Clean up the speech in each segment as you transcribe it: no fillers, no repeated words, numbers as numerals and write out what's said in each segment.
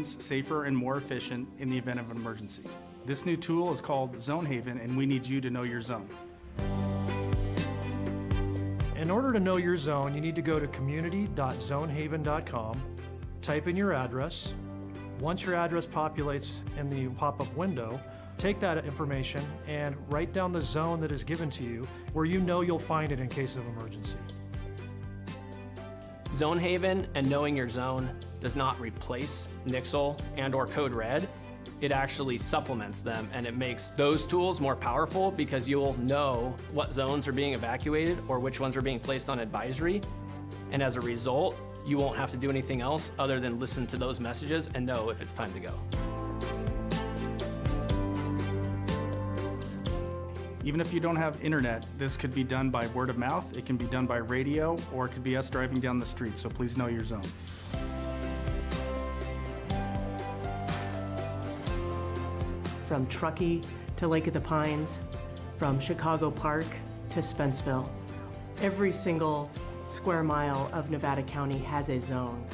zones safer and more efficient in the event of an emergency. This new tool is called Zone Haven, and we need you to know your zone. In order to know your zone, you need to go to community.zonehaven.com, type in your address. Once your address populates in the pop-up window, take that information and write down the zone that is given to you where you know you'll find it in case of emergency. Zone Haven and knowing your zone does not replace Nixle and/or Code Red. It actually supplements them, and it makes those tools more powerful because you'll know what zones are being evacuated or which ones are being placed on advisory. And as a result, you won't have to do anything else other than listen to those messages and know if it's time to go. Even if you don't have internet, this could be done by word of mouth, it can be done by radio, or it could be us driving down the street, so please know your zone. From Truckee to Lake of the Pines, from Chicago Park to Spenceville, every single square mile of Nevada County has a zone.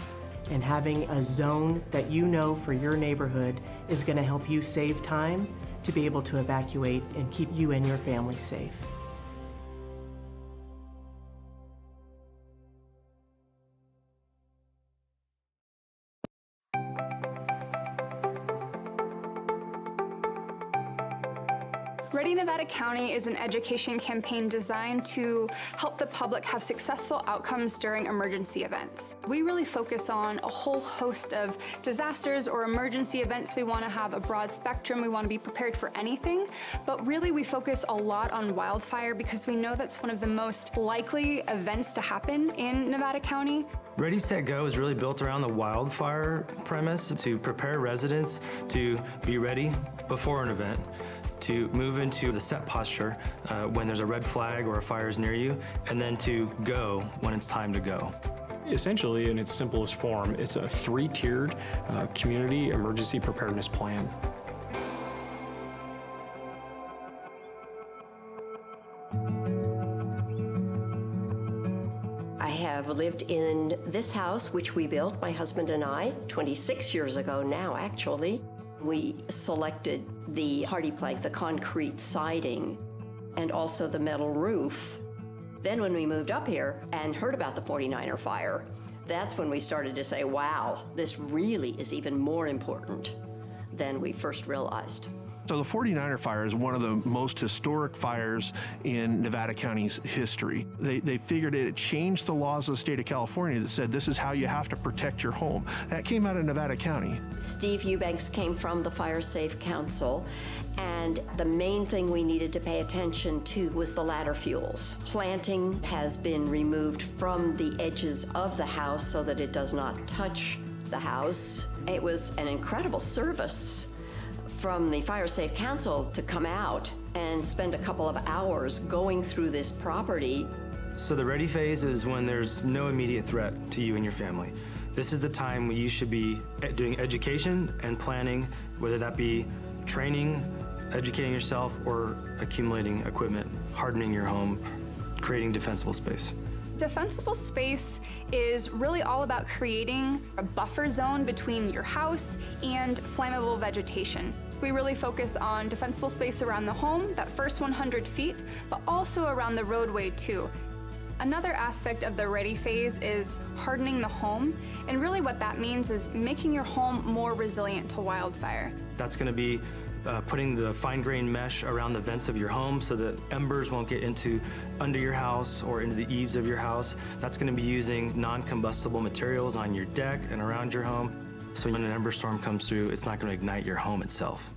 And having a zone that you know for your neighborhood is going to help you save time to be able to evacuate and keep you and your family safe. Ready Nevada County is an education campaign designed to help the public have successful outcomes during emergency events. We really focus on a whole host of disasters or emergency events. We want to have a broad spectrum. We want to be prepared for anything, but really we focus a lot on wildfire because we know that's one of the most likely events to happen in Nevada County. Ready, Set, Go is really built around the wildfire premise to prepare residents to be ready before an event, to move into the set posture when there's a red flag or a fire is near you, and then to go when it's time to go. Essentially, in its simplest form, it's a three-tiered community emergency preparedness plan. I have lived in this house, which we built, my husband and I, 26 years ago now, actually. We selected the hardy plank, the concrete siding, and also the metal roof. Then when we moved up here and heard about the 49er fire, that's when we started to say, wow, this really is even more important than we first realized. So the 49er fire is one of the most historic fires in Nevada County's history. They figured it changed the laws of the state of California that said this is how you have to protect your home. That came out of Nevada County. Steve Eubanks came from the Fire Safe Council, and the main thing we needed to pay attention to was the ladder fuels. Planting has been removed from the edges of the house so that it does not touch the house. It was an incredible service from the Fire Safe Council to come out and spend a couple of hours going through this property. So the ready phase is when there's no immediate threat to you and your family. This is the time when you should be doing education and planning, whether that be training, educating yourself, or accumulating equipment, hardening your home, creating defensible space. Defensible space is really all about creating a buffer zone between your house and flammable vegetation. We really focus on defensible space around the home, that first 100 feet, but also around the roadway too. Another aspect of the ready phase is hardening the home, and really what that means is making your home more resilient to wildfire. That's going to be putting the fine-grained mesh around the vents of your home so that embers won't get under your house or into the eaves of your house. That's going to be using non-combustible materials on your deck and around your home. So when an ember storm comes through, it's not going to ignite your home itself.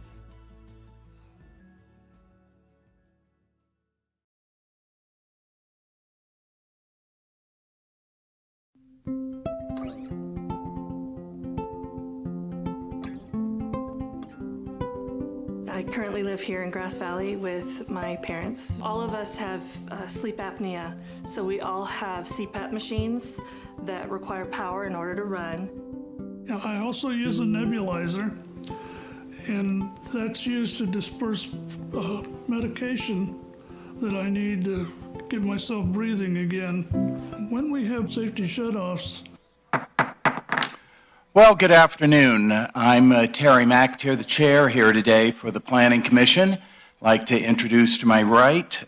I currently live here in Grass Valley with my parents. All of us have sleep apnea, so we all have CPAP machines that require power in order to run. I also use a nebulizer, and that's used to disperse medication that I need to get myself breathing again. When we have safety shutoffs. Well, good afternoon. I'm Terry McAteer, the chair here today for the Planning Commission. I'd like to introduce to my right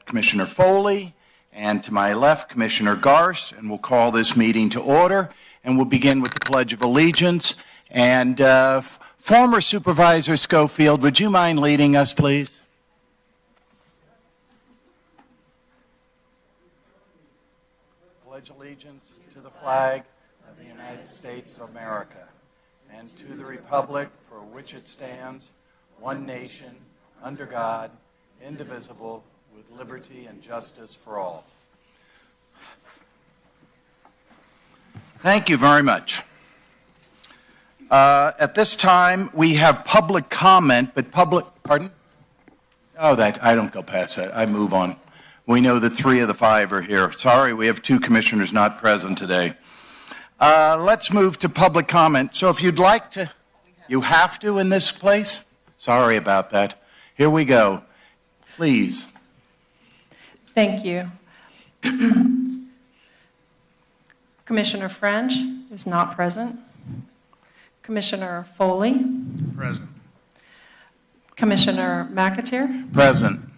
Commissioner Foley, and to my left Commissioner Garst, and we'll call this meeting to order. And we'll begin with the Pledge of Allegiance. And former Supervisor Schofield, would you mind leading us, please? Pledge allegiance to the flag of the United States of America, and to the republic for which it stands, one nation, under God, indivisible, with liberty and justice for all. Thank you very much. At this time, we have public comment, but pardon? Oh, I don't go past that. I move on. We know that 3 of the 5 are here. Sorry, we have 2 commissioners not present today. Let's move to public comment. So if you'd like to, you have to in this place? Sorry about that. Here we go. Please. Thank you. Commissioner French is not present. Commissioner Foley. Present. Commissioner McAteer. Present.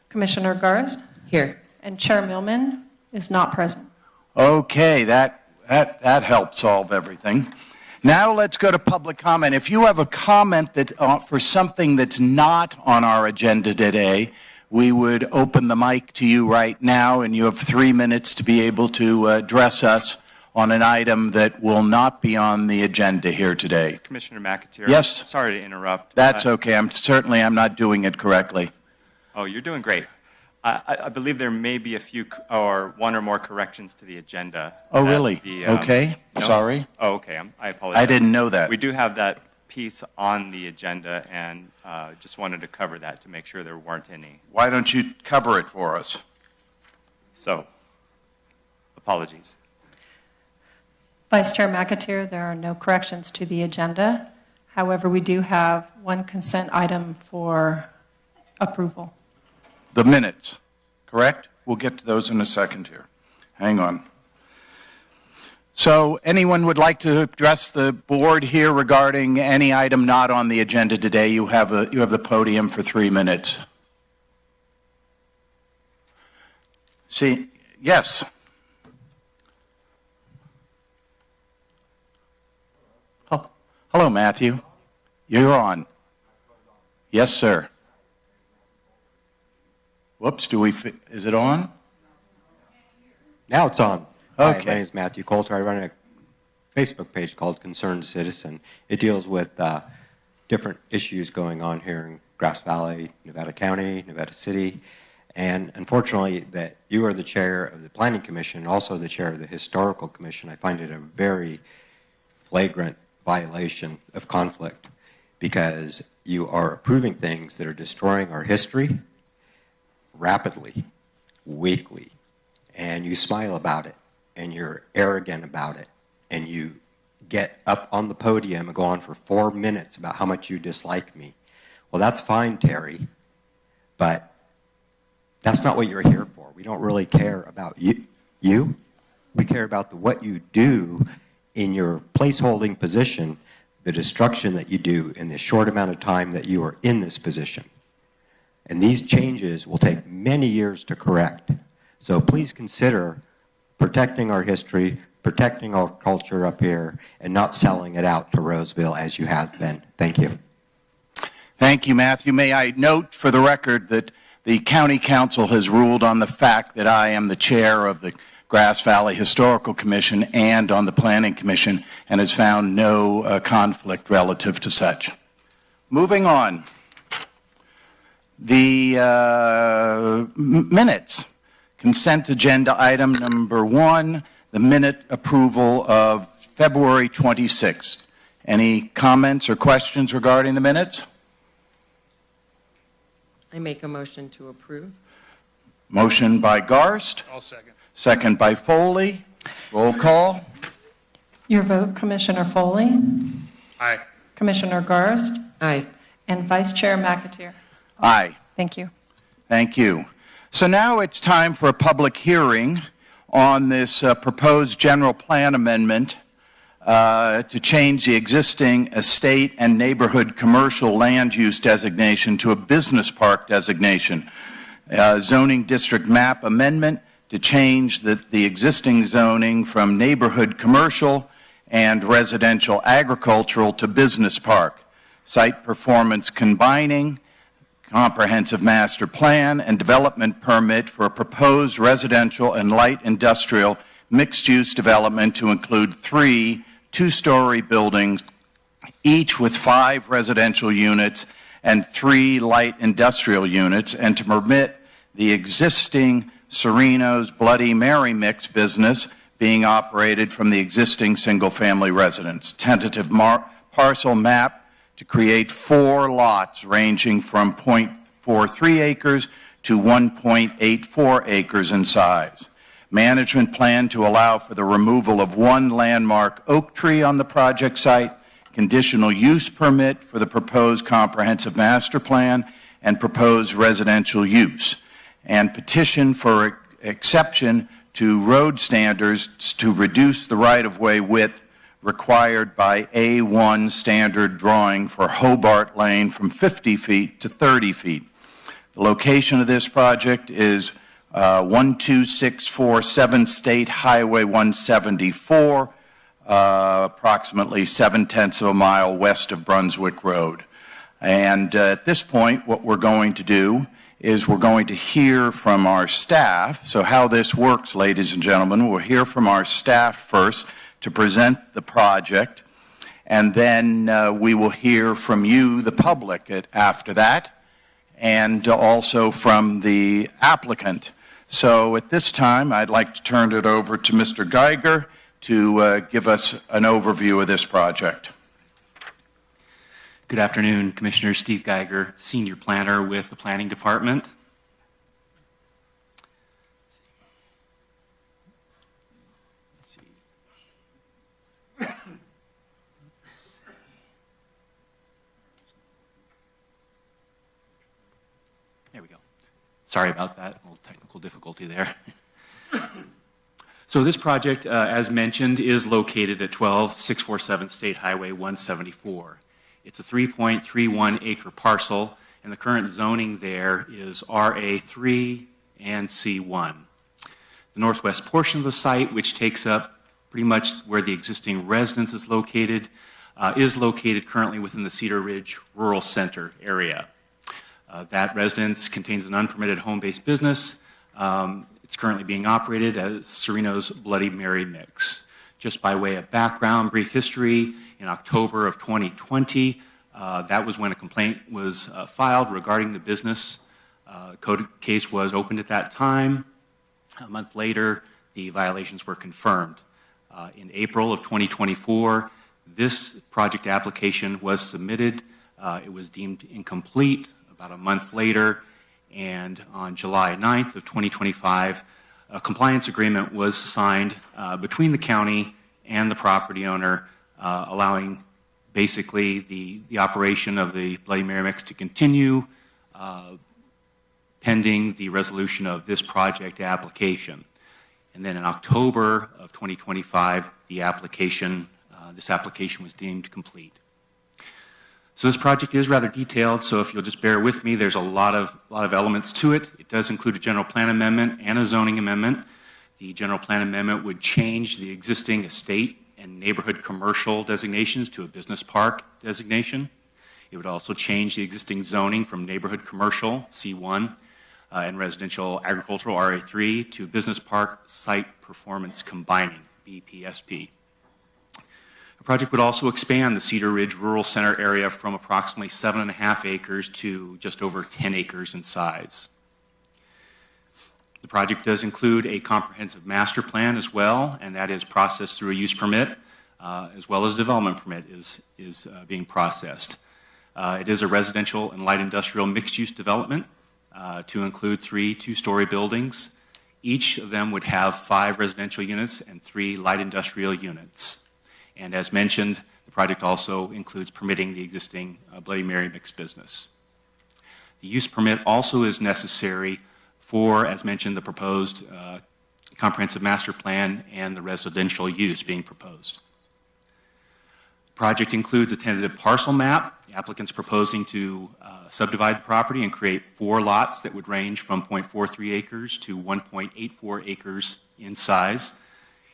Commissioner Garst. Here. And Chair Millman is not present. Okay, that helped solve everything. Now let's go to public comment. If you have a comment that for something that's not on our agenda today, we would open the mic to you right now, and you have 3 minutes to be able to address us on an item that will not be on the agenda here today. Commissioner McAteer. Yes. Sorry to interrupt. That's okay. I'm not doing it correctly. Oh, you're doing great. I believe there may be a few or one or more corrections to the agenda. Oh, really? Okay. No? Sorry. Oh, okay. I apologize. I didn't know that. We do have that piece on the agenda, and just wanted to cover that to make sure there weren't any. Why don't you cover it for us? So, apologies. Vice Chair McAteer, there are no corrections to the agenda. However, we do have one consent item for approval. The minutes, correct? We'll get to those in a second here. Hang on. So anyone would like to address the board here regarding any item not on the agenda today? You have the podium for 3 minutes. See, yes. Oh, hello, Matthew. You're on. Yes, sir. Whoops, is it on? Now it's on. Okay. Hi, my name is Matthew Coulter. I run a Facebook page called Concerned Citizen. It deals with different issues going on here in Grass Valley, Nevada County, Nevada City. And unfortunately, that you are the chair of the Planning Commission and also the chair of the Historical Commission. I find it a very flagrant violation of conflict because you are approving things that are destroying our history rapidly, weekly, and you smile about it, and you're arrogant about it, and you get up on the podium and go on for 4 minutes about how much you dislike me. Well, that's fine, Terry, but that's not what you're here for. We don't really care about you. We care about what you do in your placeholding position, the destruction that you do in the short amount of time that you are in this position. And these changes will take many years to correct. So please consider protecting our history, protecting our culture up here, and not selling it out to Roseville as you have been. Thank you. Thank you, Matthew. May I note for the record that the County Council has ruled on the fact that I am the chair of the Grass Valley Historical Commission and on the Planning Commission and has found no conflict relative to such. Moving on. The minutes. Consent agenda item number 1, the minute approval of February 26th. Any comments or questions regarding the minutes? I make a motion to approve. Motion by Garst. I'll second. Second by Foley. Roll call. Your vote, Commissioner Foley. Aye. Commissioner Garst. Aye. And Vice Chair McAteer. Aye. Thank you. Thank you. So now it's time for a public hearing on this proposed general plan amendment to change the existing estate and neighborhood commercial land use designation to a business park designation. Zoning district map amendment to change the existing zoning from neighborhood commercial and residential agricultural to business park. Site performance combining, comprehensive master plan and development permit for a proposed residential and light industrial mixed-use development to include 3 two-story buildings, each with 5 residential units and 3 light industrial units, and to permit the existing Sereno's Bloody Mary mix business being operated from the existing single-family residence. Tentative parcel map to create 4 lots ranging from 0.43 acres to 1.84 acres in size. Management plan to allow for the removal of 1 landmark oak tree on the project site, conditional use permit for the proposed comprehensive master plan and proposed residential use, and petition for exception to road standards to reduce the right-of-way width required by A1 standard drawing for Hobart Lane from 50 feet to 30 feet. The location of this project is 12647 State Highway 174, approximately 0.7 of a mile west of Brunswick Road. And at this point, what we're going to do is we're going to hear from our staff. So how this works, ladies and gentlemen, we'll hear from our staff first to present the project, and then we will hear from you, the public, after that, and also from the applicant. So at this time, I'd like to turn it over to Mr. Geiger to give us an overview of this project. Good afternoon, Commissioner Steve Geiger, Senior Planner with the Planning Department. There we go. Sorry about that, a little technical difficulty there. So this project, as mentioned, is located at 12647 State Highway 174. It's a 3.31 acre parcel, and the current zoning there is RA3 and C1. The northwest portion of the site, which takes up pretty much where the existing residence is located currently within the Cedar Ridge Rural Center area. That residence contains an unpermitted home-based business. It's currently being operated as Sereno's Bloody Mary Mix. Just by way of background, brief history, in October of 2020, that was when a complaint was filed regarding the business. Code case was opened at that time. A month later, the violations were confirmed. In April of 2024, this project application was submitted. It was deemed incomplete about a month later, and on July 9th of 2025, a compliance agreement was signed between the county and the property owner, allowing basically the operation of the Bloody Mary Mix to continue pending the resolution of this project application. And then in October of 2025, the application, this application was deemed complete. So this project is rather detailed, so if you'll just bear with me, there's a lot of elements to it. It does include a general plan amendment and a zoning amendment. The general plan amendment would change the existing estate and neighborhood commercial designations to a business park designation. It would also change the existing zoning from neighborhood commercial, C1, and residential agricultural, RA3, to business park site performance combining, BPSP. The project would also expand the Cedar Ridge Rural Center area from approximately 7.5 acres to just over 10 acres in size. The project does include a comprehensive master plan as well, and that is processed through a use permit, as well as a development permit is being processed. It is a residential and light industrial mixed-use development to include 3 two-story buildings. Each of them would have 5 residential units and 3 light industrial units. And as mentioned, the project also includes permitting the existing Bloody Mary Mix business. The use permit also is necessary for, as mentioned, the proposed comprehensive master plan and the residential use being proposed. Project includes a tentative parcel map. The applicant's proposing to subdivide the property and create 4 lots that would range from 0.43 acres to 1.84 acres in size.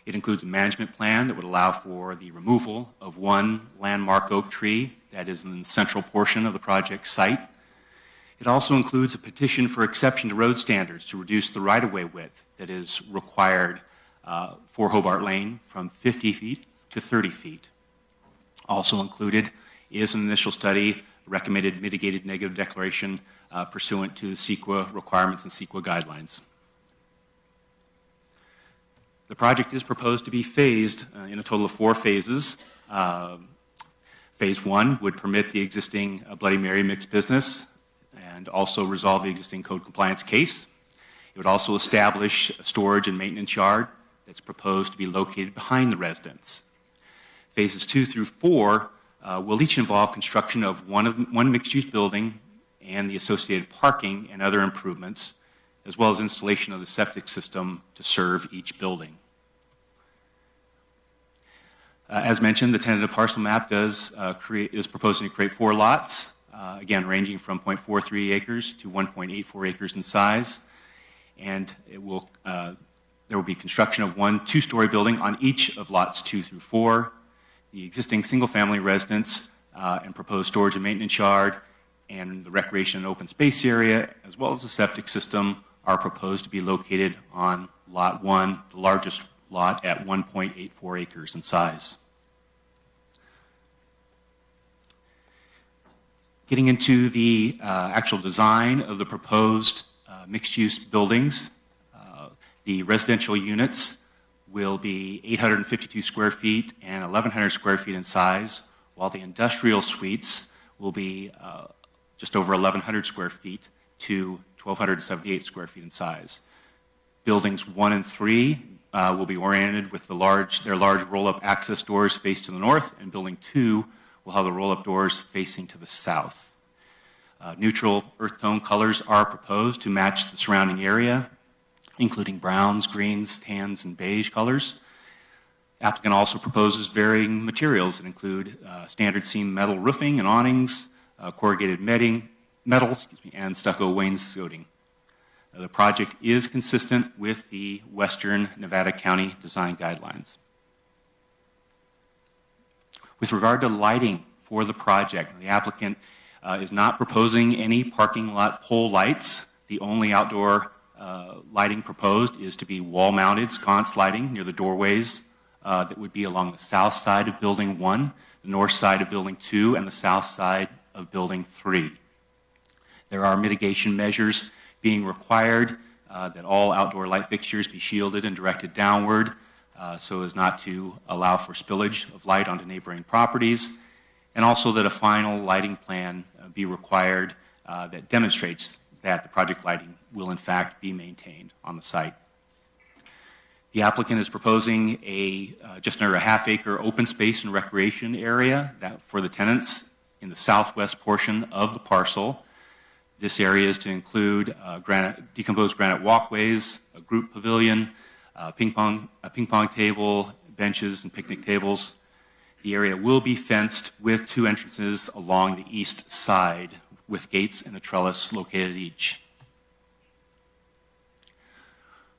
It includes a management plan that would allow for the removal of 1 landmark oak tree that is in the central portion of the project site. It also includes a petition for exception to road standards to reduce the right-of-way width that is required for Hobart Lane from 50 feet to 30 feet. Also included is an initial study, recommended mitigated negative declaration pursuant to CEQA requirements and CEQA guidelines. The project is proposed to be phased in a total of 4 phases. Phase 1 would permit the existing Bloody Mary mixed business and also resolve the existing code compliance case. It would also establish a storage and maintenance yard that's proposed to be located behind the residence. Phases 2 through 4 will each involve construction of one mixed-use building and the associated parking and other improvements, as well as installation of the septic system to serve each building. As mentioned, the tentative parcel map is proposing to create 4 lots, again ranging from 0.43 acres to 1.84 acres in size, and there will be construction of 1 2-story building on each of lots 2 through 4. The existing single-family residence and proposed storage and maintenance yard and the recreation and open space area, as well as the septic system, are proposed to be located on Lot 1, the largest lot at 1.84 acres in size. Getting into the actual design of the proposed mixed-use buildings, the residential units will be 852 square feet and 1,100 square feet in size, while the industrial suites will be just over 1,100 square feet to 1,278 square feet in size. Buildings 1 and 3 will be oriented with their large roll-up access doors face to the north, and Building 2 will have the roll-up doors facing to the south. Neutral earth tone colors are proposed to match the surrounding area, including browns, greens, tans, and beige colors. The applicant also proposes varying materials that include standard seam metal roofing and awnings, corrugated metal, and stucco wainscoting. The project is consistent with the Western Nevada County design guidelines. With regard to lighting for the project, the applicant is not proposing any parking lot pole lights. The only outdoor lighting proposed is to be wall-mounted sconce lighting near the doorways that would be along the south side of Building 1, the north side of Building 2, and the south side of Building 3. There are mitigation measures being required that all outdoor light fixtures be shielded and directed downward so as not to allow for spillage of light onto neighboring properties, and also that a final lighting plan be required that demonstrates that the project lighting will in fact be maintained on the site. The applicant is proposing a just under a half-acre open space and recreation area for the tenants in the southwest portion of the parcel. This area is to include decomposed granite walkways, a group pavilion, a ping pong table, benches, and picnic tables. The area will be fenced with 2 entrances along the east side, with gates and a trellis located at each.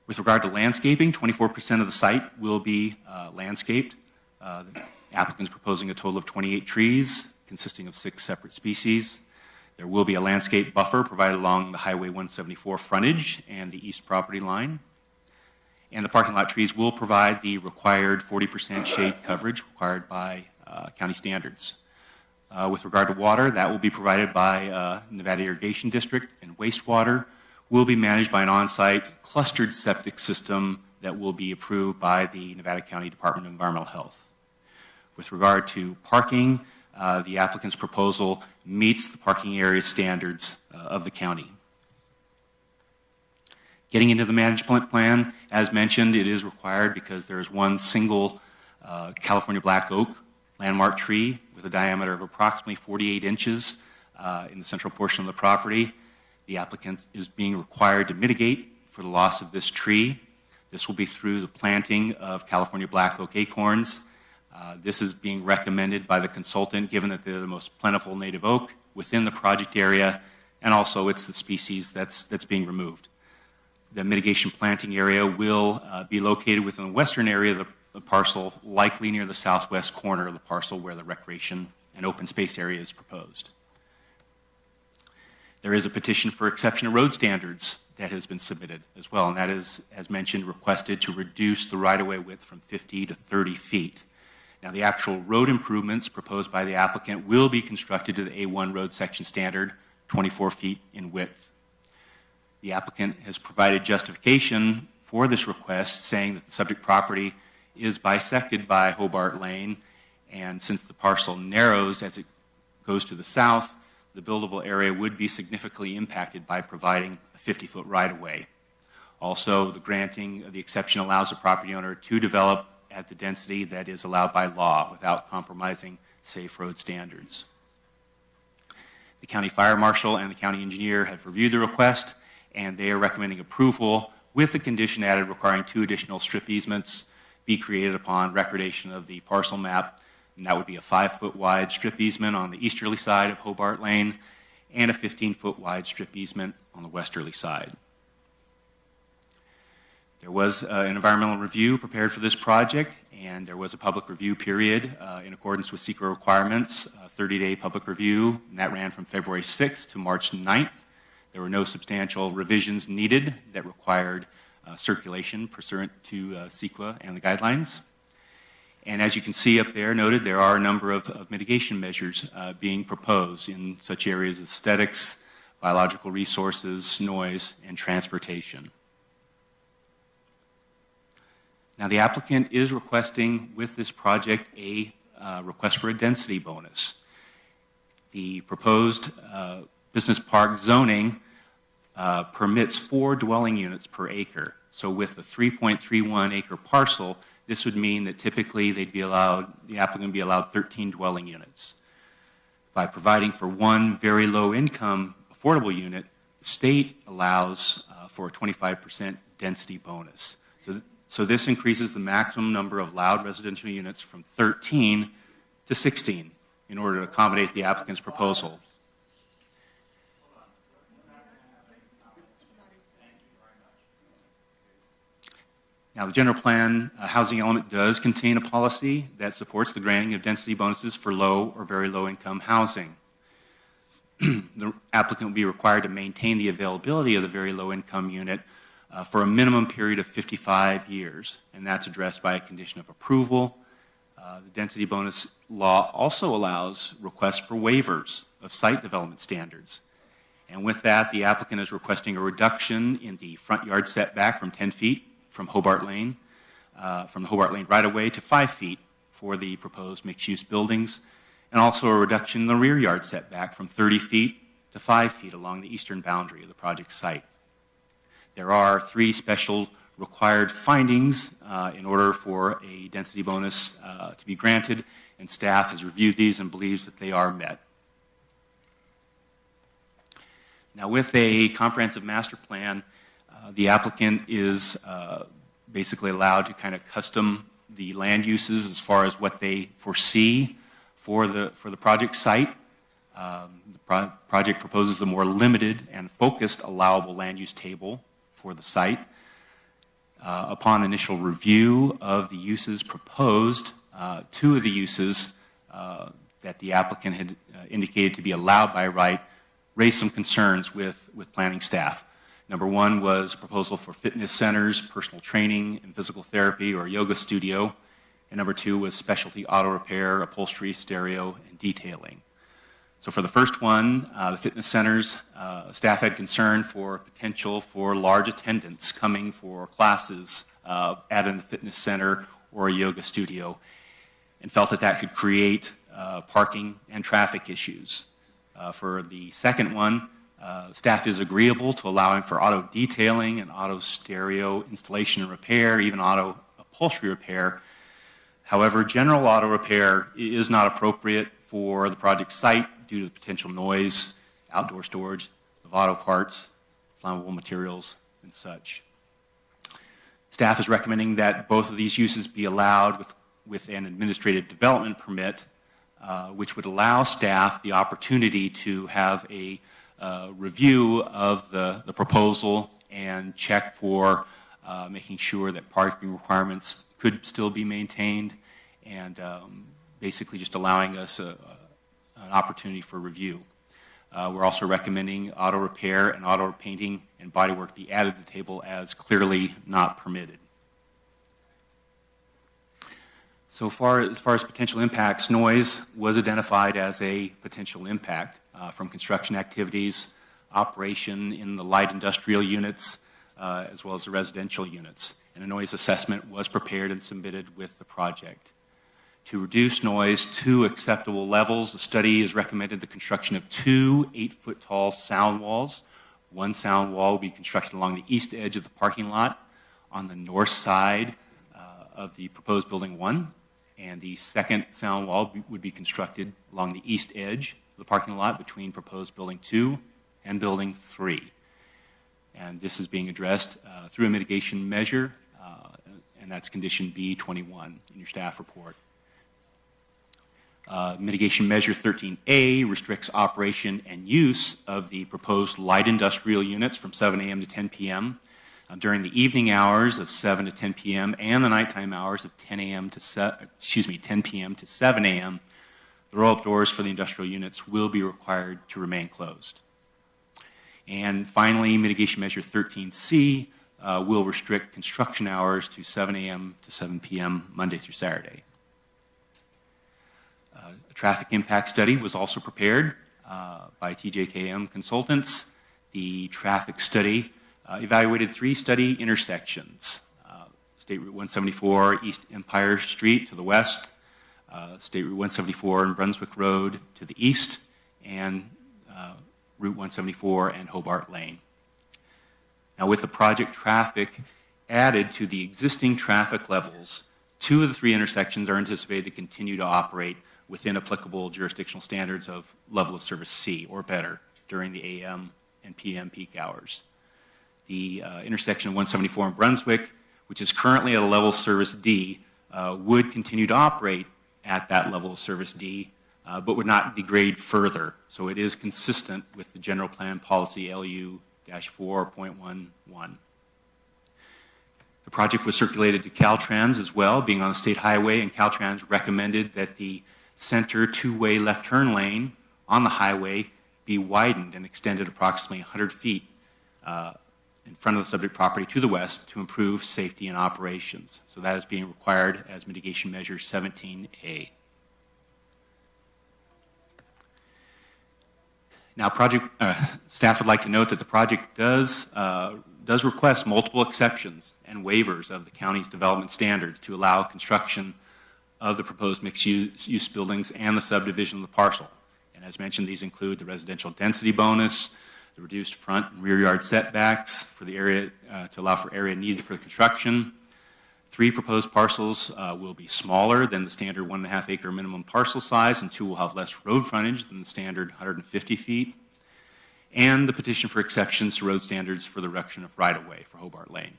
With regard to landscaping, 24% of the site will be landscaped. The applicant is proposing a total of 28 trees consisting of 6 separate species. There will be a landscape buffer provided along the Highway 174 frontage and the east property line. And the parking lot trees will provide the required 40% shade coverage required by county standards. With regard to water, that will be provided by Nevada Irrigation District, and wastewater will be managed by an on-site clustered septic system that will be approved by the Nevada County Department of Environmental Health. With regard to parking, the applicant's proposal meets the parking area standards of the county. Getting into the management plan, as mentioned, it is required because there is one single California black oak landmark tree with a diameter of approximately 48 inches in the central portion of the property. The applicant is being required to mitigate for the loss of this tree. This will be through the planting of California black oak acorns This is being recommended by the consultant, given that they're the most plentiful native oak within the project area, and also it's the species that's being removed. The mitigation planting area will be located within the western area of the parcel, likely near the southwest corner of the parcel where the recreation and open space area is proposed. There is a petition for exception of road standards that has been submitted as well, and that is, as mentioned, requested to reduce the right-of-way width from 50 to 30 feet. Now, the actual road improvements proposed by the applicant will be constructed to the A1 road section standard, 24 feet in width. The applicant has provided justification for this request, saying that the subject property is bisected by Hobart Lane, and since the parcel narrows as it goes to the south, the buildable area would be significantly impacted by providing a 50-foot right-of-way. Also, the granting of the exception allows the property owner to develop at the density that is allowed by law without compromising safe road standards. The county fire marshal and the county engineer have reviewed the request, and they are recommending approval with the condition added requiring 2 additional strip easements be created upon recordation of the parcel map, and that would be a 5-foot wide strip easement on the easterly side of Hobart Lane and a 15-foot wide strip easement on the westerly side. There was an environmental review prepared for this project, and there was a public review period in accordance with SEQA requirements, a 30-day public review, and that ran from February 6th to March 9th. There were no substantial revisions needed that required circulation pursuant to SEQA and the guidelines. And as you can see up there noted, there are a number of mitigation measures being proposed in such areas as aesthetics, biological resources, noise, and transportation. Now, the applicant is requesting with this project a request for a density bonus. The proposed business park zoning permits 4 dwelling units per acre. So with the 3.31 acre parcel, this would mean that typically the applicant would be allowed 13 dwelling units. By providing for 1 very low income affordable unit, the state allows for a 25% density bonus. So this increases the maximum number of allowed residential units from 13 to 16 in order to accommodate the applicant's proposal. Now, the general plan housing element does contain a policy that supports the granting of density bonuses for low or very low income housing. The applicant will be required to maintain the availability of the very low income unit for a minimum period of 55 years, and that's addressed by a condition of approval. The density bonus law also allows requests for waivers of site development standards. And with that, the applicant is requesting a reduction in the front yard setback from 10 feet from the Hobart Lane right-of-way to 5 feet for the proposed mixed-use buildings, and also a reduction in the rear yard setback from 30 feet to 5 feet along the eastern boundary of the project site. There are 3 special required findings in order for a density bonus to be granted, and staff has reviewed these and believes that they are met. Now, with a comprehensive master plan, the applicant is basically allowed to kind of custom the land uses as far as what they foresee for the project site. The project proposes a more limited and focused allowable land use table for the site. Upon initial review of the uses proposed, 2 of the uses that the applicant had indicated to be allowed by right raised some concerns with planning staff. Number 1 was a proposal for fitness centers, personal training, and physical therapy or yoga studio. And number 2 was specialty auto repair, upholstery, stereo, and detailing. So for the first one, the fitness centers, staff had concern for potential for large attendance coming for classes at a fitness center or a yoga studio, and felt that that could create parking and traffic issues. For the second one, staff is agreeable to allowing for auto detailing and auto stereo installation and repair, even auto upholstery repair. However, general auto repair is not appropriate for the project site due to the potential noise, outdoor storage of auto parts, flammable materials, and such. Staff is recommending that both of these uses be allowed with with an administrative development permit, which would allow staff the opportunity to have a review of the proposal and check for making sure that parking requirements could still be maintained, and basically just allowing us an opportunity for review. We're also recommending auto repair and auto painting and bodywork be added to the table as clearly not permitted. So far, as far as potential impacts, noise was identified as a potential impact from construction activities, operation in the light industrial units, as well as the residential units. And a noise assessment was prepared and submitted with the project. To reduce noise to acceptable levels, the study has recommended the construction of 2 8-foot tall sound walls. One sound wall will be constructed along the east edge of the parking lot on the north side of the proposed Building 1. And the second sound wall would be constructed along the east edge of the parking lot between proposed Building 2 and Building 3. And this is being addressed through a mitigation measure, and that's condition B21 in your staff report. Mitigation measure 13A restricts operation and use of the proposed light industrial units from 7 a.m. to 10 p.m. During the evening hours of 7 to 10 p.m. and the nighttime hours of 10 p.m. to 7 a.m. The roll-up doors for the industrial units will be required to remain closed. And finally, mitigation measure 13C will restrict construction hours to 7 a.m. to 7 p.m. Monday through Saturday. A traffic impact study was also prepared by TJKM Consultants. The traffic study evaluated 3 study intersections: State Route 174 East Empire Street to the west, State Route 174 and Brunswick Road to the east, and Route 174 and Hobart Lane. Now, with the project traffic added to the existing traffic levels, 2 of the 3 intersections are anticipated to continue to operate within applicable jurisdictional standards of level of service C or better during the AM and PM peak hours. The intersection of 174 in Brunswick, which is currently at a level of service D, would continue to operate at that level of service D, but would not degrade further. So it is consistent with the general plan policy LU-4.11. The project was circulated to Caltrans as well, being on a state highway, and Caltrans recommended that the center 2-way left turn lane on the highway be widened and extended approximately 100 feet in front of the subject property to the west to improve safety and operations. So that is being required as mitigation measure 17A. Now, staff would like to note that the project does request multiple exceptions and waivers of the county's development standards to allow construction of the proposed mixed-use buildings and the subdivision of the parcel. And as mentioned, these include the residential density bonus, the reduced front and rear yard setbacks for the area to allow for area needed for the construction. 3 proposed parcels will be smaller than the standard 1.5 acre minimum parcel size, and 2 will have less road frontage than the standard 150 feet. And the petition for exceptions to road standards for the reduction of right-of-way for Hobart Lane.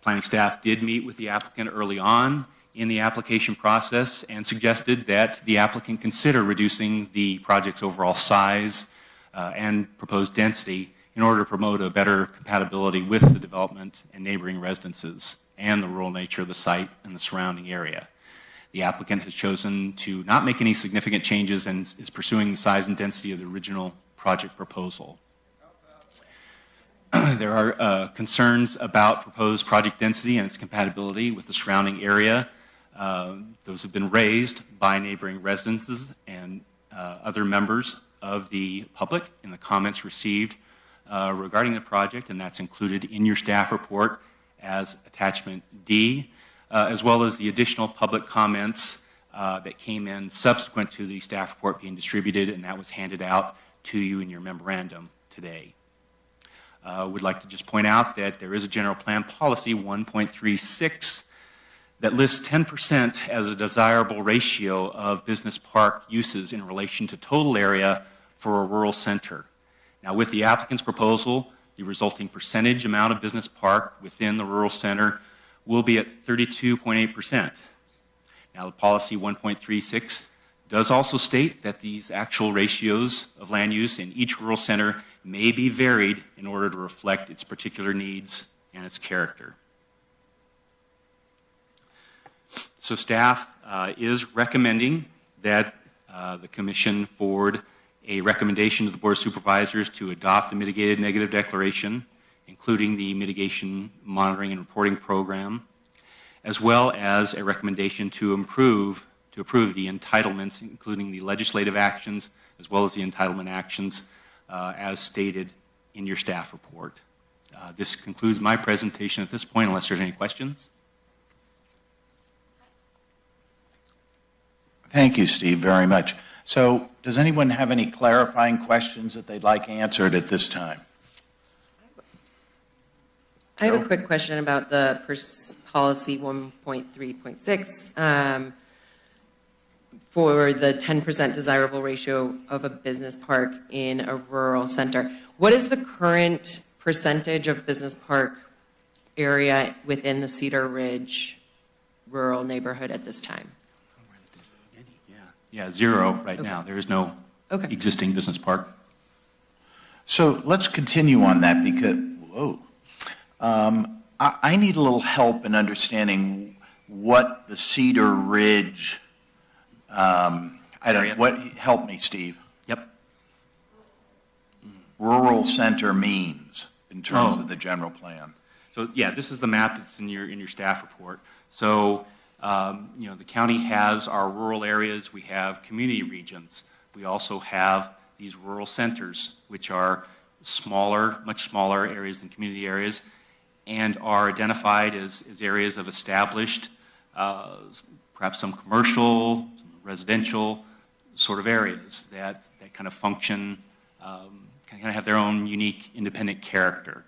Planning staff did meet with the applicant early on in the application process and suggested that the applicant consider reducing the project's overall size and proposed density in order to promote a better compatibility with the development and neighboring residences and the rural nature of the site and the surrounding area. The applicant has chosen to not make any significant changes and is pursuing the size and density of the original project proposal. There are concerns about proposed project density and its compatibility with the surrounding area. Those have been raised by neighboring residences and other members of the public in the comments received regarding the project, and that's included in your staff report as attachment D, as well as the additional public comments that came in subsequent to the staff report being distributed, and that was handed out to you in your memorandum today. Would like to just point out that there is a general plan policy 1.36 that lists 10% as a desirable ratio of business park uses in relation to total area for a rural center. Now, with the applicant's proposal, the resulting percentage amount of business park within the rural center will be at 32.8%. Now, the policy 1.36 does also state that these actual ratios of land use in each rural center may be varied in order to reflect its particular needs and its character. So staff is recommending that the Commission forward a recommendation to the Board of Supervisors to adopt a mitigated negative declaration, including the mitigation monitoring and reporting program, as well as a recommendation to approve the entitlements, including the legislative actions, as well as the entitlement actions as stated in your staff report. This concludes my presentation at this point, unless there's any questions. Thank you, Steve, very much. So does anyone have any clarifying questions that they'd like answered at this time? I have a quick question about the policy 1.3.6 for the 10% desirable ratio of a business park in a rural center. What is the current percentage of business park area within the Cedar Ridge rural neighborhood at this time? Yeah, 0 right now. There is no existing business park. So let's continue on that because, I need a little help in understanding what the Cedar Ridge, help me, Steve. Yep. Rural center means in terms of the general plan. So yeah, this is the map that's in your staff report. So the county has our rural areas. We have community regions. We also have these rural centers, which are smaller, much smaller areas than community areas, and are identified as areas of established, perhaps some commercial, some residential sort of areas that kind of function, kind of have their own unique independent character.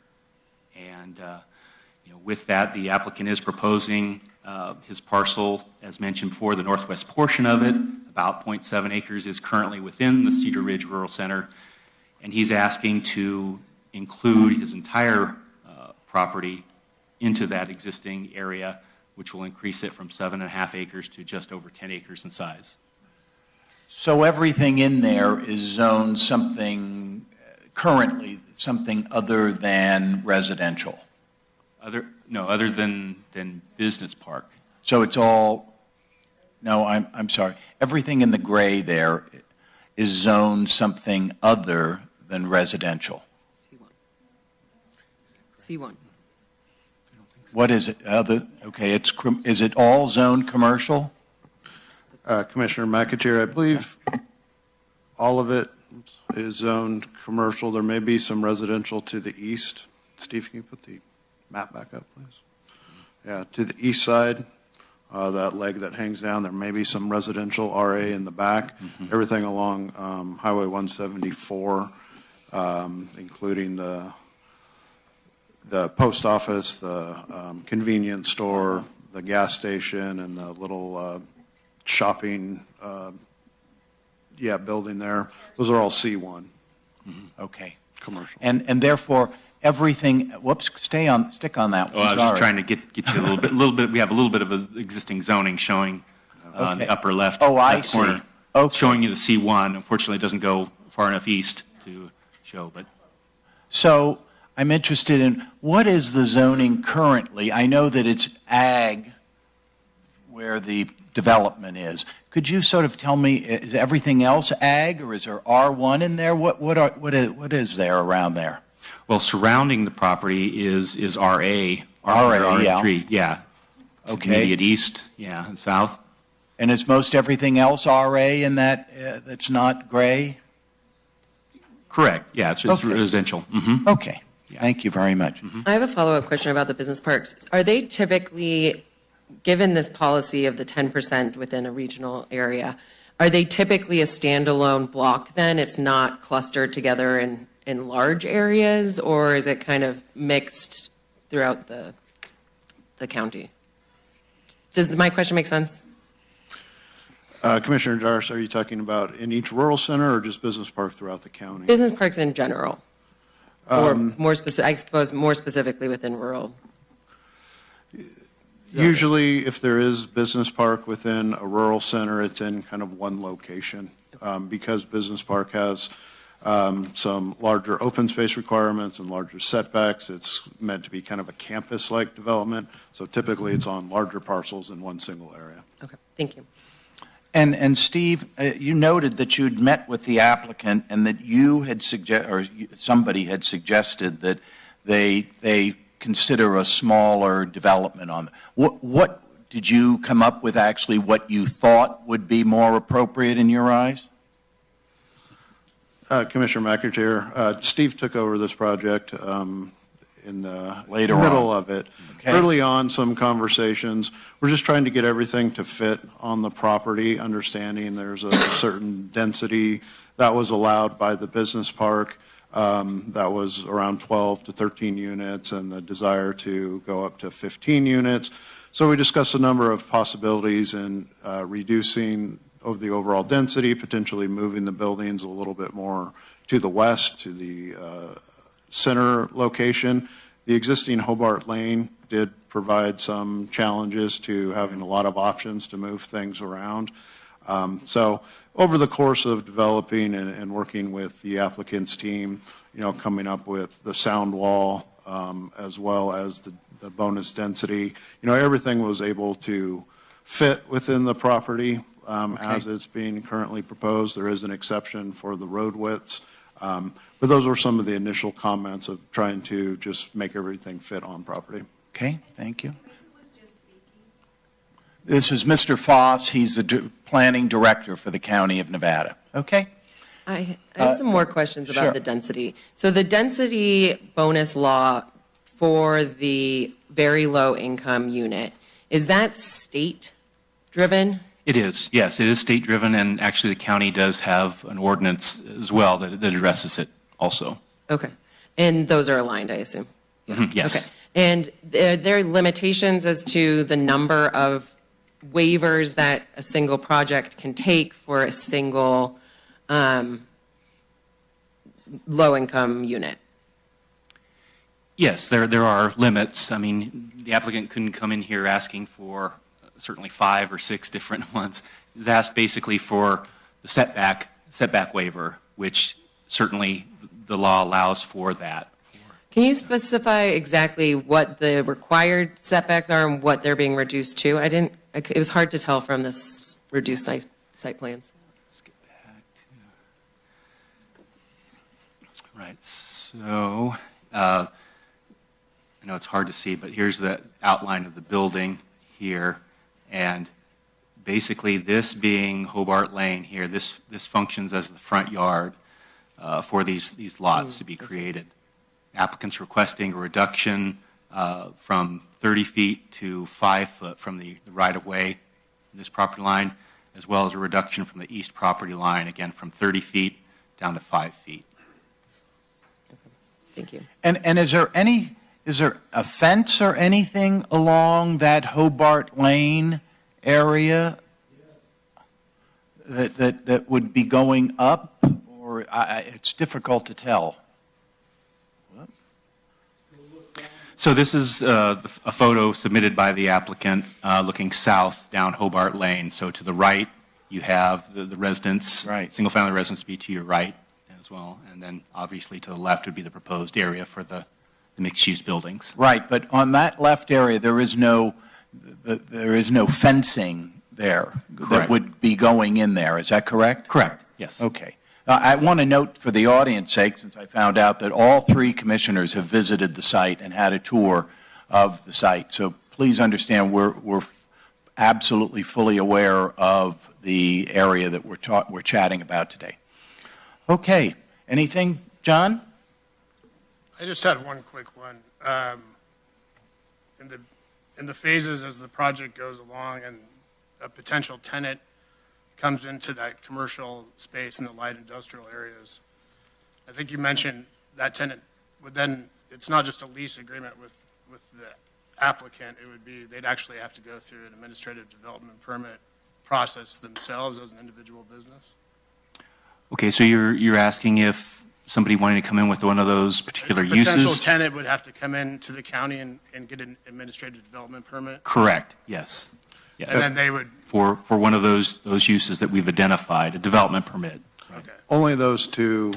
And with that, the applicant is proposing his parcel, as mentioned before, the northwest portion of it, about 0.7 acres, is currently within the Cedar Ridge Rural Center, and he's asking to include his entire property into that existing area, which will increase it from 7.5 acres to just over 10 acres in size. So everything in there is zoned something, currently something other than residential? Other than business park. So it's all, no, I'm sorry. Everything in the gray there is zoned something other than residential. C1. What is it? Okay, is it all zoned commercial? Commissioner McAteer, I believe all of it is zoned commercial. There may be some residential to the east. Steve, can you put the map back up, please? Yeah, to the east side, that leg that hangs down, there may be some residential RA in the back. Everything along Highway 174, including the post office, the convenience store, the gas station, and the little shopping building there. Those are all C1. Okay. Commercial. And therefore, everything, stick on that one. I was just trying to get you a little bit, we have a little bit of existing zoning showing on the upper left corner. Okay. Showing you the C1. Unfortunately, it doesn't go far enough east to show, but. So I'm interested in, what is the zoning currently? I know that it's ag where the development is. Could you sort of tell me, is everything else ag, or is there R1 in there? What is there around there? Well, surrounding the property is RA, RA3, yeah. Okay. Immediate east, yeah, and south. And is most everything else RA in that that's not gray? Correct, yeah, it's residential. Mm-hmm. Okay, thank you very much. I have a follow-up question about the business parks. Are they typically, given this policy of the 10% within a regional area, are they typically a standalone block then? It's not clustered together in large areas, or is it kind of mixed throughout the county? Does my question make sense? Commissioner Darst, are you talking about in each rural center or just business park throughout the county? Business parks in general, or more specific, I suppose more specifically within rural. zoning? Usually, if there is business park within a rural center, it's in kind of one location. Because business park has some larger open space requirements and larger setbacks, it's meant to be kind of a campus-like development. So typically, it's on larger parcels in one single area. Okay, thank you. And Steve, you noted that you'd met with the applicant and that you had somebody had suggested that they consider a smaller development on. What did you come up with actually what you thought would be more appropriate in your eyes? Commissioner McAteer, Steve took over this project in the Later middle on. of it. Okay. Early on, some conversations. We're just trying to get everything to fit on the property, understanding there's a certain density that was allowed by the business park. That was around 12 to 13 units, and the desire to go up to 15 units. So we discussed a number of possibilities in reducing of the overall density, potentially moving the buildings a little bit more to the west, to the center location. The existing Hobart Lane did provide some challenges to having a lot of options to move things around. So over the course of developing and working with the applicant's team, coming up with the sound wall as well as the bonus density, everything was able to fit within the property as it's being currently proposed. There is an exception for the road widths. But those were some of the initial comments of trying to just make everything fit on property. Okay, thank you. This is Mr. Foss. He's the planning director for the County of Nevada. Okay? I have some more questions about sure. the density. So the density bonus law for the very low income unit, is that state-driven? It is, yes. It is state-driven, and actually the county does have an ordinance as well that addresses it also. Okay. And those are aligned, I assume? Yes. Okay. And there are limitations as to the number of waivers that a single project can take for a single low-income unit? Yes, there are limits. I mean, the applicant couldn't come in here asking for certainly 5 or 6 different ones. He's asked basically for the setback waiver, which certainly the law allows for that. Can you specify exactly what the required setbacks are and what they're being reduced to? It was hard to tell from this reduced site plans. Let's get back to, right, so, I know it's hard to see, but here's the outline of the building here. And basically this being Hobart Lane here, this functions as the front yard for these lots to be created. Applicants requesting a reduction from 30 feet to 5 foot from the right-of-way, this property line, as well as a reduction from the east property line, again, from 30 feet down to 5 feet. Thank you. And is there a fence or anything along that Hobart Lane area that would be going up, or it's difficult to tell? So this is a photo submitted by the applicant looking south down Hobart Lane. So to the right, you have the residence, single-family residence be to your right as well, and then obviously to the left would be the proposed area for the mixed-use buildings. Right, but on that left area, there is no fencing there that would be going in there. Is that correct? Correct, yes. Okay. I want to note for the audience's sake, since I found out that all 3 commissioners have visited the site and had a tour of the site. So please understand we're absolutely fully aware of the area that we're chatting about today. Okay. Anything, John? I just had one quick one. In the phases as the project goes along and a potential tenant comes into that commercial space in the light industrial areas, I think you mentioned that tenant would then, it's not just a lease agreement with the applicant, it would be, they'd actually have to go through an administrative development permit process themselves as an individual business? Okay, so you're asking if somebody wanting to come in with one of those particular Potential uses? tenant would have to come in to the county and get an administrative development permit? Correct, yes. Yes. And then they would, For one of those uses that we've identified, a development permit. Only those two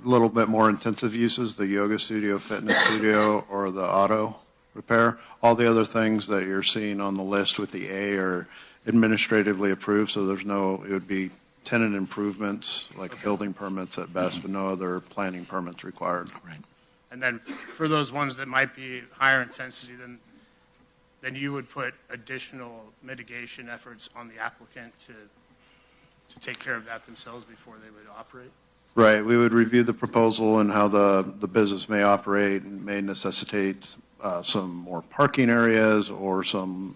little bit more intensive uses, the yoga studio, fitness studio, or the auto repair. All the other things that you're seeing on the list with the A are administratively approved, so there's no, it would be tenant improvements, like building permits at best, but no other planning permits required. Right. and then for those ones that might be higher intensity, then you would put additional mitigation efforts on the applicant to take care of that themselves before they would operate? Right, we would review the proposal and how the business may operate and may necessitate some more parking areas or some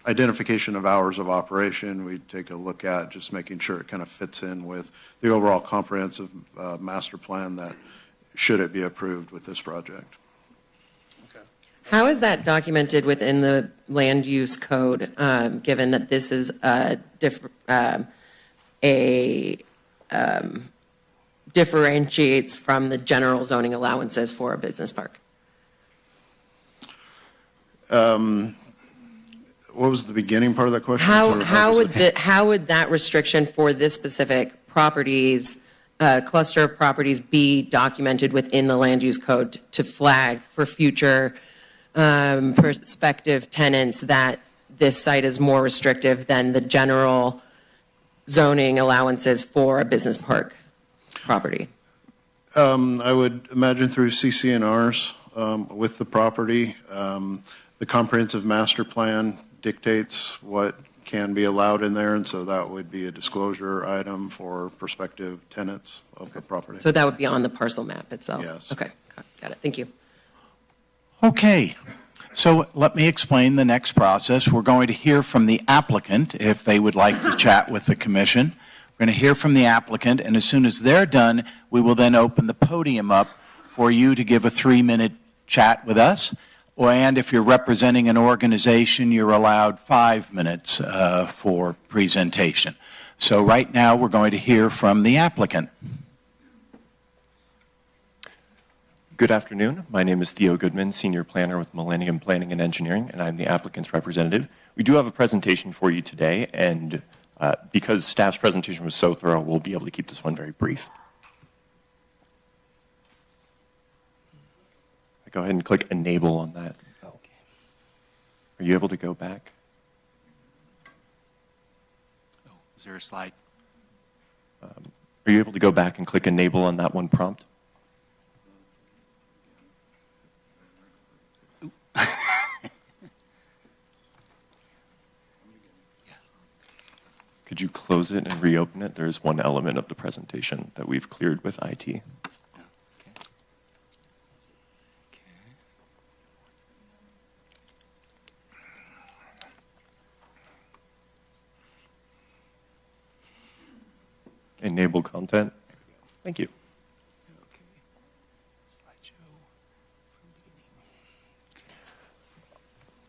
identification of hours of operation. We'd take a look at just making sure it kind of fits in with the overall comprehensive master plan that should it be approved with this project. How is that documented within the land use code, given that this is differentiates from the general zoning allowances for a business park? What was the beginning part of that question? How would that restriction for this specific properties, cluster of properties, be documented within the land use code to flag for future prospective tenants that this site is more restrictive than the general zoning allowances for a business park property? I would imagine through CC&Rs with the property. The comprehensive master plan dictates what can be allowed in there, and so that would be a disclosure item for prospective tenants of the property. So that would be on the parcel map itself? Yes. Okay, got it. Thank you. Okay, so let me explain the next process. We're going to hear from the applicant if they would like to chat with the commission. We're going to hear from the applicant, and as soon as they're done, we will then open the podium up for you to give a 3-minute chat with us. And if you're representing an organization, you're allowed 5 minutes for presentation. So right now, we're going to hear from the applicant. Good afternoon. My name is Theo Goodman, Senior Planner with Millennium Planning and Engineering, and I'm the applicant's representative. We do have a presentation for you today, and because staff's presentation was so thorough, we'll be able to keep this one very brief. Go ahead and click Enable on that. Are you able to go back? Is there a slide? Are you able to go back and click Enable on that one prompt? Could you close it and reopen it? There's one element of the presentation that we've cleared with IT. Enable content. Thank you.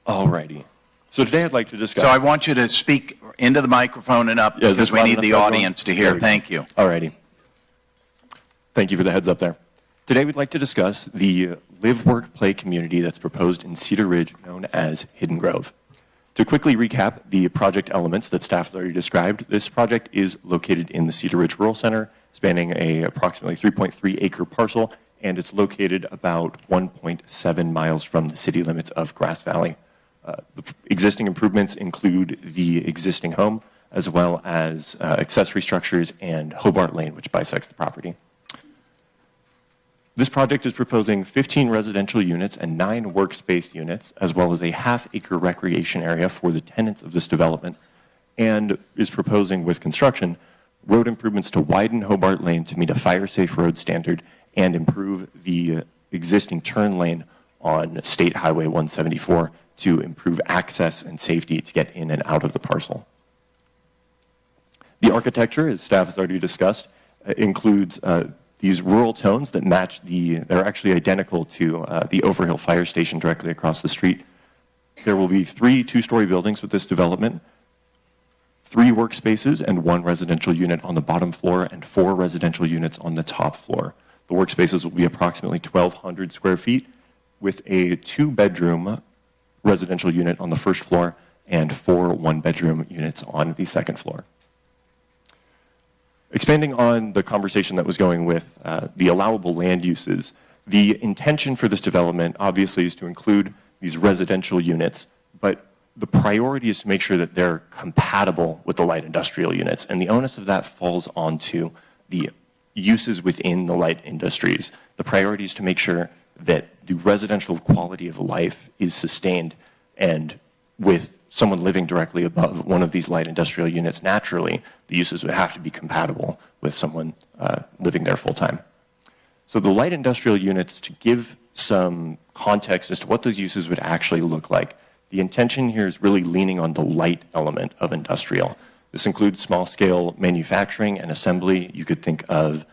Alrighty. So today I'd like to discuss. So I want you to speak into the microphone and up because we need the audience to hear. Thank you. Alrighty. Thank you for the heads up there. Today we'd like to discuss the live, work, play community that's proposed in Cedar Ridge known as Hidden Grove. To quickly recap the project elements that staff has already described, this project is located in the Cedar Ridge Rural Center, spanning a approximately 3.3 acre parcel, and it's located about 1.7 miles from the city limits of Grass Valley. The existing improvements include the existing home, as well as accessory structures and Hobart Lane, which bisects the property. This project is proposing 15 residential units and 9 workspace units, as well as a half-acre recreation area for the tenants of this development, and is proposing, with construction, road improvements to widen Hobart Lane to meet a fire-safe road standard and improve the existing turn lane on State Highway 174 to improve access and safety to get in and out of the parcel. The architecture, as staff has already discussed, includes these rural tones that match they're actually identical to the Overhill Fire Station directly across the street. There will be 3 two-story buildings with this development, 3 workspaces and 1 residential unit on the bottom floor and 4 residential units on the top floor. The workspaces will be approximately 1,200 square feet with a 2-bedroom residential unit on the first floor and 4 one-bedroom units on the second floor. Expanding on the conversation that was going with the allowable land uses, the intention for this development obviously is to include these residential units, but the priority is to make sure that they're compatible with the light industrial units, and the onus of that falls onto the uses within the light industries. The priority is to make sure that the residential quality of life is sustained, and with someone living directly above one of these light industrial units, naturally, the uses would have to be compatible with someone living there full time. So the light industrial units, to give some context as to what those uses would actually look like, the intention here is really leaning on the light element of industrial. This includes small-scale manufacturing and assembly. You could think of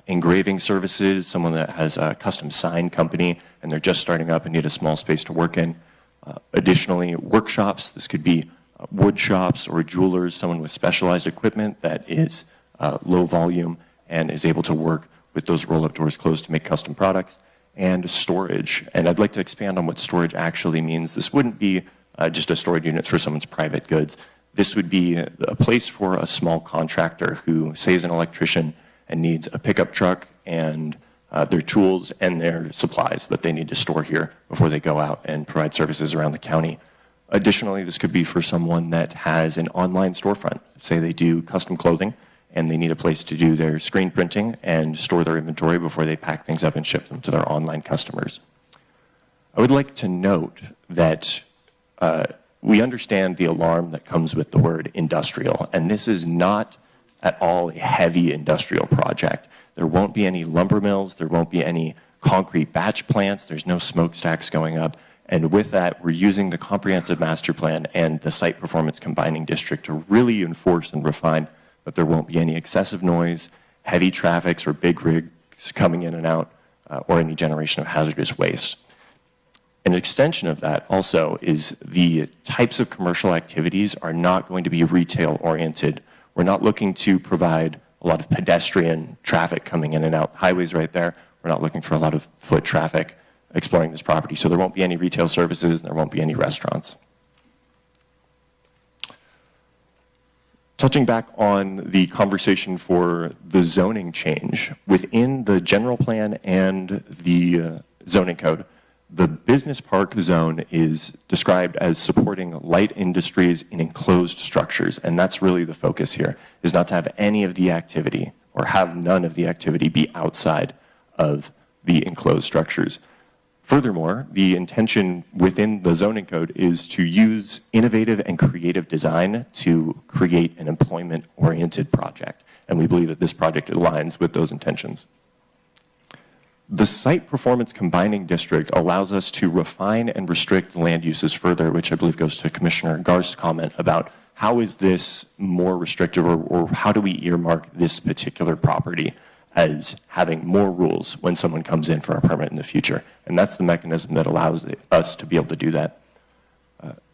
engraving services, someone that has a custom sign company and they're just starting up and need a small space to work in. Additionally, workshops. This could be wood shops or jewelers, someone with specialized equipment that is low volume and is able to work with those roll-up doors closed to make custom products. And storage. And I'd like to expand on what storage actually means. This wouldn't be just a storage unit for someone's private goods. This would be a place for a small contractor who, say, is an electrician and needs a pickup truck and their tools and their supplies that they need to store here before they go out and provide services around the county. Additionally, this could be for someone that has an online storefront. Say they do custom clothing and they need a place to do their screen printing and store their inventory before they pack things up and ship them to their online customers. I would like to note that we understand the alarm that comes with the word industrial, and this is not at all a heavy industrial project. There won't be any lumber mills, there won't be any concrete batch plants, there's no smokestacks going up, and with that, we're using the comprehensive master plan and the site performance combining district to really enforce and refine that there won't be any excessive noise, heavy traffics, or big rigs coming in and out, or any generation of hazardous waste. An extension of that also is the types of commercial activities are not going to be retail-oriented. We're not looking to provide a lot of pedestrian traffic coming in and out. Highways right there. We're not looking for a lot of foot traffic exploring this property. So there won't be any retail services, and there won't be any restaurants. Touching back on the conversation for the zoning change, within the general plan and the zoning code, the business park zone is described as supporting light industries in enclosed structures, and that's really the focus here, is not to have any of the activity or have none of the activity be outside of the enclosed structures. Furthermore, the intention within the zoning code is to use innovative and creative design to create an employment-oriented project, and we believe that this project aligns with those intentions. The site performance combining district allows us to refine and restrict land uses further, which I believe goes to Commissioner Garst's comment about how is this more restrictive, or how do we earmark this particular property as having more rules when someone comes in for a permit in the future. And that's the mechanism that allows us to be able to do that.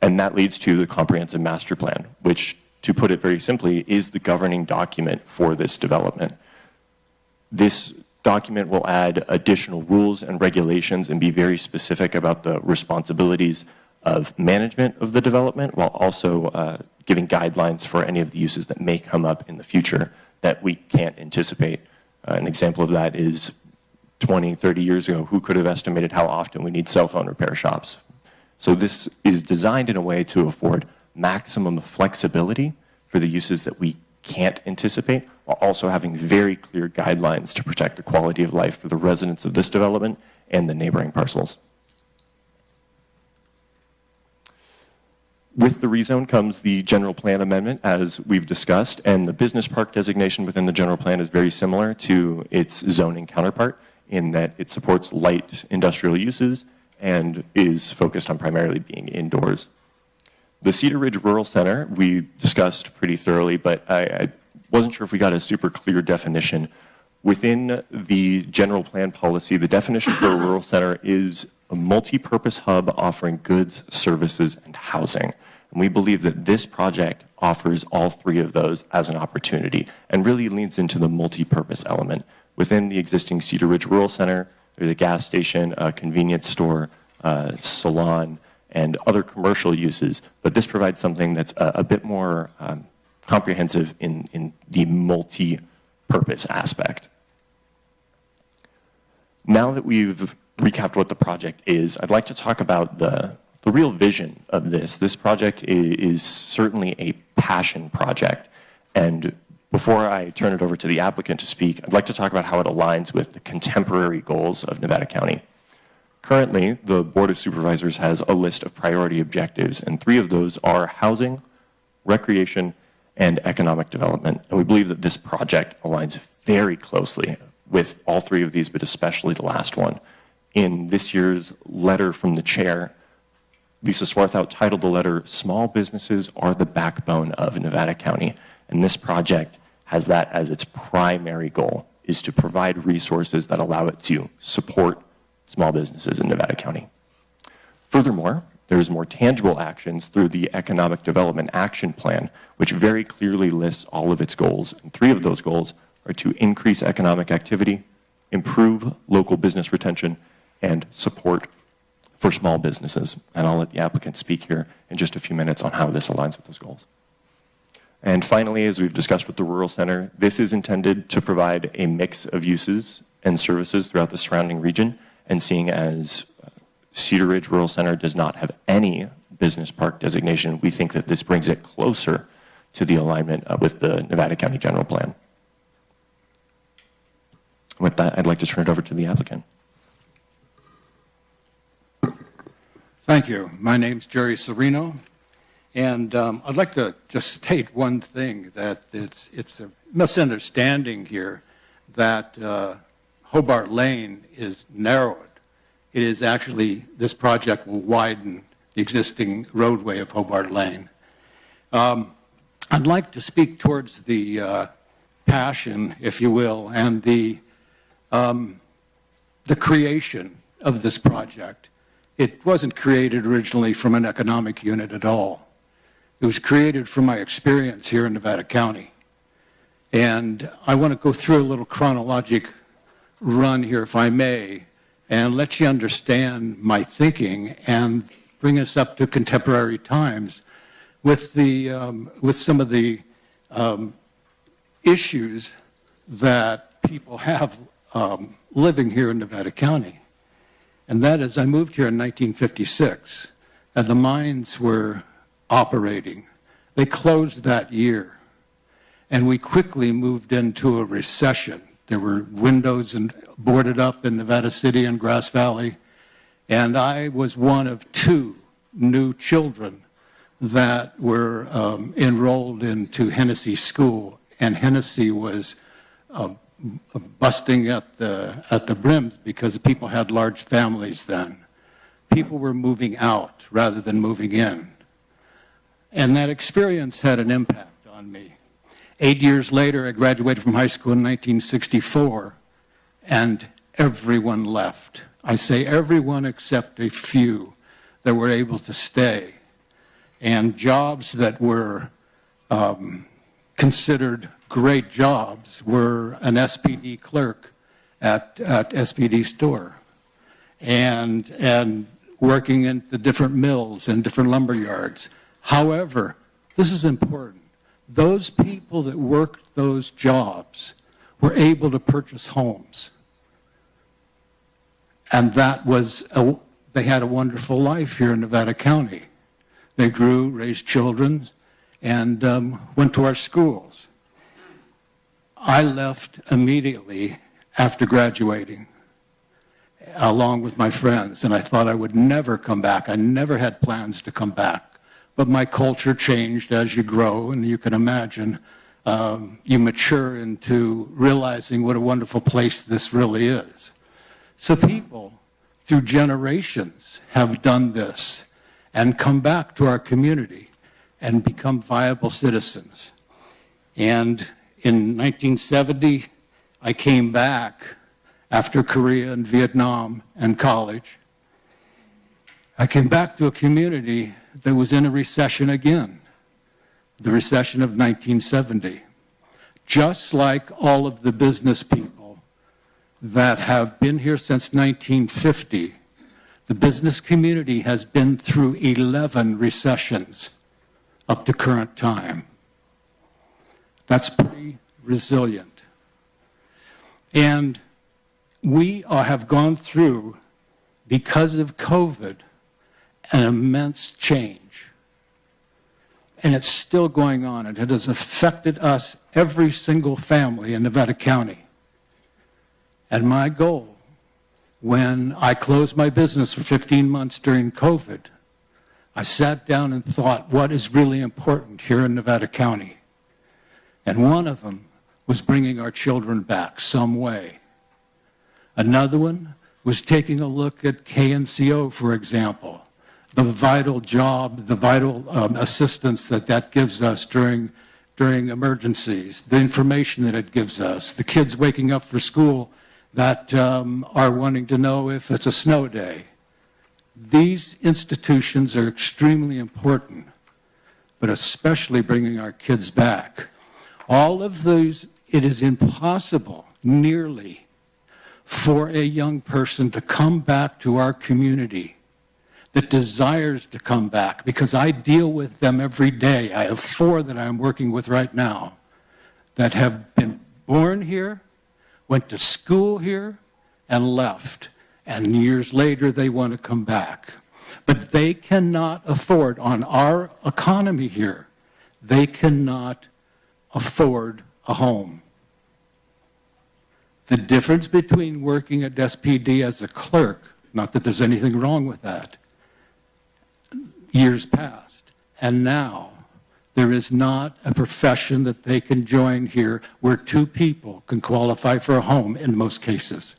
And that leads to the comprehensive master plan, which, to put it very simply, is the governing document for this development. This document will add additional rules and regulations and be very specific about the responsibilities of management of the development, while also giving guidelines for any of the uses that may come up in the future that we can't anticipate. An example of that is 20, 30 years ago, who could have estimated how often we need cell phone repair shops? So this is designed in a way to afford maximum flexibility for the uses that we can't anticipate, while also having very clear guidelines to protect the quality of life for the residents of this development and the neighboring parcels. With the rezone comes the general plan amendment, as we've discussed, and the business park designation within the general plan is very similar to its zoning counterpart in that it supports light industrial uses and is focused on primarily being indoors. The Cedar Ridge Rural Center we discussed pretty thoroughly, but I wasn't sure if we got a super clear definition. Within the general plan policy, the definition for a rural center is a multi-purpose hub offering goods, services, and housing. And we believe that this project offers all three of those as an opportunity and really leans into the multi-purpose element. Within the existing Cedar Ridge Rural Center, there's a gas station, a convenience store, salon, and other commercial uses, but this provides something that's a bit more comprehensive in the multi-purpose aspect. Now that we've recapped what the project is, I'd like to talk about the real vision of this. This project is certainly a passion project, and before I turn it over to the applicant to speak, I'd like to talk about how it aligns with the contemporary goals of Nevada County. Currently, the Board of Supervisors has a list of priority objectives, and 3 of those are housing, recreation, and economic development. And we believe that this project aligns very closely with all 3 of these, but especially the last one. In this year's letter from the chair, Lisa Swarthout titled the letter, "Small Businesses Are the Backbone of Nevada County." And this project has that as its primary goal, is to provide resources that allow it to support small businesses in Nevada County. Furthermore, there's more tangible actions through the Economic Development Action Plan, which very clearly lists all of its goals. And 3 of those goals are to increase economic activity, improve local business retention, and support for small businesses. And I'll let the applicant speak here in just a few minutes on how this aligns with those goals. And finally, as we've discussed with the Rural Center, this is intended to provide a mix of uses and services throughout the surrounding region. And seeing as Cedar Ridge Rural Center does not have any business park designation, we think that this brings it closer to the alignment with the Nevada County General Plan. With that, I'd like to turn it over to the applicant. Thank you. My name's Jerry Serino, and I'd like to just state one thing, that it's a misunderstanding here that Hobart Lane is narrowed. It is actually, this project will widen the existing roadway of Hobart Lane. I'd like to speak towards the passion, if you will, and the creation of this project. It wasn't created originally from an economic unit at all. It was created from my experience here in Nevada County. And I want to go through a little chronologic run here, if I may, and let you understand my thinking and bring us up to contemporary times with some of the issues that people have living here in Nevada County. And that is, I moved here in 1956, and the mines were operating. They closed that year, and we quickly moved into a recession. There were windows boarded up in Nevada City and Grass Valley, and I was one of 2 new children that were enrolled into Hennessy School, and Hennessy was busting at the brims because people had large families then. People were moving out rather than moving in. And that experience had an impact on me. 8 years later, I graduated from high school in 1964, and everyone left. I say everyone except a few that were able to stay. And jobs that were considered great jobs were an SPD clerk at SPD store and working in the different mills and different lumber yards. However, this is important. Those people that worked those jobs were able to purchase homes. And that was, they had a wonderful life here in Nevada County. They grew, raised children, and went to our schools. I left immediately after graduating, along with my friends, and I thought I would never come back. I never had plans to come back. But my culture changed as you grow, and you can imagine you mature into realizing what a wonderful place this really is. So people, through generations, have done this and come back to our community and become viable citizens. And in 1970, I came back after Korea and Vietnam and college. I came back to a community that was in a recession again, the recession of 1970. Just like all of the business people that have been here since 1950, the business community has been through 11 recessions up to current time. That's pretty resilient. And we have gone through, because of COVID, an immense change. And it's still going on, and it has affected us, every single family in Nevada County. And my goal, when I closed my business for 15 months during COVID, I sat down and thought, what is really important here in Nevada County? And one of them was bringing our children back some way. Another one was taking a look at KNCO, for example, the vital job, the vital assistance that gives us during emergencies, the information that it gives us, the kids waking up for school that are wanting to know if it's a snow day. These institutions are extremely important, but especially bringing our kids back. All of these, it is impossible, nearly, for a young person to come back to our community that desires to come back, because I deal with them every day. I have 4 that I'm working with right now that have been born here, went to school here, and left. And years later, they want to come back. But they cannot afford, on our economy here, they cannot afford a home. The difference between working at SPD as a clerk, not that there's anything wrong with that, years past, and now, there is not a profession that they can join here where 2 people can qualify for a home in most cases.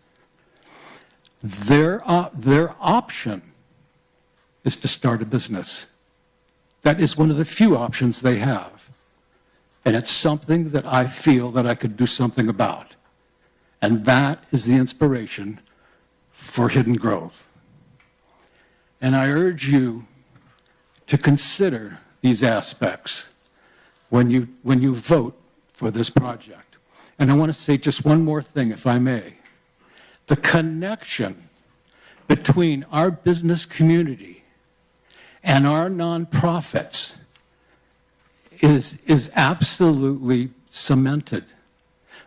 Their option is to start a business. That is one of the few options they have. And it's something that I feel that I could do something about. And that is the inspiration for Hidden Grove. And I urge you to consider these aspects when you vote for this project. And I want to say just one more thing, if I may. The connection between our business community and our nonprofits is absolutely cemented.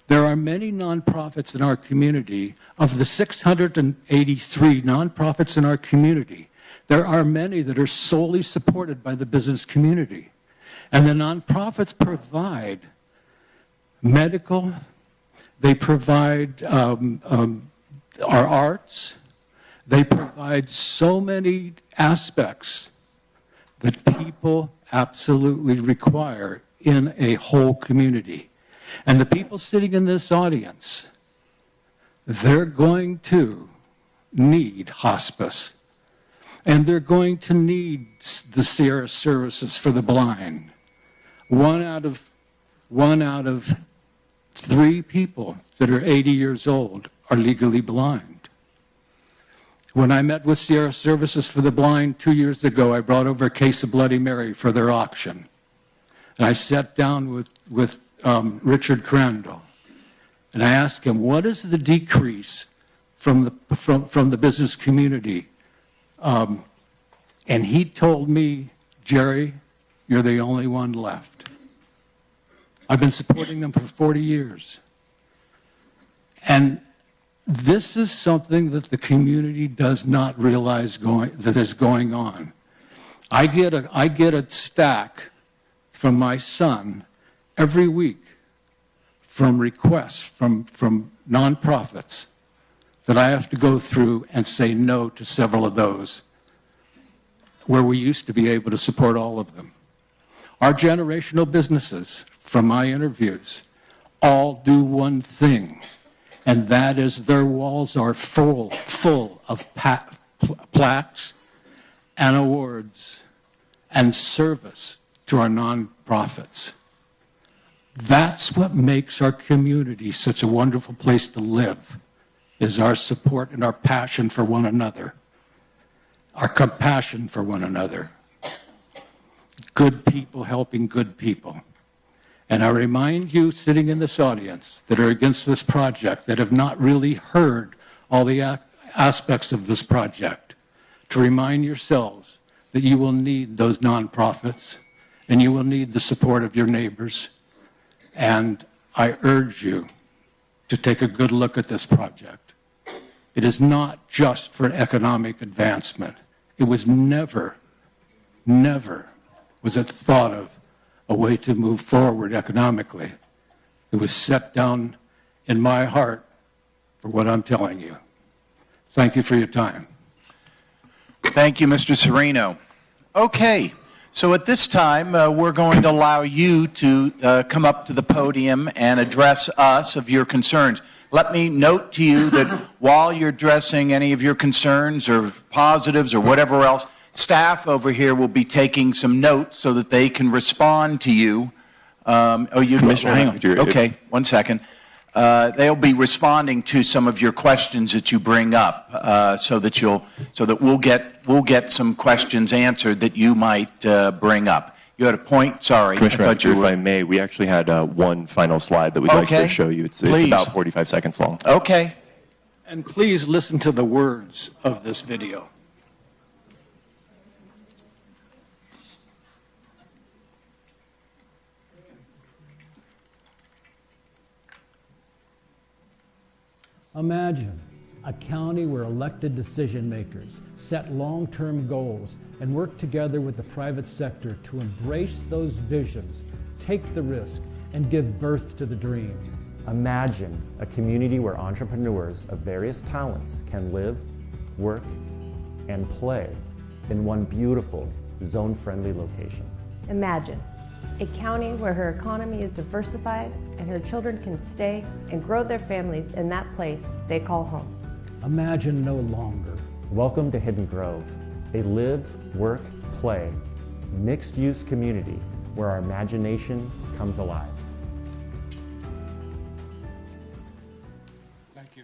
There are many nonprofits in our community. Of the 683 nonprofits in our community, there are many that are solely supported by the business community. And the nonprofits provide medical, they provide our arts, they provide so many aspects that people absolutely require in a whole community. And the people sitting in this audience, they're going to need hospice. And they're going to need the Sierra Services for the Blind. One out of 3 people that are 80 years old are legally blind. When I met with Sierra Services for the Blind 2 years ago, I brought over a case of Bloody Mary for their auction. And I sat down with Richard Crandall, and I asked him, what is the decrease from the business community? And he told me, Jerry, you're the only one left. I've been supporting them for 40 years. And this is something that the community does not realize that is going on. I get a stack from my son every week from requests from nonprofits that I have to go through and say no to several of those, where we used to be able to support all of them. Our generational businesses, from my interviews, all do one thing, and that is their walls are full of plaques and awards and service to our nonprofits. That's what makes our community such a wonderful place to live, is our support and our passion for one another, our compassion for one another. good people helping good people. And I remind you sitting in this audience that are against this project, that have not really heard all the aspects of this project, to remind yourselves that you will need those nonprofits and you will need the support of your neighbors. And I urge you to take a good look at this project. It is not just for economic advancement. It was never was it thought of a way to move forward economically. It was set down in my heart for what I'm telling you. Thank you for your time. Thank you, Mr. Serino. Okay, so at this time, we're going to allow you to come up to the podium and address us of your concerns. Let me note to you that while you're addressing any of your concerns or positives or whatever else, staff over here will be taking some notes so that they can respond to you. Commissioner, hang on. Okay, 1 second. They'll be responding to some of your questions that you bring up, so that we'll get some questions answered that you might bring up. You had a point? Sorry. Commissioner, if I may, we actually had one final slide that we'd like to show you. It's about 45 seconds long. Okay. And please listen to the words of this video. Imagine a county where elected decision makers set long-term goals and work together with the private sector to embrace those visions, take the risk, and give birth to the dream. Imagine a community where entrepreneurs of various talents can live, work, and play in one beautiful, zone-friendly location. Imagine a county where her economy is diversified and her children can stay and grow their families in that place they call home. Imagine no longer. Welcome to Hidden Grove, a live, work, play, mixed-use community where our imagination comes alive. Thank you.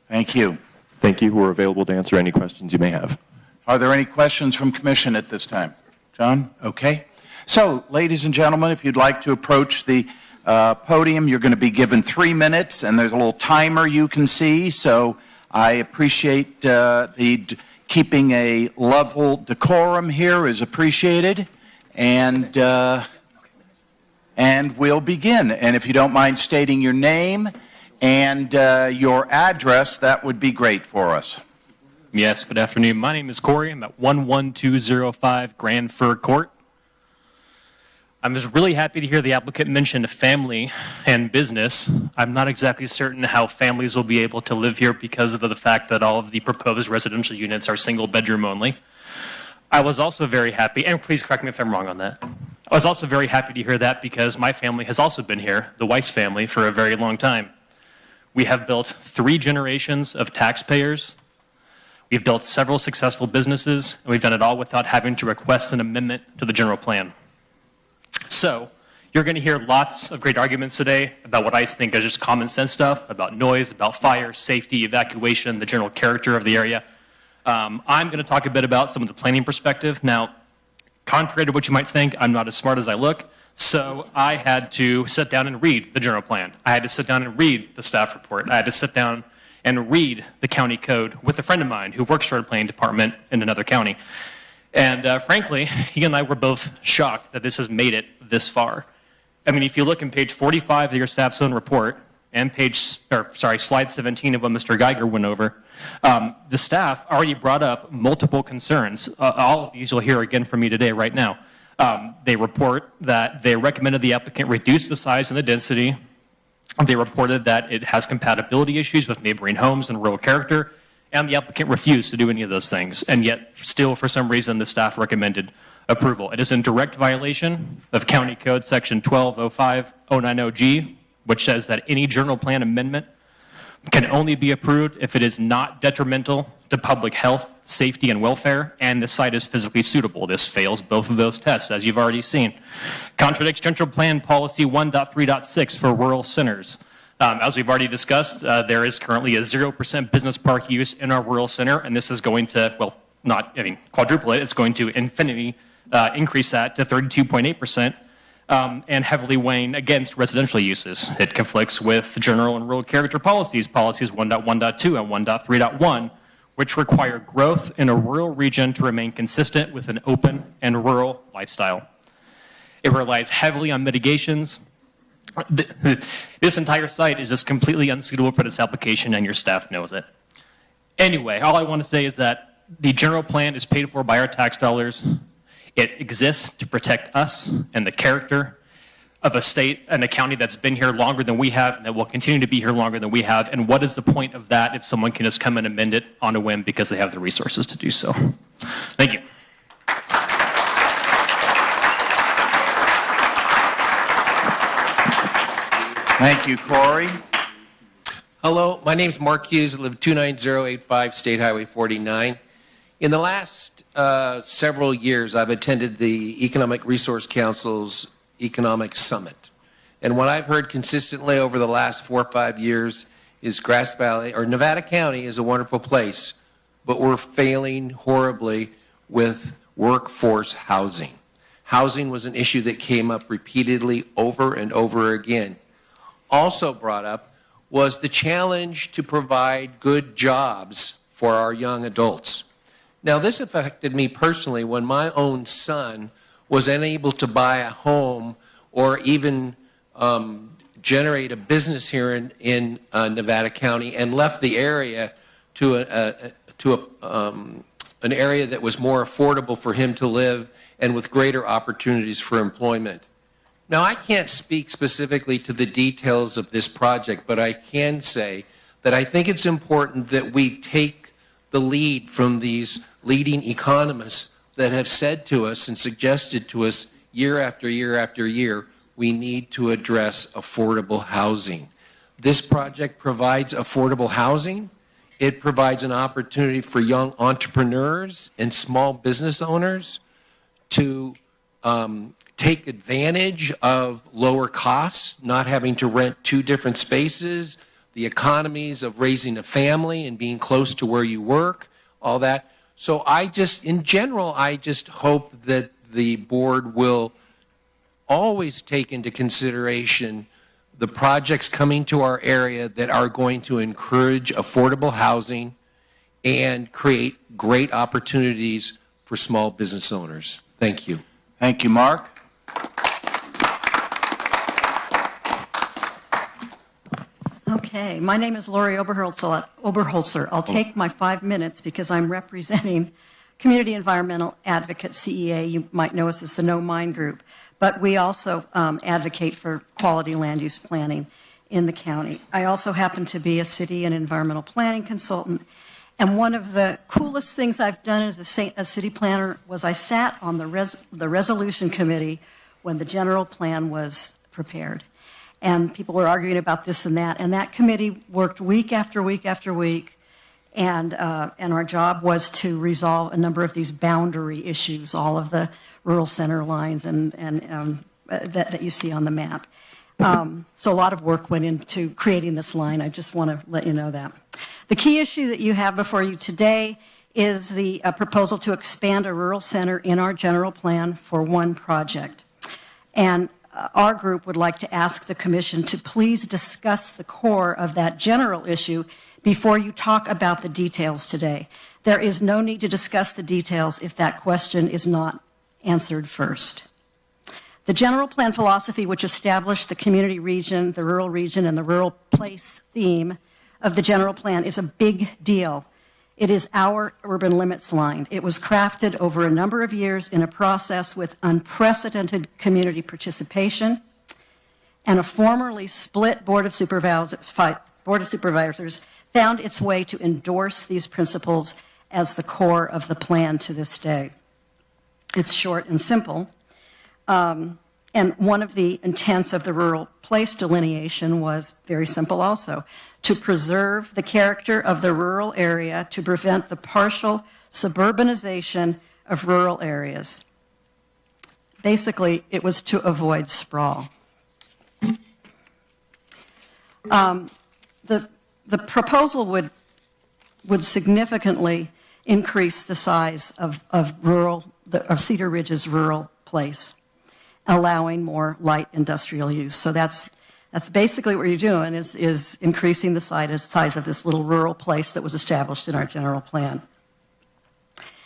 Thank you. Thank you. We're available to answer any questions you may have. Are there any questions from Commission at this time? John? Okay. So, ladies and gentlemen, if you'd like to approach the podium, you're going to be given 3 minutes, and there's a little timer you can see. So I appreciate keeping a level decorum here is appreciated, and we'll begin. And if you don't mind stating your name and your address, that would be great for us. Yes, good afternoon. My name is Corey. I'm at 11205 Grand Fir Court. I'm just really happy to hear the applicant mention family and business. I'm not exactly certain how families will be able to live here because of the fact that all of the proposed residential units are single bedroom only. I was also very happy, and please correct me if I'm wrong on that. I was also very happy to hear that because my family has also been here, the Weiss family, for a very long time. We have built 3 generations of taxpayers. We've built several successful businesses, and we've done it all without having to request an amendment to the general plan. So, you're going to hear lots of great arguments today about what I think is just common sense stuff, about noise, about fire, safety, evacuation, the general character of the area. I'm going to talk a bit about some of the planning perspective. Now, contrary to what you might think, I'm not as smart as I look, so I had to sit down and read the general plan. I had to sit down and read the staff report. I had to sit down and read the county code with a friend of mine who works for a planning department in another county. And frankly, he and I were both shocked that this has made it this far. I mean, if you look in page 45 of your staff's own report and slide 17 of what Mr. Geiger went over, the staff already brought up multiple concerns. All of these you'll hear again from me today right now. They report that they recommended the applicant reduce the size and the density. They reported that it has compatibility issues with neighboring homes and rural character, and the applicant refused to do any of those things, and yet still, for some reason, the staff recommended approval. It is in direct violation of County Code Section 1205090G, which says that any general plan amendment can only be approved if it is not detrimental to public health, safety, and welfare, and the site is physically suitable. This fails both of those tests, as you've already seen. Contradicts General Plan Policy 1.3.6 for rural centers. As we've already discussed, there is currently a 0% business park use in our rural center, and this is going to, well, quadruple it. It's going to infinity increase that to 32.8%, and heavily weighing against residential uses. It conflicts with general and rural character policies, policies 1.1.2 and 1.3.1, which require growth in a rural region to remain consistent with an open and rural lifestyle. It relies heavily on mitigations. This entire site is just completely unsuitable for this application, and your staff knows it. Anyway, all I want to say is that the general plan is paid for by our tax dollars. It exists to protect us and the character of a state and a county that's been here longer than we have and that will continue to be here longer than we have. And what is the point of that if someone can just come and amend it on a whim because they have the resources to do so? Thank you. Thank you, Corey. Hello, my name is Mark Hughes. I live 29085 State Highway 49. In the last several years, I've attended the Economic Resource Council's Economic Summit. And what I've heard consistently over the last 4 or 5 years is Grass Valley, or Nevada County, is a wonderful place, but we're failing horribly with workforce housing. Housing was an issue that came up repeatedly over and over again. Also brought up was the challenge to provide good jobs for our young adults. Now, this affected me personally when my own son was unable to buy a home or even generate a business here in Nevada County and left the area to an area that was more affordable for him to live and with greater opportunities for employment. Now, I can't speak specifically to the details of this project, but I can say that I think it's important that we take the lead from these leading economists that have said to us and suggested to us year after year after year, we need to address affordable housing. This project provides affordable housing. It provides an opportunity for young entrepreneurs and small business owners to take advantage of lower costs, not having to rent 2 different spaces, the economies of raising a family and being close to where you work, all that. So in general, I just hope that the board will always take into consideration the projects coming to our area that are going to encourage affordable housing and create great opportunities for small business owners. Thank you. Thank you, Mark. Okay, my name is Lori Oberholzer. I'll take my 5 minutes because I'm representing Community Environmental Advocate, CEA. You might know us as the No Mine Group, but we also advocate for quality land use planning in the county. I also happen to be a city and environmental planning consultant, and one of the coolest things I've done as a city planner was I sat on the resolution committee when the general plan was prepared. And people were arguing about this and that committee worked week after week after week, and our job was to resolve a number of these boundary issues, all of the rural center lines and that you see on the map. So a lot of work went into creating this line. I just want to let you know that. The key issue that you have before you today is the proposal to expand a rural center in our general plan for one project. And our group would like to ask the commission to please discuss the core of that general issue before you talk about the details today. There is no need to discuss the details if that question is not answered first. The general plan philosophy, which established the community region, the rural region, and the rural place theme of the general plan, is a big deal. It is our urban limits line. It was crafted over a number of years in a process with unprecedented community participation, and a formerly split Board of Supervisors found its way to endorse these principles as the core of the plan to this day. It's short and simple. And one of the intents of the rural place delineation was very simple also, to preserve the character of the rural area to prevent the partial suburbanization of rural areas. Basically, it was to avoid sprawl. The proposal would significantly increase the size of Cedar Ridge's rural place, allowing more light industrial use. So that's basically what you're doing is increasing the size of this little rural place that was established in our general plan.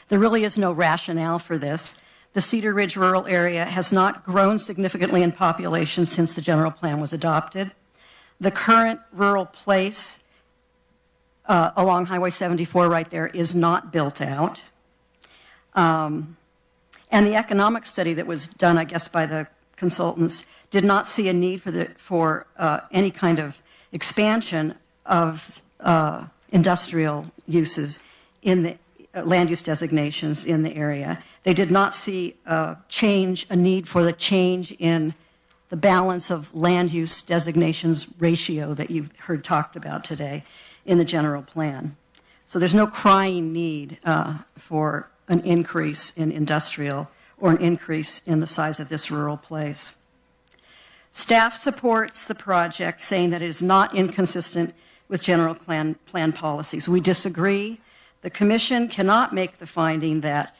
There really is no rationale for this. The Cedar Ridge rural area has not grown significantly in population since the general plan was adopted. The current rural place along Highway 74 right there is not built out. And the economic study that was done, I guess, by the consultants did not see a need for any kind of expansion of industrial uses in the land use designations in the area. They did not see a need for the change in the balance of land use designations ratio that you've heard talked about today in the general plan. So there's no crying need for an increase in industrial or an increase in the size of this rural place. Staff supports the project, saying that it is not inconsistent with general plan policies. We disagree. The Commission cannot make the finding that,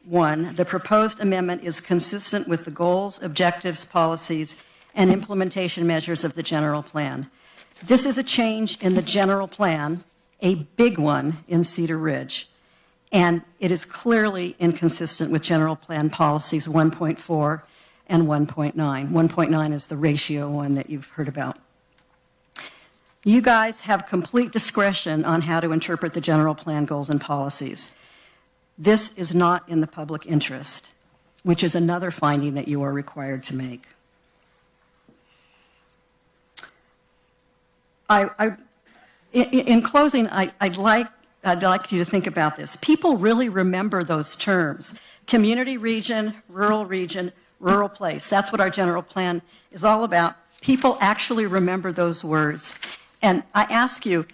1, the proposed amendment is consistent with the goals, objectives, policies, and implementation measures of the general plan. This is a change in the general plan, a big one in Cedar Ridge, and it is clearly inconsistent with general plan policies 1.4 and 1.9. 1.9 is the ratio one that you've heard about. You guys have complete discretion on how to interpret the general plan goals and policies. This is not in the public interest, which is another finding that you are required to make. In closing, I'd like you to think about this. People really remember those terms: community region, rural place. That's what our general plan is all about. People actually remember those words. And I ask you,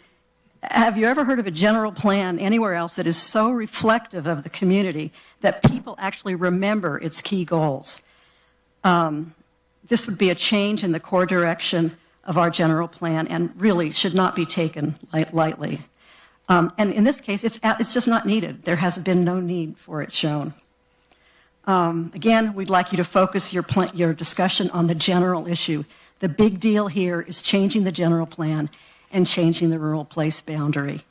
have you ever heard of a general plan anywhere else that is so reflective of the community that people actually remember its key goals? This would be a change in the core direction of our general plan and really should not be taken lightly. And in this case, it's just not needed. There has been no need for it shown. Again, we'd like you to focus your discussion on the general issue. The big deal here is changing the general plan and changing the rural place boundary.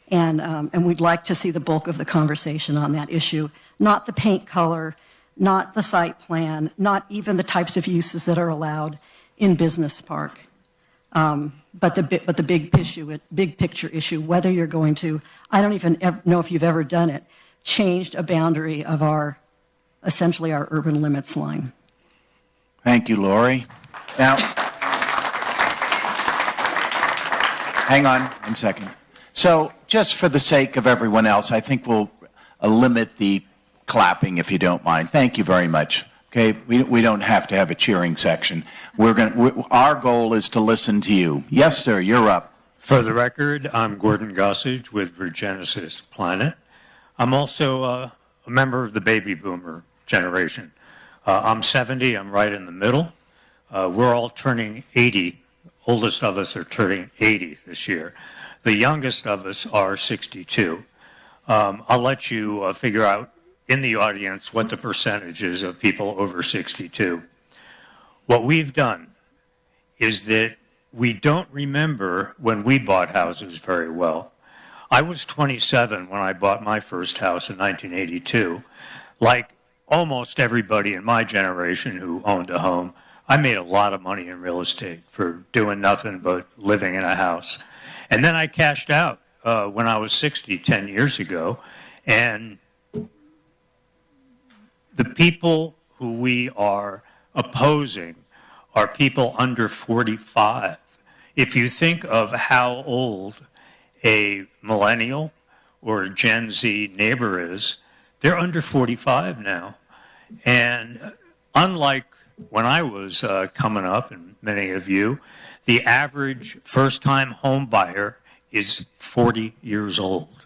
And we'd like to see the bulk of the conversation on that issue, not the paint color, not the site plan, not even the types of uses that are allowed in Business Park. But the big picture issue, whether you're going to, I don't even know if you've ever done it, changed a boundary of essentially our urban limits line. Thank you, Lori. Now, hang on 1 second. So just for the sake of everyone else, I think we'll limit the clapping if you don't mind. Thank you very much. Okay, we don't have to have a cheering section. Our goal is to listen to you. Yes, sir, you're up. For the record, I'm Gordon Gossage with Regenesis Planet. I'm also a member of the baby boomer generation. I'm 70, I'm right in the middle. We're all turning 80. Oldest of us are turning 80 this year. The youngest of us are 62. I'll let you figure out in the audience what the percentage is of people over 62. What we've done is that we don't remember when we bought houses very well. I was 27 when I bought my first house in 1982. Like almost everybody in my generation who owned a home, I made a lot of money in real estate for doing nothing but living in a house. And then I cashed out when I was 60, 10 years ago. And the people who we are opposing are people under 45. If you think of how old a millennial or a Gen Z neighbor is, they're under 45 now. And unlike when I was coming up, and many of you, the average first-time home buyer is 40 years old.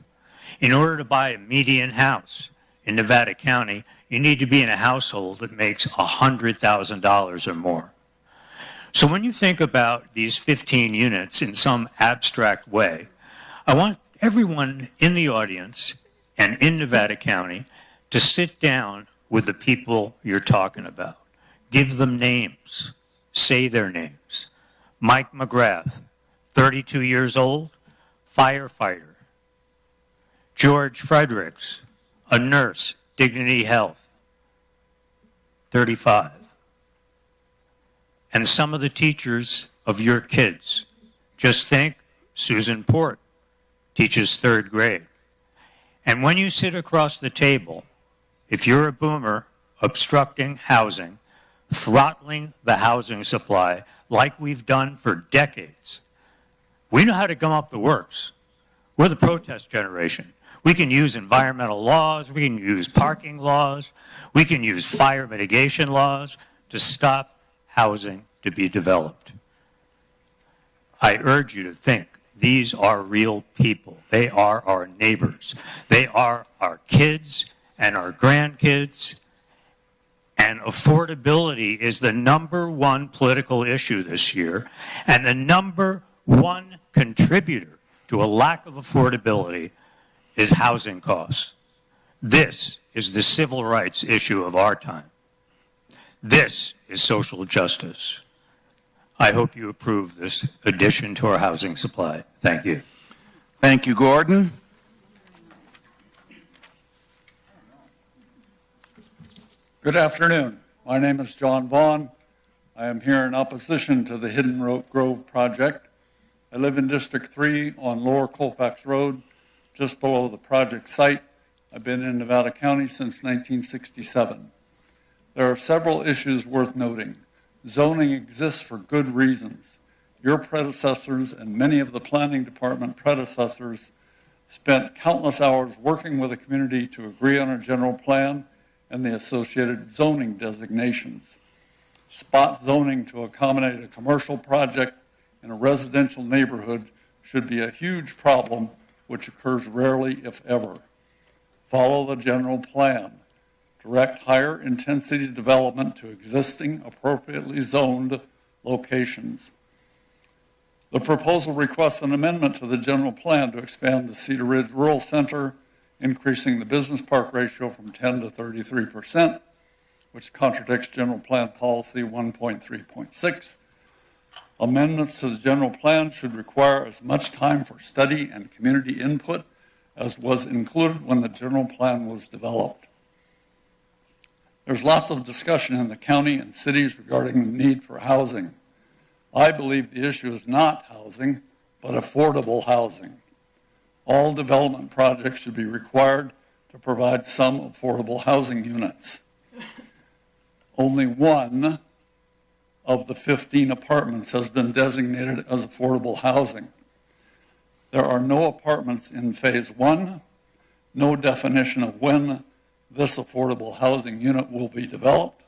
In order to buy a median house in Nevada County, you need to be in a household that makes $100,000 or more. So when you think about these 15 units in some abstract way, I want everyone in the audience and in Nevada County to sit down with the people you're talking about. Give them names. Say their names. Mike McGrath, 32 years old, firefighter. George Fredericks, a nurse, Dignity Health, 35. And some of the teachers of your kids. Just think, Susan Port teaches 3rd grade. And when you sit across the table, if you're a boomer obstructing housing, throttling the housing supply like we've done for decades, we know how to gum up the works. We're the protest generation. We can use environmental laws, we can use parking laws, we can use fire mitigation laws to stop housing to be developed. I urge you to think, these are real people. They are our neighbors. They are our kids and our grandkids. And affordability is the #1 political issue this year, and the #1 contributor to a lack of affordability is housing costs. This is the civil rights issue of our time. This is social justice. I hope you approve this addition to our housing supply. Thank you. Thank you, Gordon. Good afternoon. My name is John Vaughn. I am here in opposition to the Hidden Grove project. I live in District 3 on Lower Colfax Road, just below the project site. I've been in Nevada County since 1967. There are several issues worth noting. Zoning exists for good reasons. Your predecessors and many of the planning department predecessors spent countless hours working with the community to agree on a general plan and the associated zoning designations. Spot zoning to accommodate a commercial project in a residential neighborhood should be a huge problem, which occurs rarely, if ever. Follow the general plan. Direct higher intensity development to existing appropriately zoned locations. The proposal requests an amendment to the general plan to expand the Cedar Ridge Rural Center, increasing the business park ratio from 10 to 33%, which contradicts general plan policy 1.3.6. Amendments to the general plan should require as much time for study and community input as was included when the general plan was developed. There's lots of discussion in the county and cities regarding the need for housing. I believe the issue is not housing, but affordable housing. All development projects should be required to provide some affordable housing units. Only one of the 15 apartments has been designated as affordable housing. There are no apartments in phase 1, no definition of when this affordable housing unit will be developed.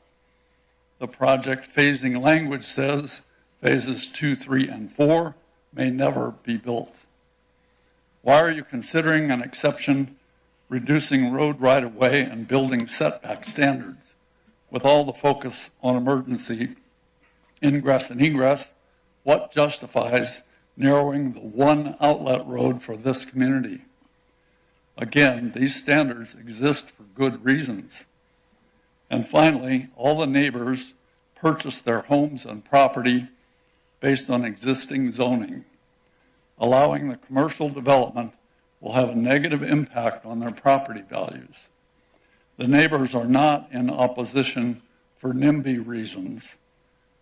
The project phasing language says phases 2, 3, and 4 may never be built. Why are you considering an exception, reducing road right-of-way and building setback standards? With all the focus on emergency ingress and egress, what justifies narrowing the one outlet road for this community? Again, these standards exist for good reasons. And finally, all the neighbors purchase their homes and property based on existing zoning. Allowing the commercial development will have a negative impact on their property values. The neighbors are not in opposition for NIMBY reasons,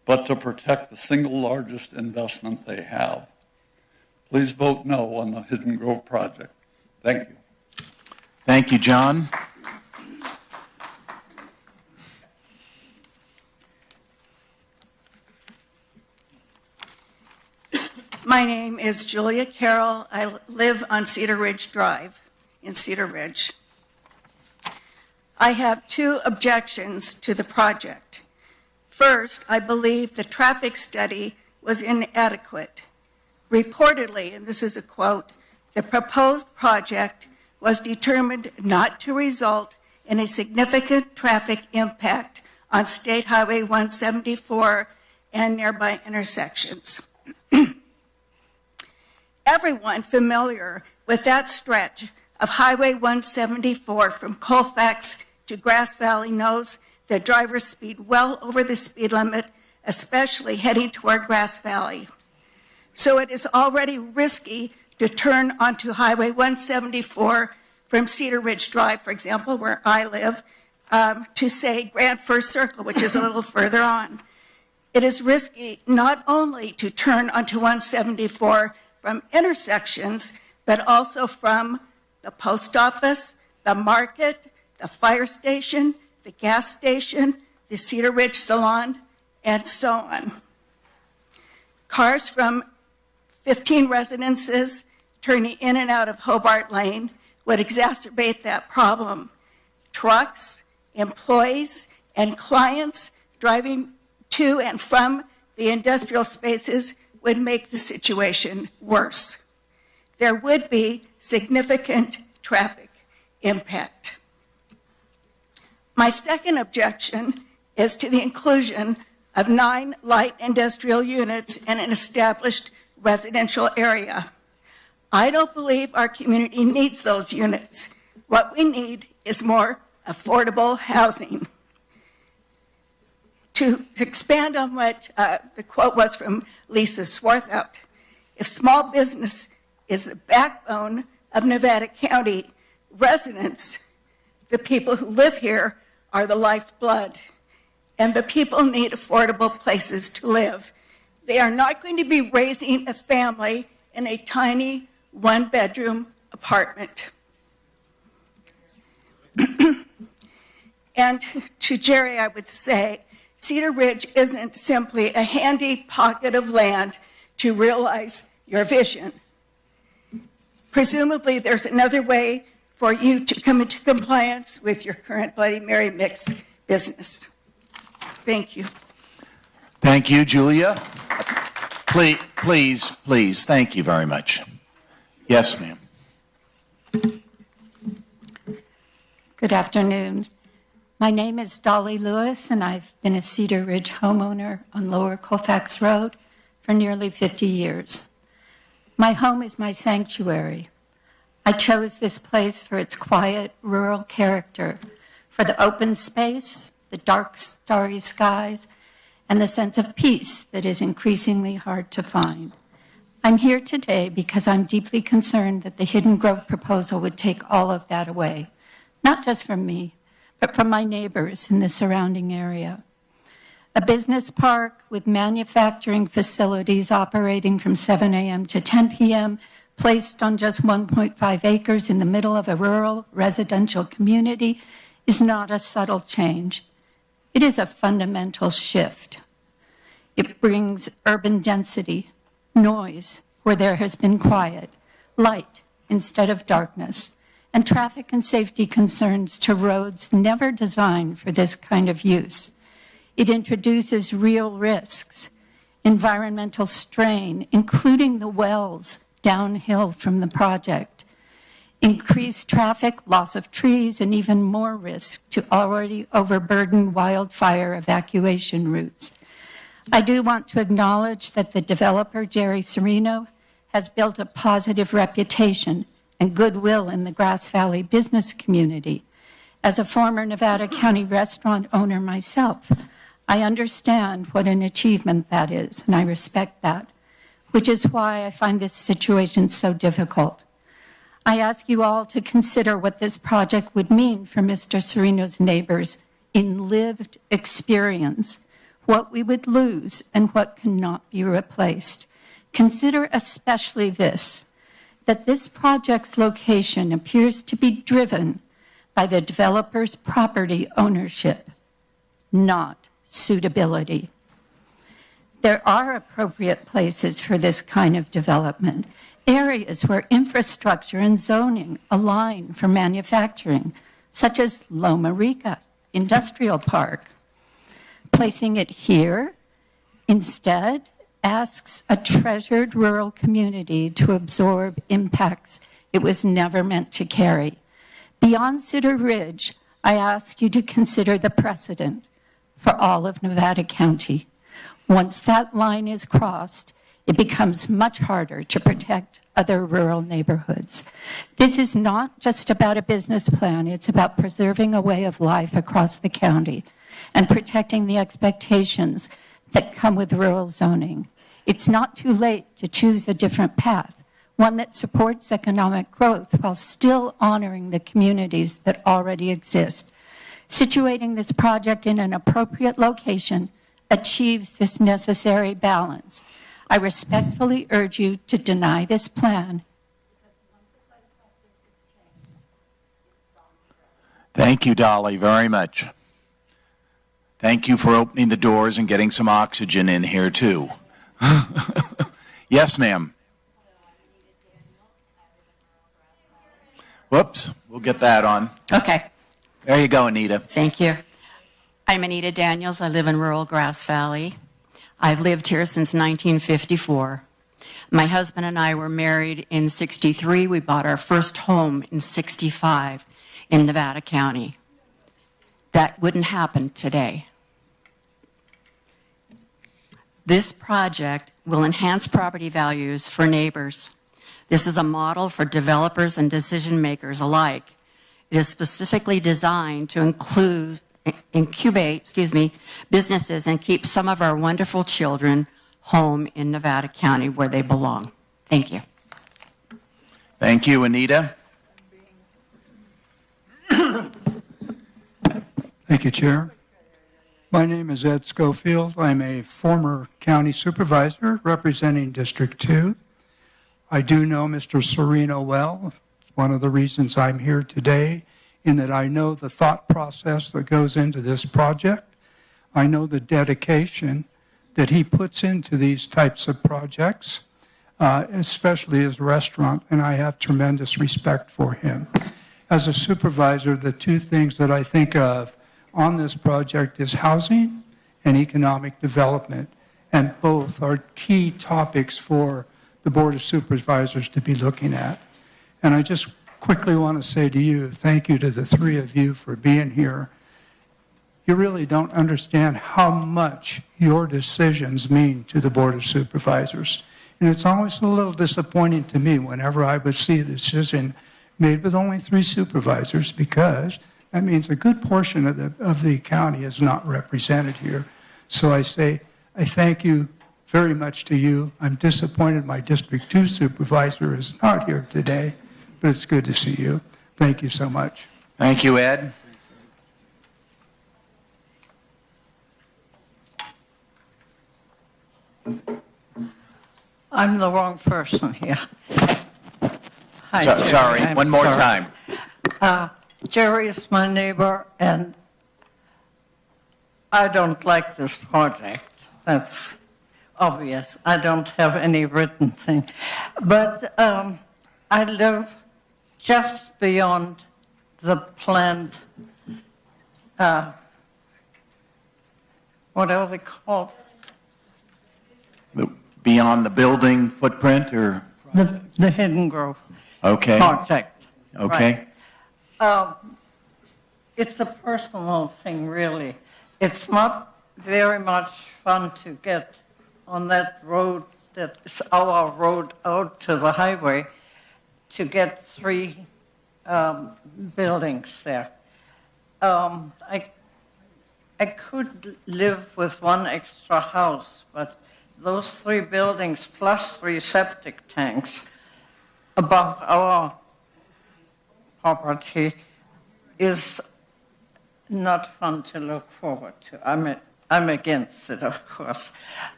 but to protect the single largest investment they have. Please vote no on the Hidden Grove project. Thank you. Thank you, John. My name is Julia Carroll. I live on Cedar Ridge Drive in Cedar Ridge. I have two objections to the project. First, I believe the traffic study was inadequate. Reportedly, and this is a quote, the proposed project was determined not to result in a significant traffic impact on State Highway 174 and nearby intersections. everyone familiar with that stretch of Highway 174 from Colfax to Grass Valley knows that drivers speed well over the speed limit, especially heading toward Grass Valley. So it is already risky to turn onto Highway 174 from Cedar Ridge Drive, for example, where I live, to say Grand First Circle, which is a little further on. It is risky not only to turn onto 174 from intersections, but also from the post office, the market, the fire station, the gas station, the Cedar Ridge Salon, and so on. Cars from 15 residences turning in and out of Hobart Lane would exacerbate that problem. Trucks, employees, and clients driving to and from the industrial spaces would make the situation worse. There would be significant traffic impact. My second objection is to the inclusion of 9 light industrial units in an established residential area. I don't believe our community needs those units. What we need is more affordable housing. To expand on what the quote was from Lisa Swarthout, if small business is the backbone of Nevada County, residents, the people who live here, are the lifeblood, and the people need affordable places to live. They are not going to be raising a family in a tiny one-bedroom apartment. And to Jerry, I would say, Cedar Ridge isn't simply a handy pocket of land to realize your vision. Presumably, there's another way for you to come into compliance with your current Bloody Mary mixed business. Thank you. Thank you, Julia. Please, thank you very much. Yes, ma'am. Good afternoon. My name is Dolly Lewis, and I've been a Cedar Ridge homeowner on Lower Colfax Road for nearly 50 years. My home is my sanctuary. I chose this place for its quiet, rural character, for the open space, the dark, starry skies, and the sense of peace that is increasingly hard to find. I'm here today because I'm deeply concerned that the Hidden Grove proposal would take all of that away, not just from me, but from my neighbors in the surrounding area. A business park with manufacturing facilities operating from 7 a.m. to 10 p.m., placed on just 1.5 acres in the middle of a rural residential community, is not a subtle change. It is a fundamental shift. It brings urban density, noise where there has been quiet, light instead of darkness, and traffic and safety concerns to roads never designed for this kind of use. It introduces real risks, environmental strain, including the wells downhill from the project, increased traffic, loss of trees, and even more risk to already overburdened wildfire evacuation routes. I do want to acknowledge that the developer, Jerry Serino, has built a positive reputation and goodwill in the Grass Valley business community. As a former Nevada County restaurant owner myself, I understand what an achievement that is, and I respect that, which is why I find this situation so difficult. I ask you all to consider what this project would mean for Mr. Serino's neighbors in lived experience, what we would lose and what cannot be replaced. Consider especially this, that this project's location appears to be driven by the developer's property ownership, not suitability. There are appropriate places for this kind of development, areas where infrastructure and zoning align for manufacturing, such as Loma Rica Industrial Park. Placing it here instead asks a treasured rural community to absorb impacts it was never meant to carry. Beyond Cedar Ridge, I ask you to consider the precedent for all of Nevada County. Once that line is crossed, it becomes much harder to protect other rural neighborhoods. This is not just about a business plan, it's about preserving a way of life across the county and protecting the expectations that come with rural zoning. It's not too late to choose a different path, one that supports economic growth while still honoring the communities that already exist. Situating this project in an appropriate location achieves this necessary balance. I respectfully urge you to deny this plan. Thank you, Dolly, very much. Thank you for opening the doors and getting some oxygen in here, too. Yes, ma'am. Whoops, we'll get that on. Okay. There you go, Anita. Thank you. I'm Anita Daniels. I live in rural Grass Valley. I've lived here since 1954. My husband and I were married in 63. We bought our first home in 65 in Nevada County. That wouldn't happen today. This project will enhance property values for neighbors. This is a model for developers and decision makers alike. It is specifically designed to incubate businesses and keep some of our wonderful children home in Nevada County where they belong. Thank you. Thank you, Anita. Thank you, Chair. My name is Ed Schofield. I'm a former county supervisor representing District 2. I do know Mr. Sereno well. It's one of the reasons I'm here today, in that I know the thought process that goes into this project. I know the dedication that he puts into these types of projects, especially his restaurant, and I have tremendous respect for him. As a supervisor, the two things that I think of on this project is housing and economic development, and both are key topics for the Board of Supervisors to be looking at. And I just quickly want to say to you, thank you to the three of you for being here. You really don't understand how much your decisions mean to the Board of Supervisors. And it's always a little disappointing to me whenever I would see a decision made with only 3 supervisors, because that means a good portion of the county is not represented here. So I say, I thank you very much to you. I'm disappointed my District 2 supervisor is not here today, but it's good to see you. Thank you so much. Thank you, Ed. I'm the wrong person here. Hi, So- Jerry. sorry, I'm one more sorry. time. Jerry is my neighbor, and I don't like this project. That's obvious. I don't have any written thing. But I live just beyond the planned, what are they called? Beyond the building footprint, or? The Hidden Grove Okay. project. Okay. It's a personal thing, really. It's not very much fun to get on that road that is our road out to the highway to get 3 buildings there. I could live with 1 extra house, but those 3 buildings plus 3 septic tanks above our property is not fun to look forward to. I'm against it, of course,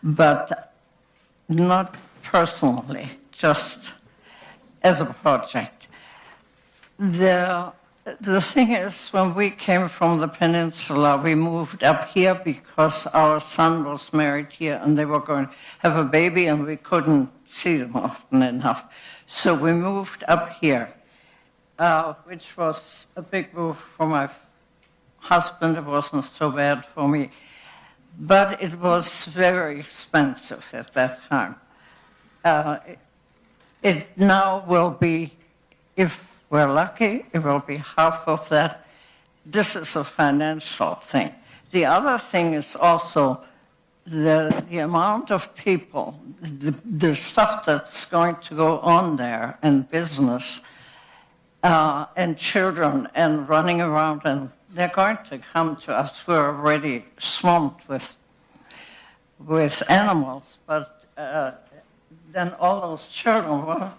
but not personally, just as a project. The thing is, when we came from the peninsula, we moved up here because our son was married here and they were going to have a baby and we couldn't see them often enough. So we moved up here, which was a big move for my husband. It wasn't so bad for me. But it was very expensive at that time. It now will be, if we're lucky, it will be half of that. This is a financial thing. The other thing is also the amount of people, the stuff that's going to go on there, and business, and children, and running around, and they're going to come to us. We're already swamped with animals, but then all those children, well,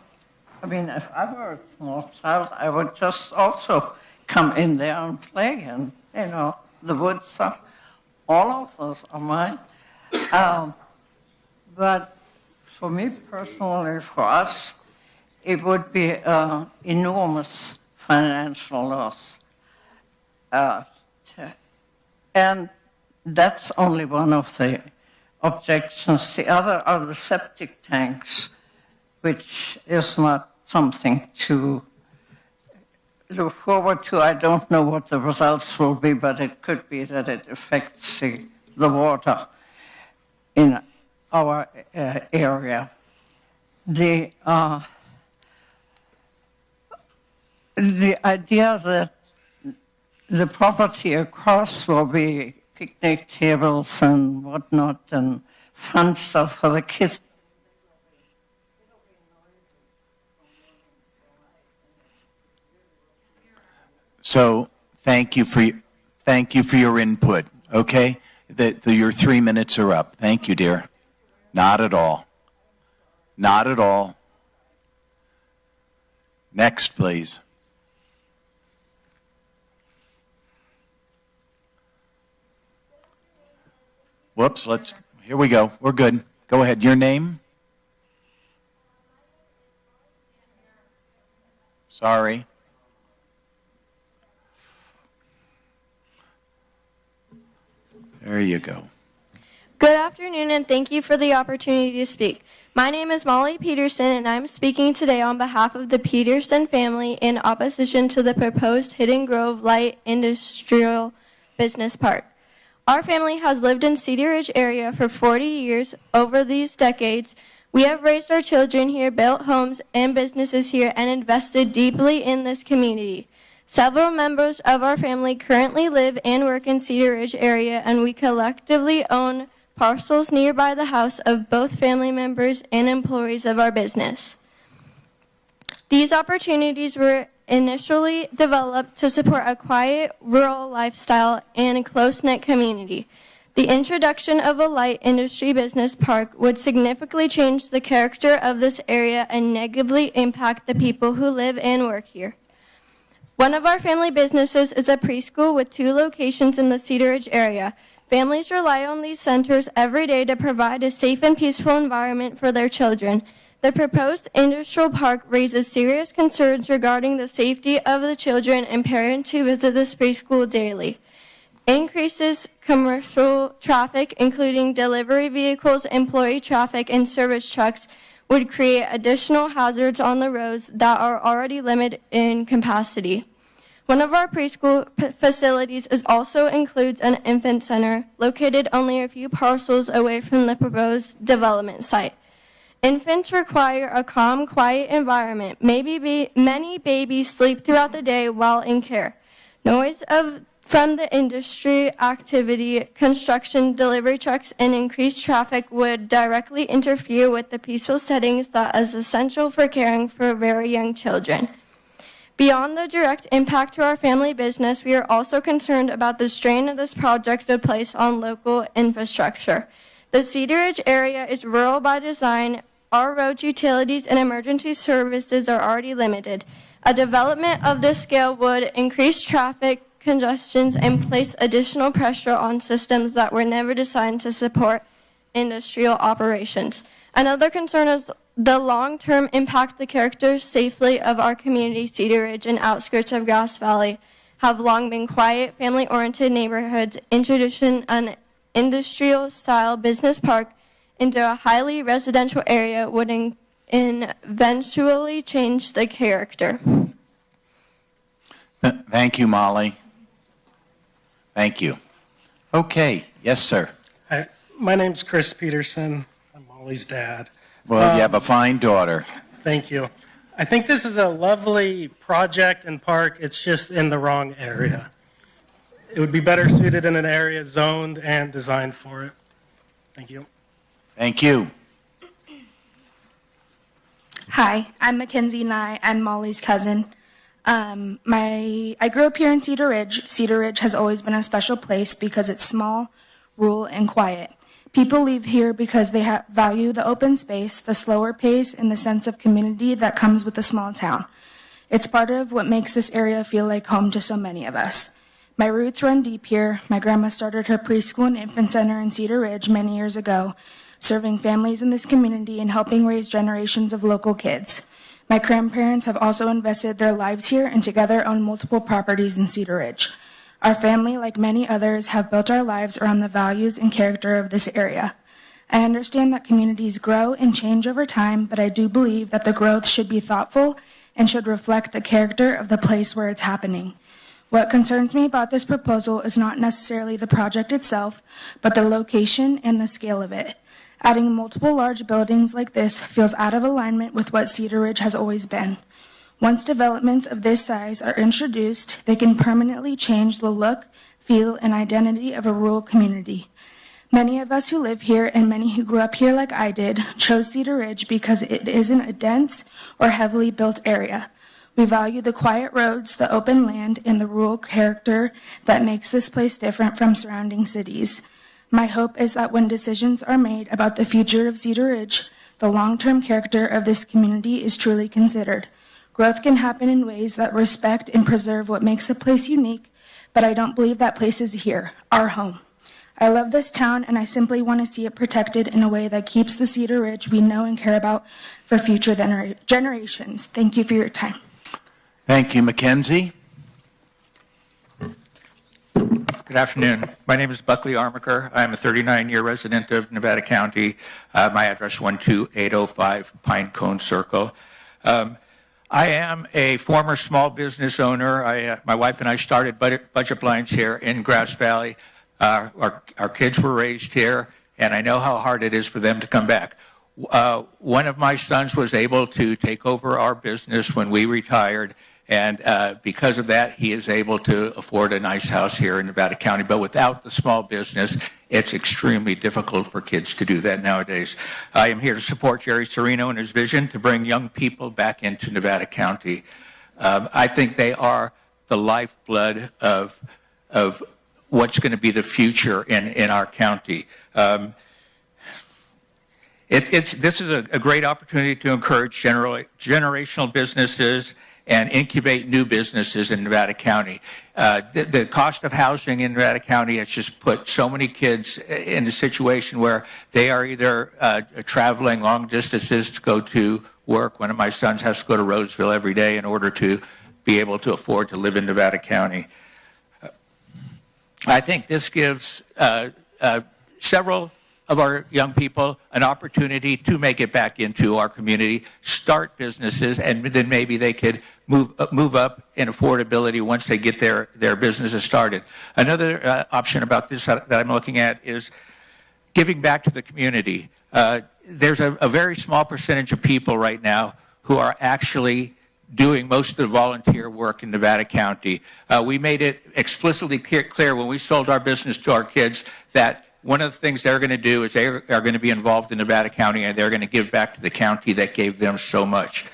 I mean, if I were a small child, I would just also come in there and play, and, you know, the wood stuff, all of those are mine. But for me personally, for us, it would be an enormous financial loss. And that's only one of the objections. The other are the septic tanks, which is not something to look forward to. I don't know what the results will be, but it could be that it affects the water in our area. The idea that the property across will be picnic tables and whatnot and fun stuff for the kids. So thank you for your input, okay? Your 3 minutes are up. Thank you, dear. Not at all. Not at all. Next, please. Whoops, here we go. We're good. Go ahead. Your name? Sorry. There you go. Good afternoon, and thank you for the opportunity to speak. My name is Molly Peterson, and I'm speaking today on behalf of the Peterson family in opposition to the proposed Hidden Grove Light Industrial Business Park. Our family has lived in Cedar Ridge area for 40 years. Over these decades, we have raised our children here, built homes and businesses here, and invested deeply in this community. Several members of our family currently live and work in Cedar Ridge area, and we collectively own parcels nearby the house of both family members and employees of our business. These opportunities were initially developed to support a quiet, rural lifestyle and a close-knit community. The introduction of a light industry business park would significantly change the character of this area and negatively impact the people who live and work here. One of our family businesses is a preschool with 2 locations in the Cedar Ridge area. Families rely on these centers every day to provide a safe and peaceful environment for their children. The proposed industrial park raises serious concerns regarding the safety of the children and parents who visit this preschool daily. Increases commercial traffic, including delivery vehicles, employee traffic, and service trucks, would create additional hazards on the roads that are already limited in capacity. One of our preschool facilities also includes an infant center located only a few parcels away from the proposed development site. Infants require a calm, quiet environment. Many babies sleep throughout the day while in care. Noise from the industry activity, construction, delivery trucks, and increased traffic would directly interfere with the peaceful settings that is essential for caring for very young children. Beyond the direct impact to our family business, we are also concerned about the strain of this project would place on local infrastructure. The Cedar Ridge area is rural by design. Our roads, utilities, and emergency services are already limited. A development of this scale would increase traffic congestions and place additional pressure on systems that were never designed to support industrial operations. Another concern is the long-term impact. The character safely of our community, Cedar Ridge and outskirts of Grass Valley, have long been quiet, family-oriented neighborhoods. Introducing an industrial-style business park into a highly residential area would eventually change the character. Thank you, Molly. Thank you. Okay. Yes, sir. Hi, my name's Chris Peterson. I'm Molly's dad. Well, you have a fine daughter. Thank you. I think this is a lovely project and park. It's just in the wrong area. It would be better suited in an area zoned and designed for it. Thank you. Thank you. Hi, I'm Mackenzie Nye. I'm Molly's cousin. I grew up here in Cedar Ridge. Cedar Ridge has always been a special place because it's small, rural, and quiet. People live here because they value the open space, the slower pace, and the sense of community that comes with a small town. It's part of what makes this area feel like home to so many of us. My roots run deep here. My grandma started her preschool and infant center in Cedar Ridge many years ago, serving families in this community and helping raise generations of local kids. My grandparents have also invested their lives here and together own multiple properties in Cedar Ridge. Our family, like many others, have built our lives around the values and character of this area. I understand that communities grow and change over time, but I do believe that the growth should be thoughtful and should reflect the character of the place where it's happening. What concerns me about this proposal is not necessarily the project itself, but the location and the scale of it. Adding multiple large buildings like this feels out of alignment with what Cedar Ridge has always been. Once developments of this size are introduced, they can permanently change the look, feel, and identity of a rural community. Many of us who live here and many who grew up here like I did chose Cedar Ridge because it isn't a dense or heavily built area. We value the quiet roads, the open land, and the rural character that makes this place different from surrounding cities. My hope is that when decisions are made about the future of Cedar Ridge, the long-term character of this community is truly considered. Growth can happen in ways that respect and preserve what makes a place unique, but I don't believe that place is here, our home. I love this town, and I simply want to see it protected in a way that keeps the Cedar Ridge we know and care about for future generations. Thank you for your time. Thank you, Mackenzie. Good afternoon. My name is Buckley Armaker. I'm a 39-year resident of Nevada County. My address is 12805 Pinecone Circle. I am a former small business owner. My wife and I started Budget Blinds here in Grass Valley. Our kids were raised here, and I know how hard it is for them to come back. One of my sons was able to take over our business when we retired, and because of that, he is able to afford a nice house here in Nevada County. But without the small business, it's extremely difficult for kids to do that nowadays. I am here to support Jerry Serino and his vision to bring young people back into Nevada County. I think they are the lifeblood of what's going to be the future in our county. This is a great opportunity to encourage generational businesses and incubate new businesses in Nevada County. The cost of housing in Nevada County has just put so many kids in a situation where they are either traveling long distances to go to work. One of my sons has to go to Roseville every day in order to be able to afford to live in Nevada County. I think this gives several of our young people an opportunity to make it back into our community, start businesses, and then maybe they could move up in affordability once they get their businesses started. Another option about this that I'm looking at is giving back to the community. There's a very small percentage of people right now who are actually doing most of the volunteer work in Nevada County. We made it explicitly clear when we sold our business to our kids that one of the things they're going to do is they are going to be involved in Nevada County, and they're going to give back to the county that gave them so much.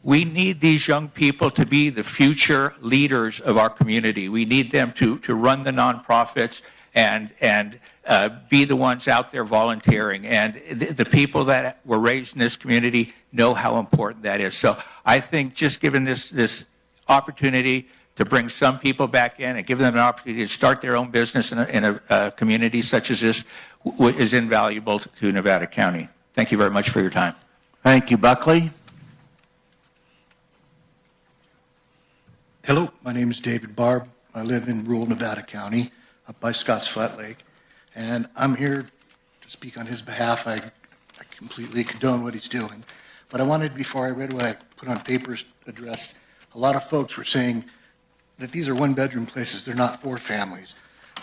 We need these young people to be the future leaders of our community. We need them to run the nonprofits and be the ones out there volunteering. And the people that were raised in this community know how important that is. So I think just giving this opportunity to bring some people back in and give them an opportunity to start their own business in a community such as this is invaluable to Nevada County. Thank you very much for your time. Thank you, Buckley. Hello, my name is David Barb. I live in rural Nevada County up by Scotts Flat Lake, and I'm here to speak on his behalf. I completely condone what he's doing, but I wanted, before I read what I put on paper, address a lot of folks were saying that these are one-bedroom places. They're not for families.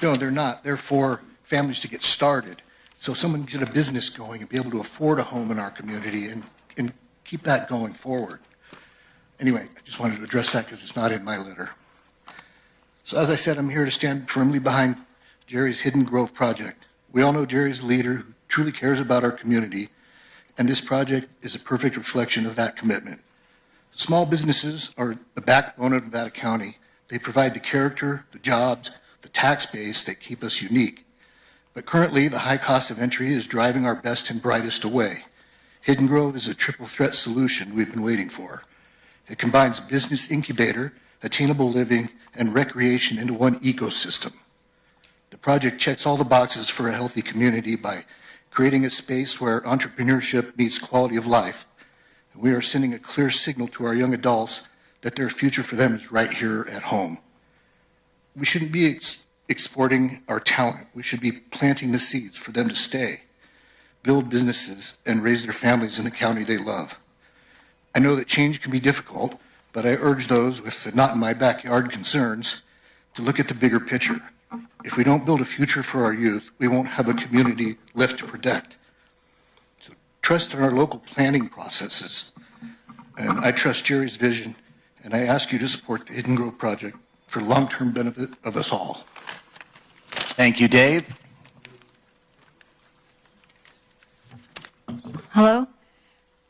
No, they're not. They're for families to get started. So someone can get a business going and be able to afford a home in our community and keep that going forward. Anyway, I just wanted to address that because it's not in my letter. So as I said, I'm here to stand firmly behind Jerry's Hidden Grove project. We all know Jerry's a leader who truly cares about our community, and this project is a perfect reflection of that commitment. Small businesses are the backbone of Nevada County. They provide the character, the jobs, the tax base that keep us unique. But currently, the high cost of entry is driving our best and brightest away. Hidden Grove is a triple threat solution we've been waiting for. It combines business incubator, attainable living, and recreation into one ecosystem. The project checks all the boxes for a healthy community by creating a space where entrepreneurship meets quality of life. And we are sending a clear signal to our young adults that their future for them is right here at home. We shouldn't be exporting our talent. We should be planting the seeds for them to stay, build businesses, and raise their families in the county they love. I know that change can be difficult, but I urge those with the not in my backyard concerns to look at the bigger picture. If we don't build a future for our youth, we won't have a community left to protect. So trust in our local planning processes. And I trust Jerry's vision, and I ask you to support the Hidden Grove project for long-term benefit of us all. Thank you, Dave. Hello?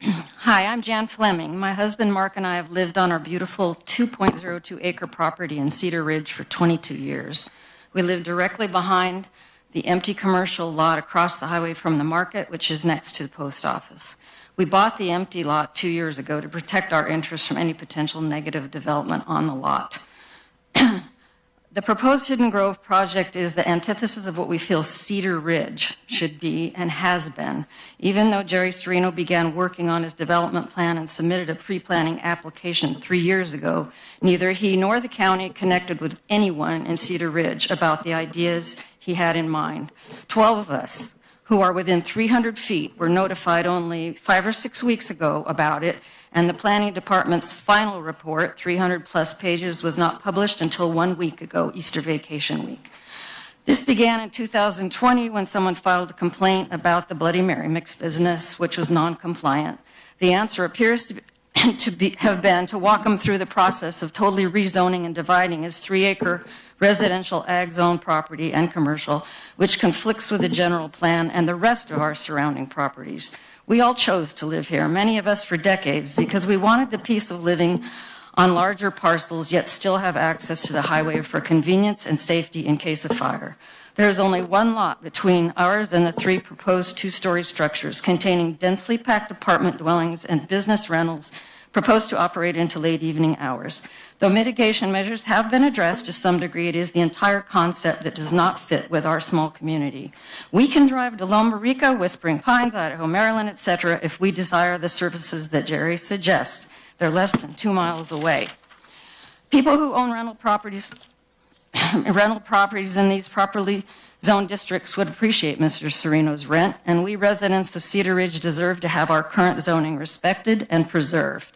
Hi, I'm Jan Fleming. My husband Mark and I have lived on our beautiful 2.02 acre property in Cedar Ridge for 22 years. We live directly behind the empty commercial lot across the highway from the market, which is next to the post office. We bought the empty lot 2 years ago to protect our interests from any potential negative development on the lot. The proposed Hidden Grove project is the antithesis of what we feel Cedar Ridge should be and has been. Even though Jerry Serino began working on his development plan and submitted a pre-planning application 3 years ago, neither he nor the county connected with anyone in Cedar Ridge about the ideas he had in mind. 12 of us who are within 300 feet were notified only 5 or 6 weeks ago about it, and the planning department's final report, 300 plus pages, was not published until 1 week ago, Easter vacation week. This began in 2020 when someone filed a complaint about the Bloody Mary mix business, which was non-compliant. The answer appears to have been to walk them through the process of totally rezoning and dividing his 3-acre residential ag zone property and commercial, which conflicts with the general plan and the rest of our surrounding properties. We all chose to live here, many of us for decades, because we wanted the peace of living on larger parcels, yet still have access to the highway for convenience and safety in case of fire. There is only one lot between ours and the 3 proposed 2-story structures containing densely packed apartment dwellings and business rentals proposed to operate into late evening hours. Though mitigation measures have been addressed to some degree, it is the entire concept that does not fit with our small community. We can drive to Loma Rica, Whispering Pines, Idaho, Maryland, etc. if we desire the services that Jerry suggests. They're less than 2 miles away. People who own rental properties in these properly zoned districts would appreciate Mr. Serino's rent, and we residents of Cedar Ridge deserve to have our current zoning respected and preserved.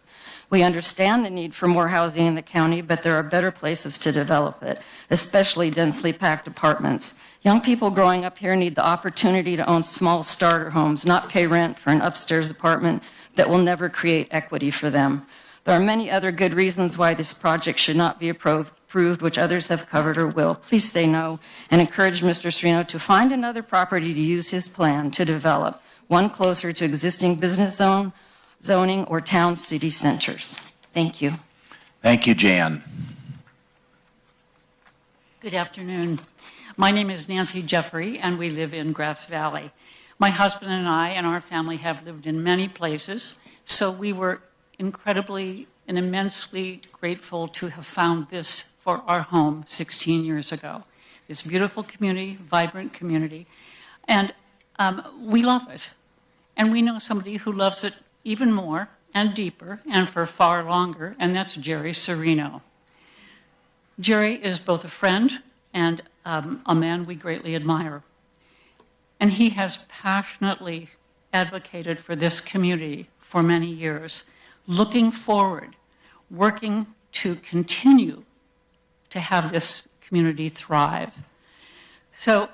We understand the need for more housing in the county, but there are better places to develop it, especially densely packed apartments. Young people growing up here need the opportunity to own small starter homes, not pay rent for an upstairs apartment that will never create equity for them. There are many other good reasons why this project should not be approved, which others have covered or will. Please say no and encourage Mr. Serino to find another property to use his plan to develop, one closer to existing business zoning or town city centers. Thank you. Thank you, Jan. Good afternoon. My name is Nancy Jeffrey, and we live in Grass Valley. My husband and I and our family have lived in many places, so we were incredibly and immensely grateful to have found this for our home 16 years ago. This beautiful community, vibrant community, and we love it. And we know somebody who loves it even more and deeper and for far longer, and that's Jerry Serino. Jerry is both a friend and a man we greatly admire. And he has passionately advocated for this community for many years, looking forward, working to continue to have this community thrive. So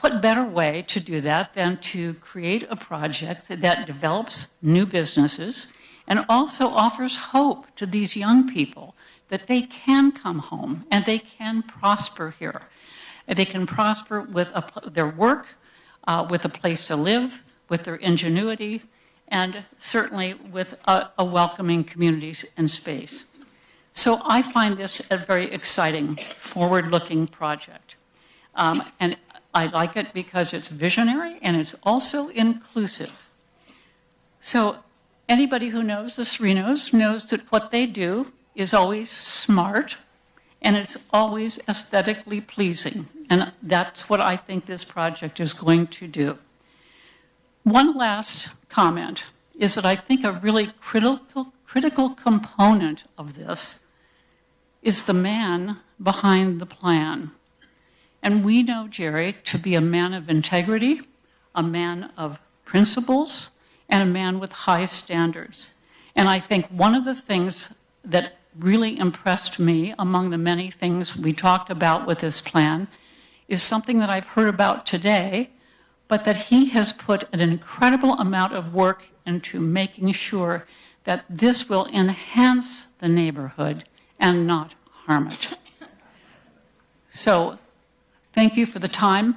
what better way to do that than to create a project that develops new businesses and also offers hope to these young people that they can come home and they can prosper here. They can prosper with their work, with a place to live, with their ingenuity, and certainly with a welcoming community and space. So I find this a very exciting, forward-looking project. And I like it because it's visionary and it's also inclusive. So anybody who knows the Serenos knows that what they do is always smart and it's always aesthetically pleasing. And that's what I think this project is going to do. One last comment is that I think a really critical component of this is the man behind the plan. And we know Jerry to be a man of integrity, a man of principles, and a man with high standards. And I think one of the things that really impressed me among the many things we talked about with this plan is something that I've heard about today, but that he has put an incredible amount of work into making sure that this will enhance the neighborhood and not harm it. So thank you for the time,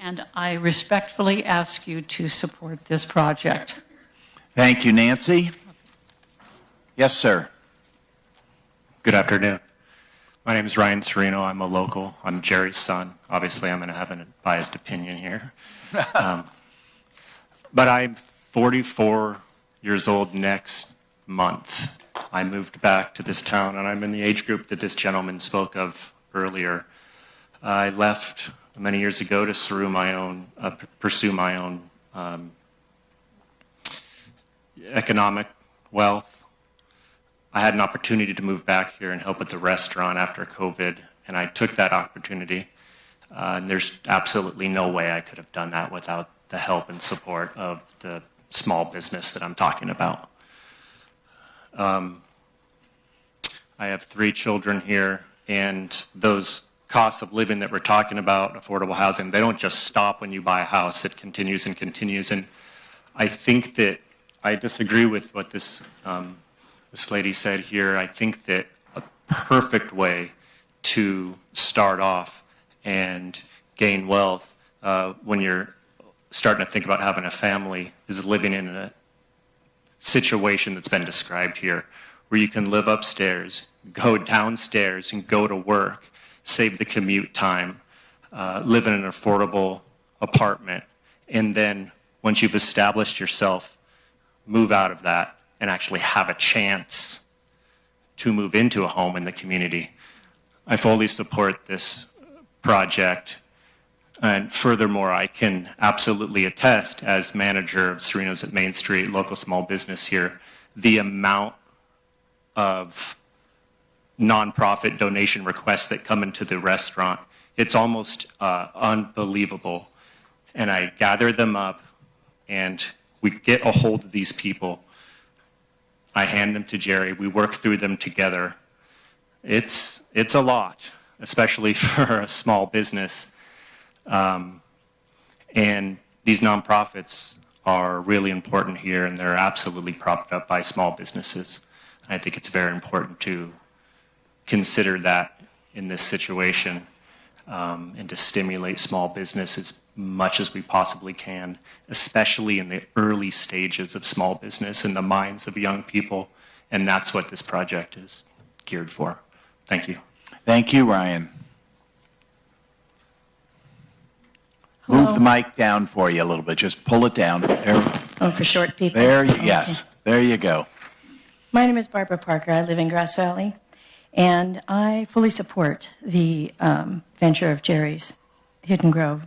and I respectfully ask you to support this project. Thank you, Nancy. Yes, sir. Good afternoon. My name is Ryan Serino. I'm a local. I'm Jerry's son. Obviously, I'm going to have a biased opinion here. But I'm 44 years old next month. I moved back to this town, and I'm in the age group that this gentleman spoke of earlier. I left many years ago to pursue my own economic wealth. I had an opportunity to move back here and help at the restaurant after COVID, and I took that opportunity. And there's absolutely no way I could have done that without the help and support of the small business that I'm talking about. I have 3 children here, and those costs of living that we're talking about, affordable housing, they don't just stop when you buy a house. It continues and continues. And I think that I disagree with what this lady said here. I think that a perfect way to start off and gain wealth when you're starting to think about having a family is living in a situation that's been described here, where you can live upstairs, go downstairs, and go to work, save the commute time, live in an affordable apartment, and then once you've established yourself, move out of that and actually have a chance to move into a home in the community. I fully support this project. And furthermore, I can absolutely attest, as manager of Sereno's at Main Street, local small business here, the amount of nonprofit donation requests that come into the restaurant. It's almost unbelievable. And I gather them up, and we get a hold of these people. I hand them to Jerry. We work through them together. It's a lot, especially for a small business. And these nonprofits are really important here, and they're absolutely propped up by small businesses. I think it's very important to consider that in this situation, and to stimulate small business as much as we possibly can, especially in the early stages of small business in the minds of young people. And that's what this project is geared for. Thank you. Thank you, Ryan. Move the mic down for you a little bit. Just pull it down. There. Oh, for short people? There, yes. There you go. My name is Barbara Parker. I live in Grass Valley, and I fully support the venture of Jerry's Hidden Grove.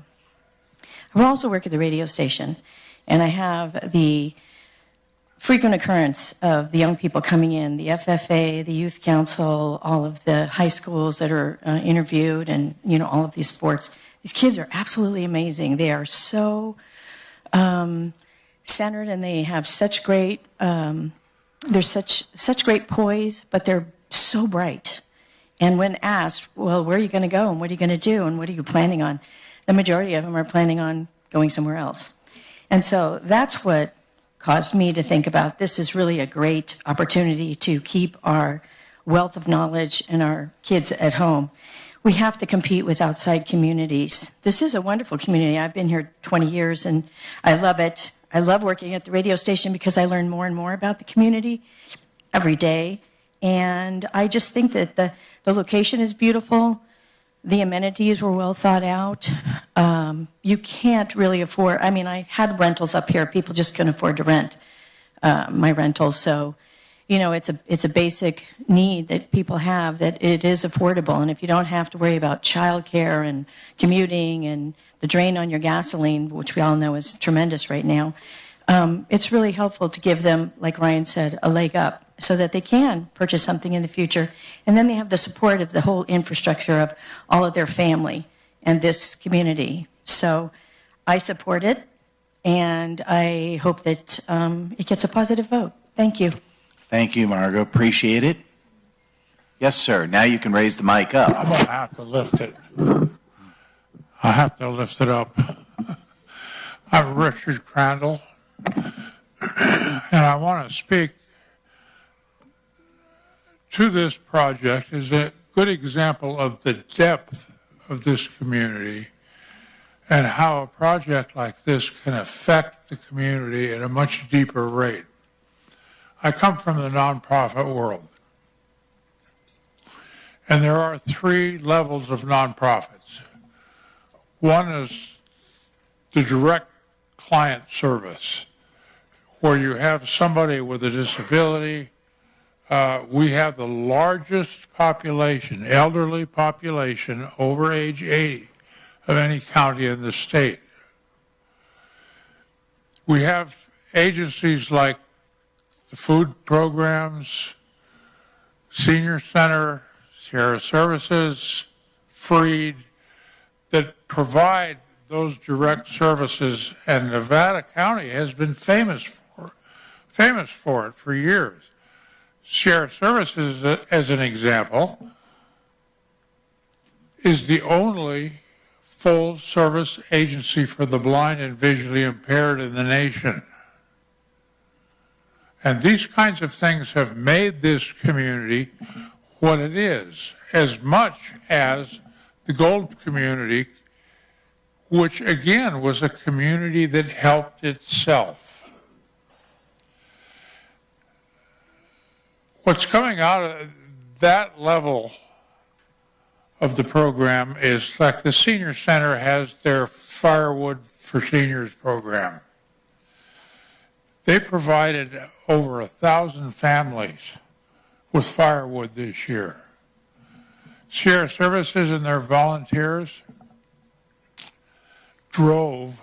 I also work at the radio station, and I have the frequent occurrence of the young people coming in, the FFA, the youth council, all of the high schools that are interviewed, and all of these sports. These kids are absolutely amazing. They are so centered, and they have such great, they're such great poise, but they're so bright. And when asked, well, where are you going to go, and what are you going to do, and what are you planning on, the majority of them are planning on going somewhere else. And so that's what caused me to think about this is really a great opportunity to keep our wealth of knowledge and our kids at home. we have to compete with outside communities. This is a wonderful community. I've been here 20 years and I love it. I love working at the radio station because I learn more and more about the community every day. And I just think that the location is beautiful. The amenities were well thought out. You can't really afford, I mean, I had rentals up here. People just couldn't afford to rent my rentals. So, you know, it's a basic need that people have, that it is affordable. And if you don't have to worry about childcare and commuting and the drain on your gasoline, which we all know is tremendous right now, it's really helpful to give them, like Ryan said, a leg up so that they can purchase something in the future. And then they have the support of the whole infrastructure of all of their family and this community. So I support it, and I hope that it gets a positive vote. Thank you. Thank you, Margot. Appreciate it. Yes, sir. Now you can raise the mic up. I'm going to have to lift it. I have to lift it up. I'm Richard Crandall, and I want to speak to this project as a good example of the depth of this community and how a project like this can affect the community at a much deeper rate. I come from the nonprofit world, and there are 3 levels of nonprofits. One is the direct client service, where you have somebody with a disability. We have the largest population, elderly population over age 80 of any county in the state. We have agencies like the food programs, Senior Center, Sierra Services, Freed, that provide those direct services, and Nevada County has been famous for it for years. Sierra Services, as an example, is the only full-service agency for the blind and visually impaired in the nation. And these kinds of things have made this community what it is, as much as the Gold community, which again was a community that helped itself. What's coming out of that level of the program is like the Senior Center has their Firewood for Seniors program. They provided over 1,000 families with firewood this year. Sierra Services and their volunteers drove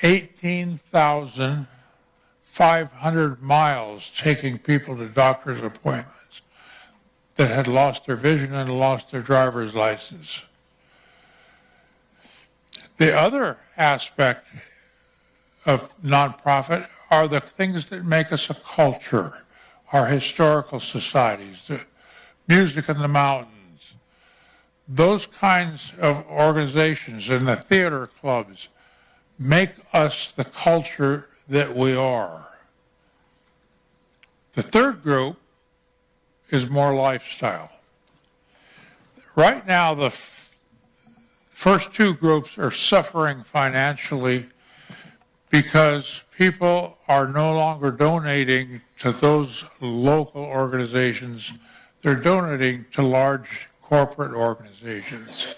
18,500 miles taking people to doctor's appointments that had lost their vision and lost their driver's license. The other aspect of nonprofit are the things that make us a culture, our historical societies, the music in the mountains. Those kinds of organizations and the theater clubs make us the culture that we are. The third group is more lifestyle. Right now, the first 2 groups are suffering financially because people are no longer donating to those local organizations. They're donating to large corporate organizations.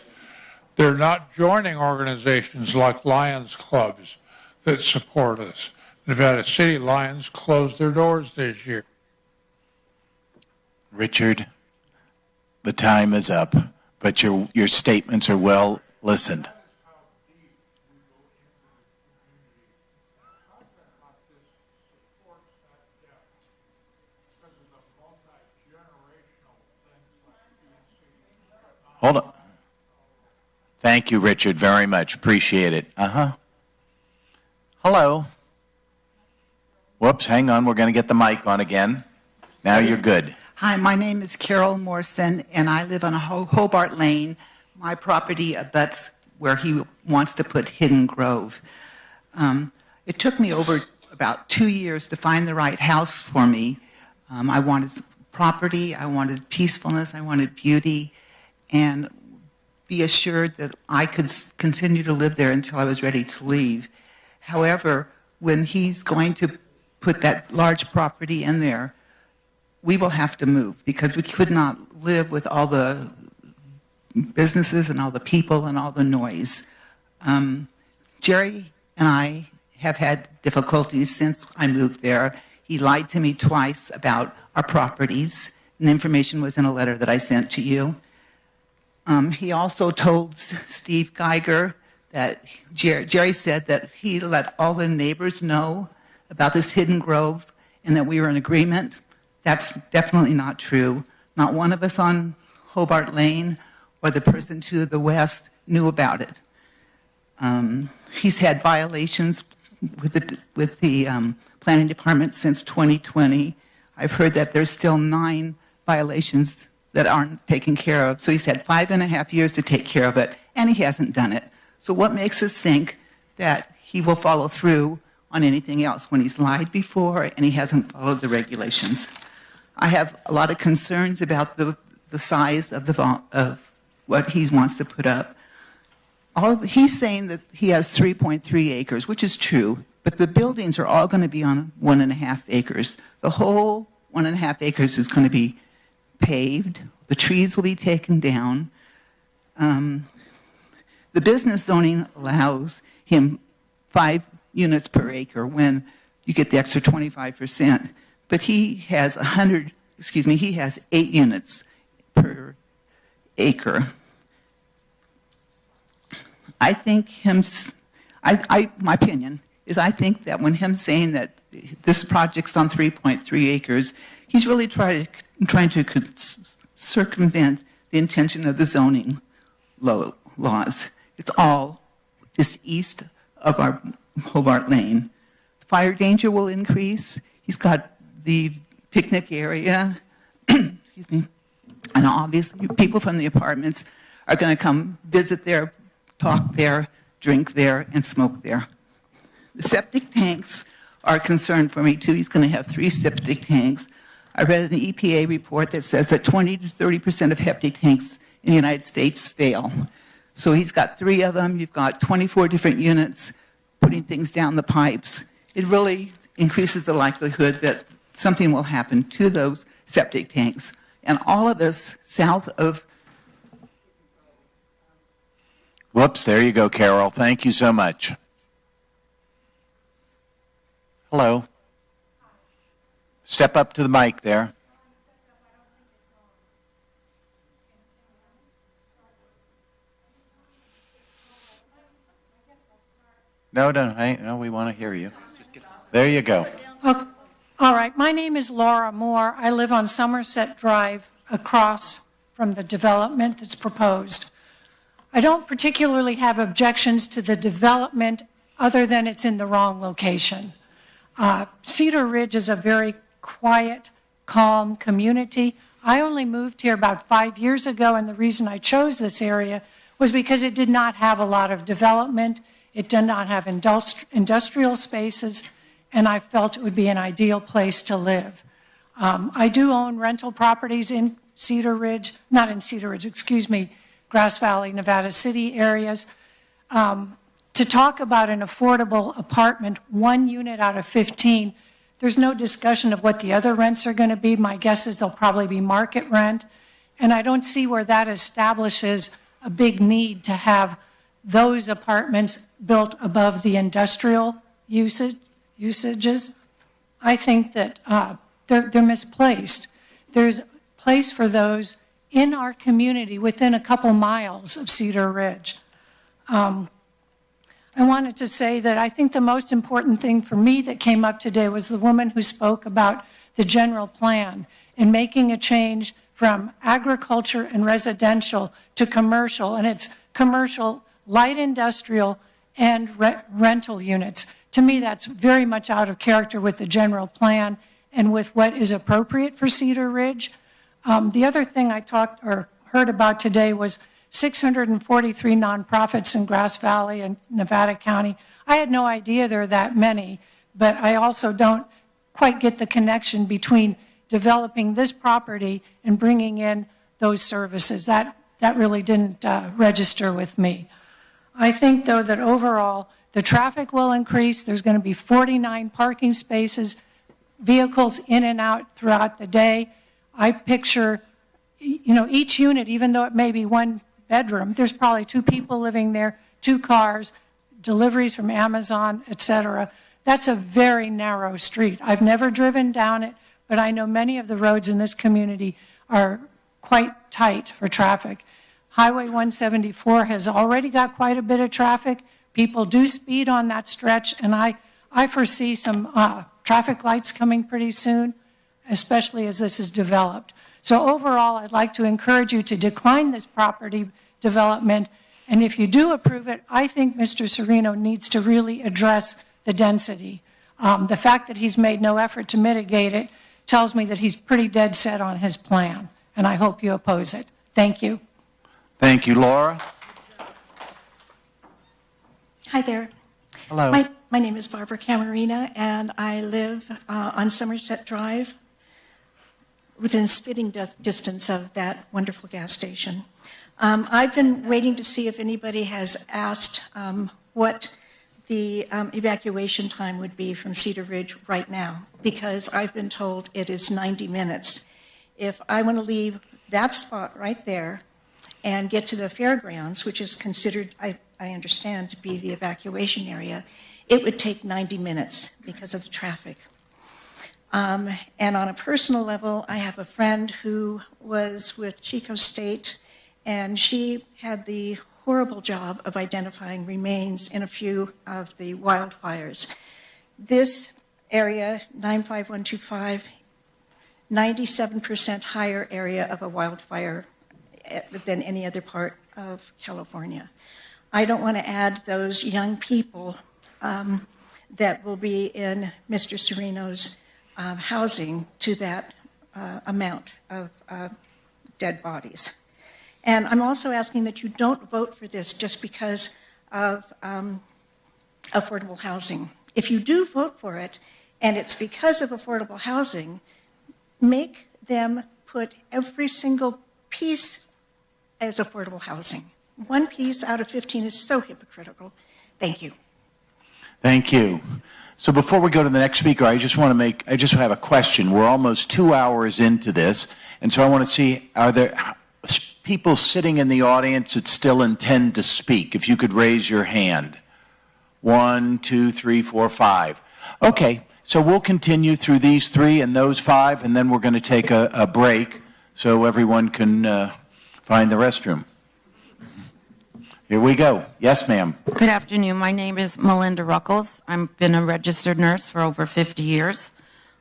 They're not joining organizations like Lions Clubs that support us. Nevada City Lions closed their doors this year. Richard, the time is up, but your statements are well listened. Hold on. Thank you, Richard, very much. Appreciate it. Hello. Whoops, hang on. We're going to get the mic on again. Now you're good. Hi, my name is Carol Morrison, and I live on Hobart Lane. My property abuts where he wants to put Hidden Grove. It took me over about 2 years to find the right house for me. I wanted property, I wanted peacefulness, I wanted beauty, and be assured that I could continue to live there until I was ready to leave. However, when he's going to put that large property in there, we will have to move because we could not live with all the businesses and all the people and all the noise. Jerry and I have had difficulties since I moved there. He lied to me twice about our properties, and the information was in a letter that I sent to you. He also told Steve Geiger that Jerry said that he let all the neighbors know about this hidden grove and that we were in agreement. That's definitely not true. Not one of us on Hobart Lane or the person to the west knew about it. He's had violations with the planning department since 2020. I've heard that there's still 9 violations that aren't taken care of. So he's had 5.5 years to take care of it, and he hasn't done it. So what makes us think that he will follow through on anything else when he's lied before and he hasn't followed the regulations? I have a lot of concerns about the size of what he wants to put up. He's saying that he has 3.3 acres, which is true, but the buildings are all going to be on 1.5 acres. The whole 1.5 acres is going to be paved. The trees will be taken down. The business zoning allows him 5 units per acre when you get the extra 25%. But he has he has 8 units per acre. I think my opinion is I think that when him saying that this project's on 3.3 acres, he's really trying to circumvent the intention of the zoning laws. It's all just east of our Hobart Lane. Fire danger will increase. He's got the picnic area, excuse me, and obviously people from the apartments are going to come visit there, talk there, drink there, and smoke there. The septic tanks are a concern for me too. He's going to have 3 septic tanks. I read an EPA report that says that 20 to 30% of septic tanks in the United States fail. So he's got 3 of them. You've got 24 different units putting things down the pipes. It really increases the likelihood that something will happen to those septic tanks. And all of us south of... Whoops, there you go, Carol. Thank you so much. Hello. Step up to the mic there. No, we want to hear you. There you go. All right, my name is Laura Moore. I live on Somerset Drive across from the development that's proposed. I don't particularly have objections to the development other than it's in the wrong location. Cedar Ridge is a very quiet, calm community. I only moved here about 5 years ago, and the reason I chose this area was because it did not have a lot of development. It did not have industrial spaces, and I felt it would be an ideal place to live. I do own rental properties in Cedar Ridge, not in Cedar Ridge, excuse me, Grass Valley, Nevada City areas. To talk about an affordable apartment, 1 unit out of 15, there's no discussion of what the other rents are going to be. My guess is they'll probably be market rent. And I don't see where that establishes a big need to have those apartments built above the industrial usages. I think that they're misplaced. There's a place for those in our community within a couple miles of Cedar Ridge. I wanted to say that I think the most important thing for me that came up today was the woman who spoke about the general plan and making a change from agriculture and residential to commercial, and it's commercial, light industrial, and rental units. To me, that's very much out of character with the general plan and with what is appropriate for Cedar Ridge. The other thing I talked or heard about today was 643 nonprofits in Grass Valley and Nevada County. I had no idea there are that many, but I also don't quite get the connection between developing this property and bringing in those services. That that really didn't register with me. I think, though, that overall, the traffic will increase. There's going to be 49 parking spaces, vehicles in and out throughout the day. I picture, each unit, even though it may be one bedroom, there's probably 2 people living there, 2 cars, deliveries from Amazon, et cetera. That's a very narrow street. I've never driven down it, but I know many of the roads in this community are quite tight for traffic. Highway 174 has already got quite a bit of traffic. People do speed on that stretch, and I foresee some traffic lights coming pretty soon, especially as this is developed. So overall, I'd like to encourage you to decline this property development, and if you do approve it, I think Mr. Serino needs to really address the density. The fact that he's made no effort to mitigate it tells me that he's pretty dead set on his plan, and I hope you oppose it. Thank you. Thank you, Laura. Hi there. Hello. My name is Barbara Camarina, and I live on Somerset Drive, within spitting distance of that wonderful gas station. I've been waiting to see if anybody has asked what the evacuation time would be from Cedar Ridge right now, because I've been told it is 90 minutes. If I want to leave that spot right there and get to the fairgrounds, which is considered, I understand, to be the evacuation area, it would take 90 minutes because of the traffic. And on a personal level, I have a friend who was with Chico State, and she had the horrible job of identifying remains in a few of the wildfires. This area, 95125, 97% higher area of a wildfire than any other part of California. I don't want to add those young people that will be in Mr. Serino's housing to that amount of dead bodies. And I'm also asking that you don't vote for this just because of affordable housing. If you do vote for it, and it's because of affordable housing, make them put every single piece as affordable housing. One piece out of 15 is so hypocritical. Thank you. Thank you. So before we go to the next speaker, I just have a question. We're almost 2 hours into this, and so I want to see, are there people sitting in the audience that still intend to speak? If you could raise your hand. 1, 2, 3, 4, 5. Okay, so we'll continue through these 3 and those 5, and then we're going to take a break so everyone can find the restroom. Here we go. Yes, ma'am. Good afternoon. My name is Melinda Ruckles. I've been a registered nurse for over 50 years.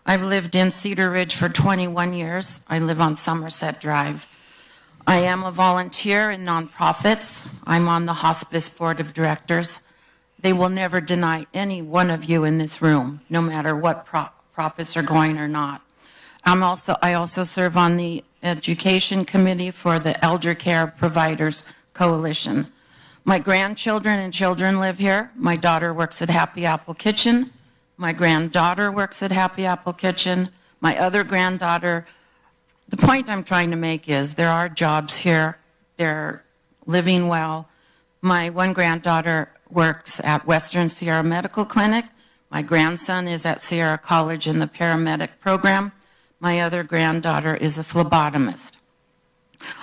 I've lived in Cedar Ridge for 21 years. I live on Somerset Drive. I am a volunteer in nonprofits. I'm on the Hospice Board of Directors. They will never deny any one of you in this room, no matter what profits are going or not. I also serve on the Education Committee for the Elder Care Providers Coalition. My grandchildren and children live here. My daughter works at Happy Apple Kitchen. My granddaughter works at Happy Apple Kitchen. My other granddaughter. The point I'm trying to make is there are jobs here. They're living well. My one granddaughter works at Western Sierra Medical Clinic. My grandson is at Sierra College in the paramedic program. My other granddaughter is a phlebotomist.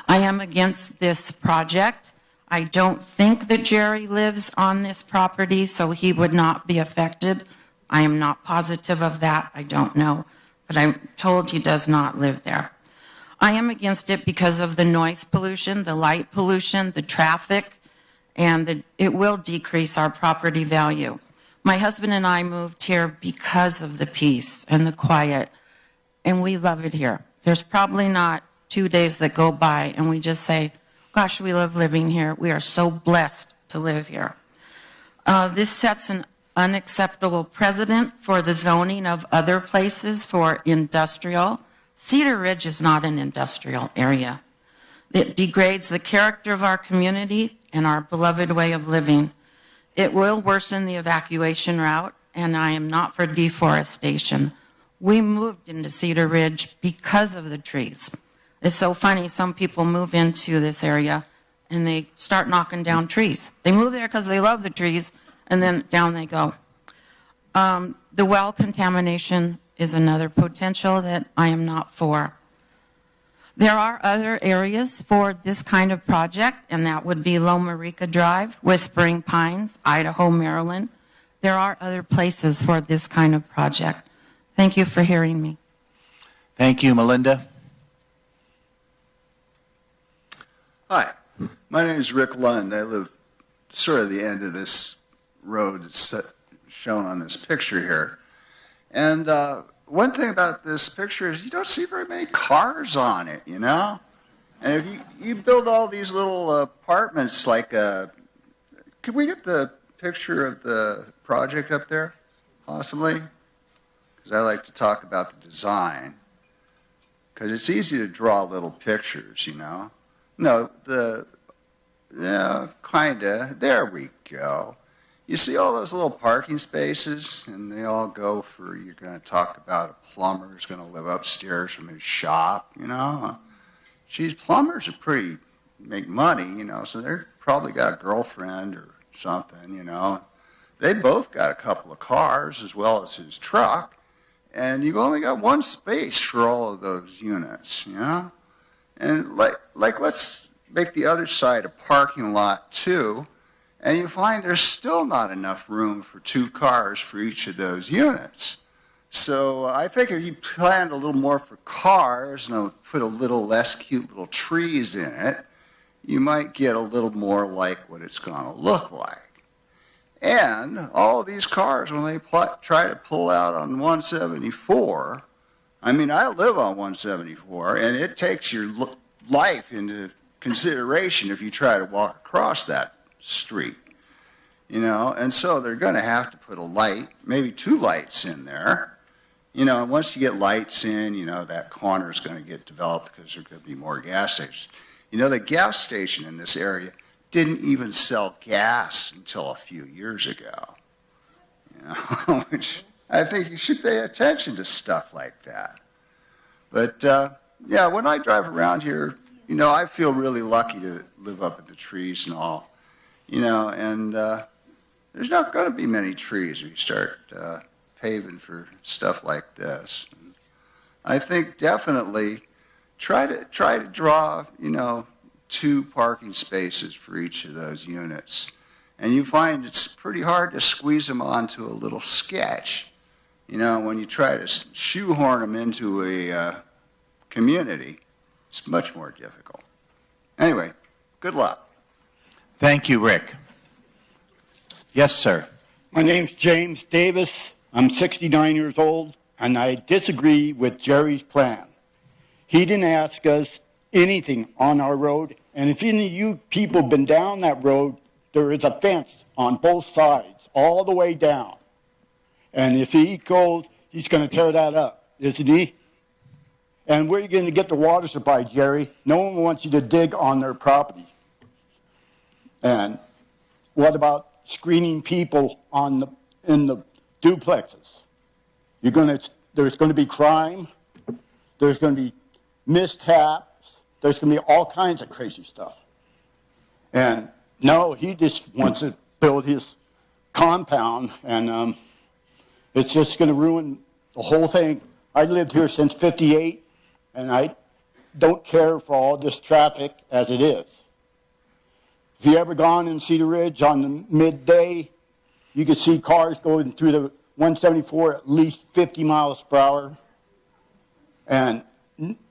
I am against this project. I don't think that Jerry lives on this property, so he would not be affected. I am not positive of that. I don't know, but I'm told he does not live there. I am against it because of the noise pollution, the light pollution, the traffic, and it will decrease our property value. My husband and I moved here because of the peace and the quiet, and we love it here. There's probably not 2 days that go by and we just say, gosh, we love living here. We are so blessed to live here. This sets an unacceptable precedent for the zoning of other places for industrial. Cedar Ridge is not an industrial area. It degrades the character of our community and our beloved way of living. It will worsen the evacuation route, and I am not for deforestation. We moved into Cedar Ridge because of the trees. It's so funny, some people move into this area and they start knocking down trees. They move there because they love the trees, and then down they go. The well contamination is another potential that I am not for. There are other areas for this kind of project, and that would be Loma Rica Drive, Whispering Pines, Idaho, Maryland. There are other places for this kind of project. Thank you for hearing me. Thank you, Melinda. Hi, my name is Rick Lund. I live sort of the end of this road that's shown on this picture here. And one thing about this picture is you don't see very many cars on it, you know? And if you build all these little apartments like, could we get the picture of the project up there, possibly? Because I like to talk about the design. Because it's easy to draw little pictures, you know? No, yeah, kinda. There we go. You see all those little parking spaces, and they all go for, you're going to talk about a plumber who's going to live upstairs from his shop, you know? Geez, plumbers are make money, you know, so they're probably got a girlfriend or something, you know? They both got a couple of cars as well as his truck, and you've only got one space for all of those units, you know? And like let's make the other side a parking lot too, and you find there's still not enough room for 2 cars for each of those units. So I think if you planned a little more for cars and put a little less cute little trees in it, you might get a little more like what it's going to look like. And all of these cars, when they try to pull out on 174, I mean, I live on 174, and it takes your life into consideration if you try to walk across that street, you know, and so they're going to have to put a light, maybe 2 lights in there, you know, and once you get lights in, you know, that corner is going to get developed because there could be more gas stations. You know, the gas station in this area didn't even sell gas until a few years ago, you know, which I think you should pay attention to stuff like that. But, yeah, when I drive around here, you know, I feel really lucky to live up in the trees and all. You know, and there's not going to be many trees if you start paving for stuff like this. I think definitely try to draw, you know, 2 parking spaces for each of those units. And you find it's pretty hard to squeeze them onto a little sketch. You know, when you try to shoehorn them into a community, it's much more difficult. Anyway, good luck. Thank you, Rick. Yes, sir. My name's James Davis. I'm 69 years old, and I disagree with Jerry's plan. He didn't ask us anything on our road, and if any of you people been down that road, there is a fence on both sides, all the way down. And if he goes, he's going to tear that up, isn't he? And where are you going to get the water supply, Jerry? No one wants you to dig on their property. And what about screening people in the duplexes? There's going to be crime. There's going to be mishaps. There's going to be all kinds of crazy stuff. And no, he just wants to build his compound, and it's just going to ruin the whole thing. I lived here since '58, and I don't care for all this traffic as it is. If you ever gone in Cedar Ridge on the midday, you could see cars going through the 174 at least 50 miles per hour. And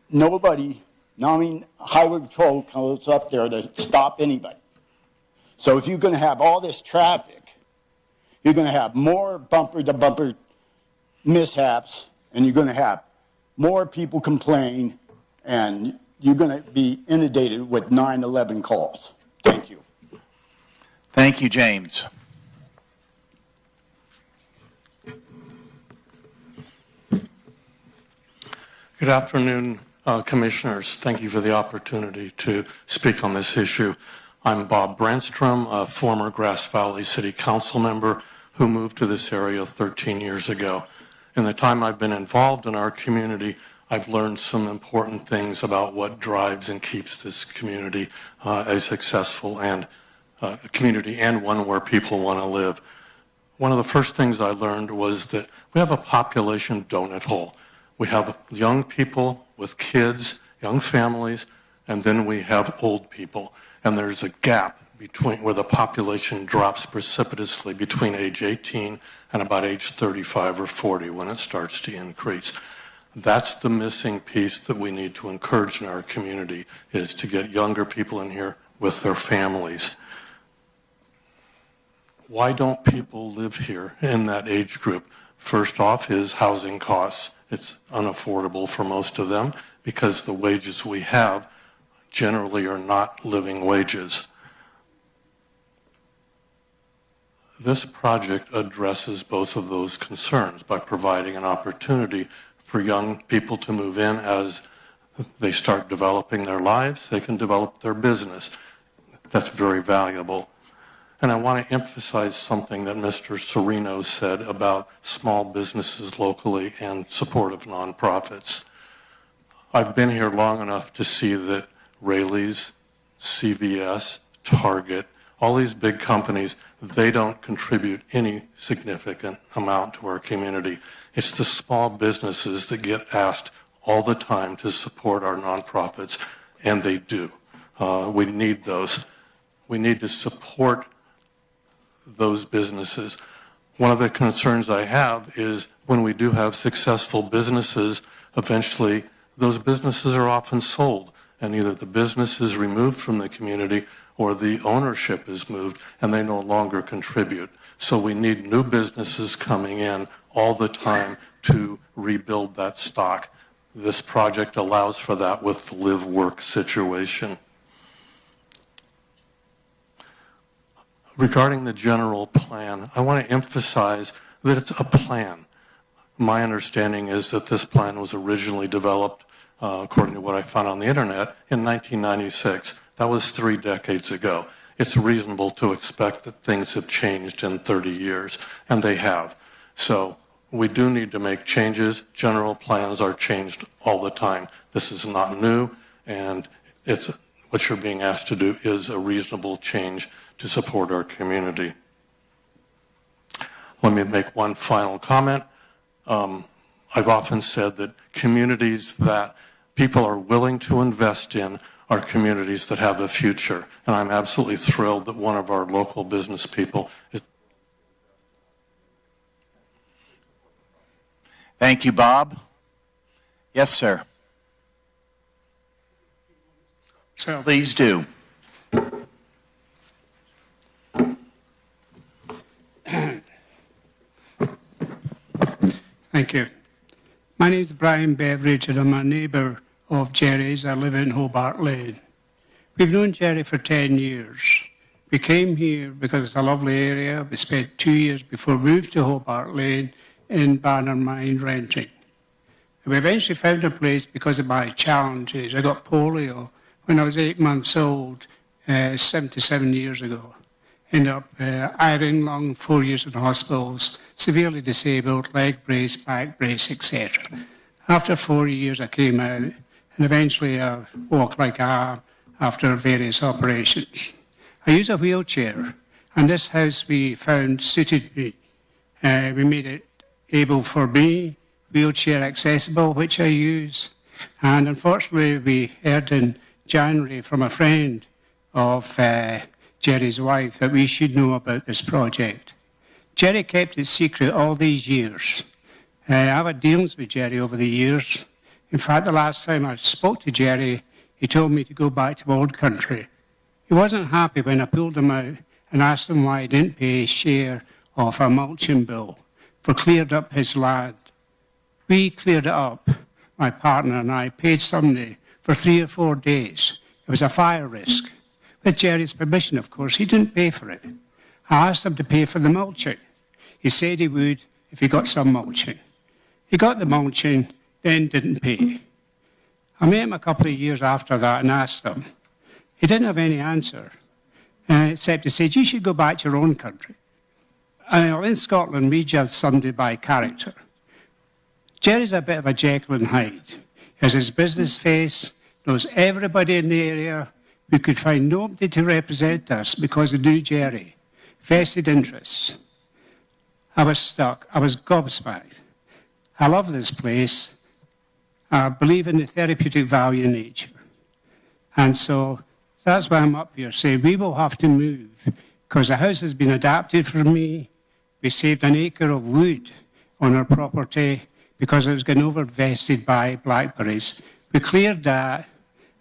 nobody, I mean, Highway Patrol comes up there to stop anybody. So if you're going to have all this traffic, you're going to have more bumper-to-bumper mishaps, and you're going to have more people complain, and you're going to be inundated with 911 calls. Thank you. Thank you, James. Good afternoon, Commissioners. Thank you for the opportunity to speak on this issue. I'm Bob Brandstrom, a former Grass Valley City Council member who moved to this area 13 years ago. In the time I've been involved in our community, I've learned some important things about what drives and keeps this community a successful and a community and one where people want to live. One of the first things I learned was that we have a population donut hole. We have young people with kids, young families, and then we have old people. And there's a gap between where the population drops precipitously between age 18 and about age 35 or 40 when it starts to increase. That's the missing piece that we need to encourage in our community, is to get younger people in here with their families. Why don't people live here in that age group? First off is housing costs. It's unaffordable for most of them because the wages we have generally are not living wages. This project addresses both of those concerns by providing an opportunity for young people to move in as they start developing their lives. They can develop their business. That's very valuable. And I want to emphasize something that Mr. Serino said about small businesses locally and support of nonprofits. I've been here long enough to see that Raley's, CVS, Target, all these big companies, they don't contribute any significant amount to our community. It's the small businesses that get asked all the time to support our nonprofits, and they do. We need those. We need to support those businesses. One of the concerns I have is when we do have successful businesses, eventually those businesses are often sold, and either the business is removed from the community or the ownership is moved and they no longer contribute. So we need new businesses coming in all the time to rebuild that stock. This project allows for that with the live-work situation. Regarding the general plan, I want to emphasize that it's a plan. My understanding is that this plan was originally developed, according to what I found on the internet, in 1996. That was 3 decades ago. It's reasonable to expect that things have changed in 30 years, and they have. So we do need to make changes. General plans are changed all the time. This is not new, and it's what you're being asked to do is a reasonable change to support our community. Let me make one final comment. I've often said that communities that people are willing to invest in are communities that have a future. And I'm absolutely thrilled that one of our local business people is. Thank you, Bob. Yes, sir. So, please do. Thank you. My name is Brian Beveridge, and I'm a neighbour of Jerry's. I live in Hobart Lane. We've known Jerry for 10 years. We came here because it's a lovely area. We spent 2 years before we moved to Hobart Lane in Bannermine renting. We eventually found a place because of my challenges. I got polio when I was 8 months old, 77 years ago. Ended up iron lung, 4 years in hospitals, severely disabled, leg brace, back brace, etc. After 4 years, I came out, and eventually I walk like I am after various operations. I use a wheelchair, and this house we found suited me. We made it able for me, wheelchair accessible, which I use. And unfortunately, we heard in January from a friend of Jerry's wife that we should know about this project. Jerry kept it secret all these years. I've had dealings with Jerry over the years. In fact, the last time I spoke to Jerry, he told me to go back to old country. He wasn't happy when I pulled him out and asked him why he didn't pay his share of a mulching bill for cleared up his land. We cleared it up, my partner and I paid somebody for 3 or 4 days. It was a fire risk. With Jerry's permission, of course, he didn't pay for it. I asked him to pay for the mulching. He said he would if he got some mulching. He got the mulching, then didn't pay. I met him a couple of years after that and asked him. He didn't have any answer, except he said, you should go back to your own country. In Scotland, we judge somebody by character. Jerry's a bit of a Jekyll and Hyde. as his business face, knows everybody in the area. We could find nobody to represent us because of New Jerry. Vested interests. I was stuck. I was gobsmacked. I love this place. I believe in the therapeutic value in nature. And so that's why I'm up here saying we will have to move because the house has been adapted for me. We saved an acre of wood on our property because it was getting over-vested by blackberries. We cleared that,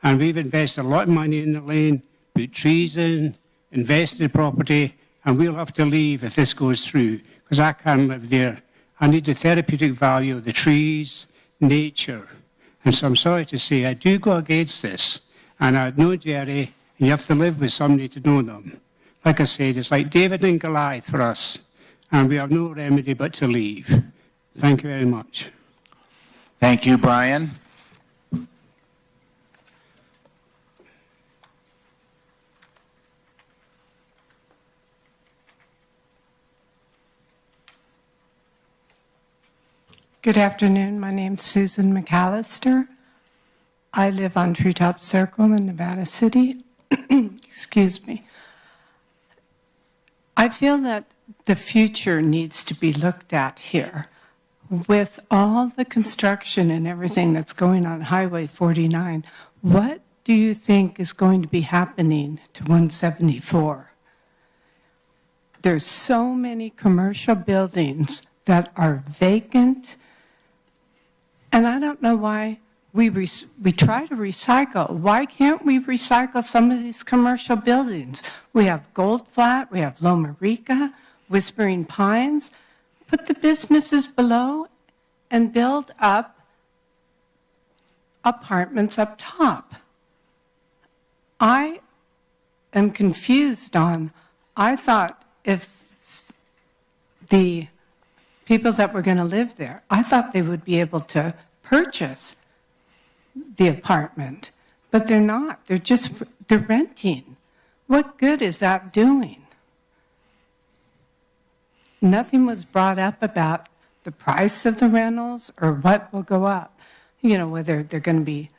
and we've invested a lot of money in the lane, put trees in, invested property, and we'll have to leave if this goes through because I can't live there. I need the therapeutic value of the trees, nature. And so I'm sorry to say I do go against this. And I know Jerry, and you have to live with somebody to know them. Like I said, it's like David and Goliath for us, and we have no remedy but to leave. Thank you very much. Thank you, Brian. Good afternoon. My name's Susan McAllister. I live on Treetop Circle in Nevada City. Excuse me. I feel that the future needs to be looked at here. With all the construction and everything that's going on Highway 49, what do you think is going to be happening to 174? There's so many commercial buildings that are vacant, and I don't know why we try to recycle. Why can't we recycle some of these commercial buildings? We have Gold Flat, we have Loma Rica, Whispering Pines. Put the businesses below and build up apartments up top. I am confused on, I thought if the people that were going to live there, I thought they would be able to purchase the apartment, but they're not. They're renting. What good is that doing? Nothing was brought up about the price of the rentals or what will go up. You know, whether they're going to be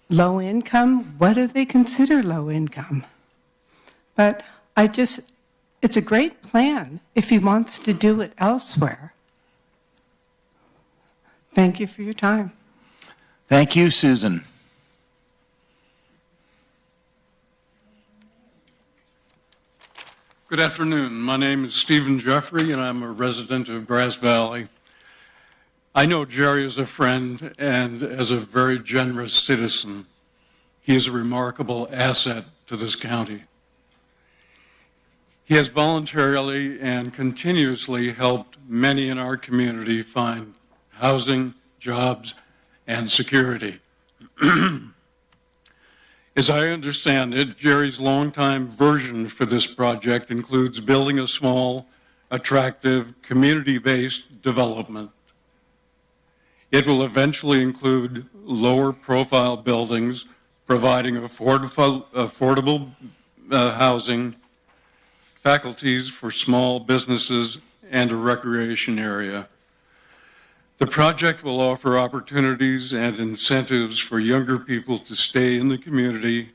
low income, what do they consider low income? But it's a great plan if he wants to do it elsewhere. Thank you for your time. Thank you, Susan. Good afternoon. My name is Stephen Jeffrey, and I'm a resident of Grass Valley. I know Jerry as a friend and as a very generous citizen. He is a remarkable asset to this county. He has voluntarily and continuously helped many in our community find housing, jobs, and security. As I understand it, Jerry's longtime vision for this project includes building a small, attractive, community-based development. It will eventually include lower-profile buildings, providing affordable housing, faculties for small businesses, and a recreation area. The project will offer opportunities and incentives for younger people to stay in the community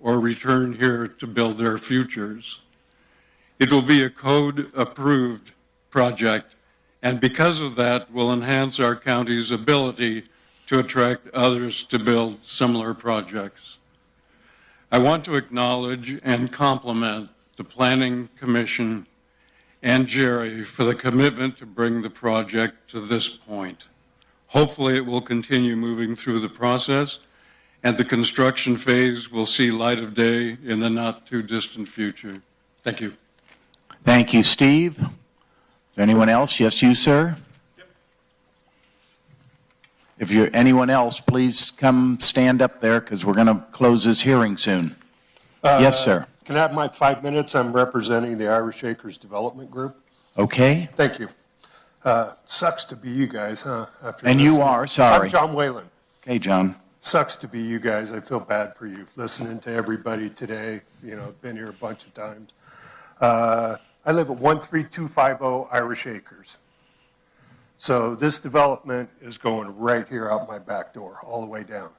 or return here to build their futures. It will be a code-approved project, and because of that, will enhance our county's ability to attract others to build similar projects. I want to acknowledge and compliment the Planning Commission and Jerry for the commitment to bring the project to this point. Hopefully it will continue moving through the process and the construction phase will see light of day in the not too distant future. Thank you. Thank you, Steve. Is there anyone else? Yes, you, sir. Yep. If you're anyone else, please come stand up there because we're going to close this hearing soon. Yes, sir. Can I have my 5 minutes? I'm representing the Irish Acres Development Group. Okay. Thank you. Sucks to be you guys, huh? And you are, sorry. I'm John Whalen. Okay, John. Sucks to be you guys. I feel bad for you listening to everybody today. You know, I've been here a bunch of times. I live at 13250 Irish Acres. So this development is going right here out my back door, all the way down.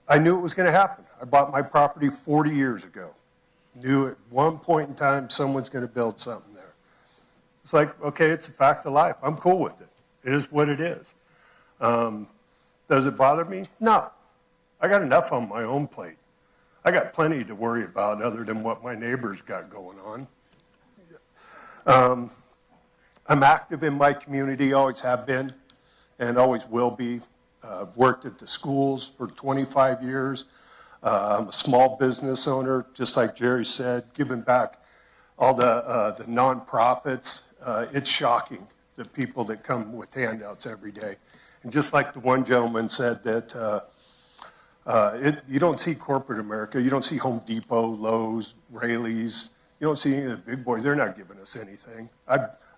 I knew it was going to happen. I bought my property 40 years ago. Knew at one point in time someone's going to build something there. It's like, okay, it's a fact of life. I'm cool with it. It is what it is. Does it bother me? No. I got enough on my own plate. I got plenty to worry about other than what my neighbors got going on. I'm active in my community, always have been, and always will be. Worked at the schools for 25 years. I'm a small business owner, just like Jerry said, giving back all the nonprofits. It's shocking, the people that come with handouts every day. And just like the one gentleman said that you don't see corporate America, you don't see Home Depot, Lowe's, Raley's, you don't see any of the big boys. They're not giving us anything.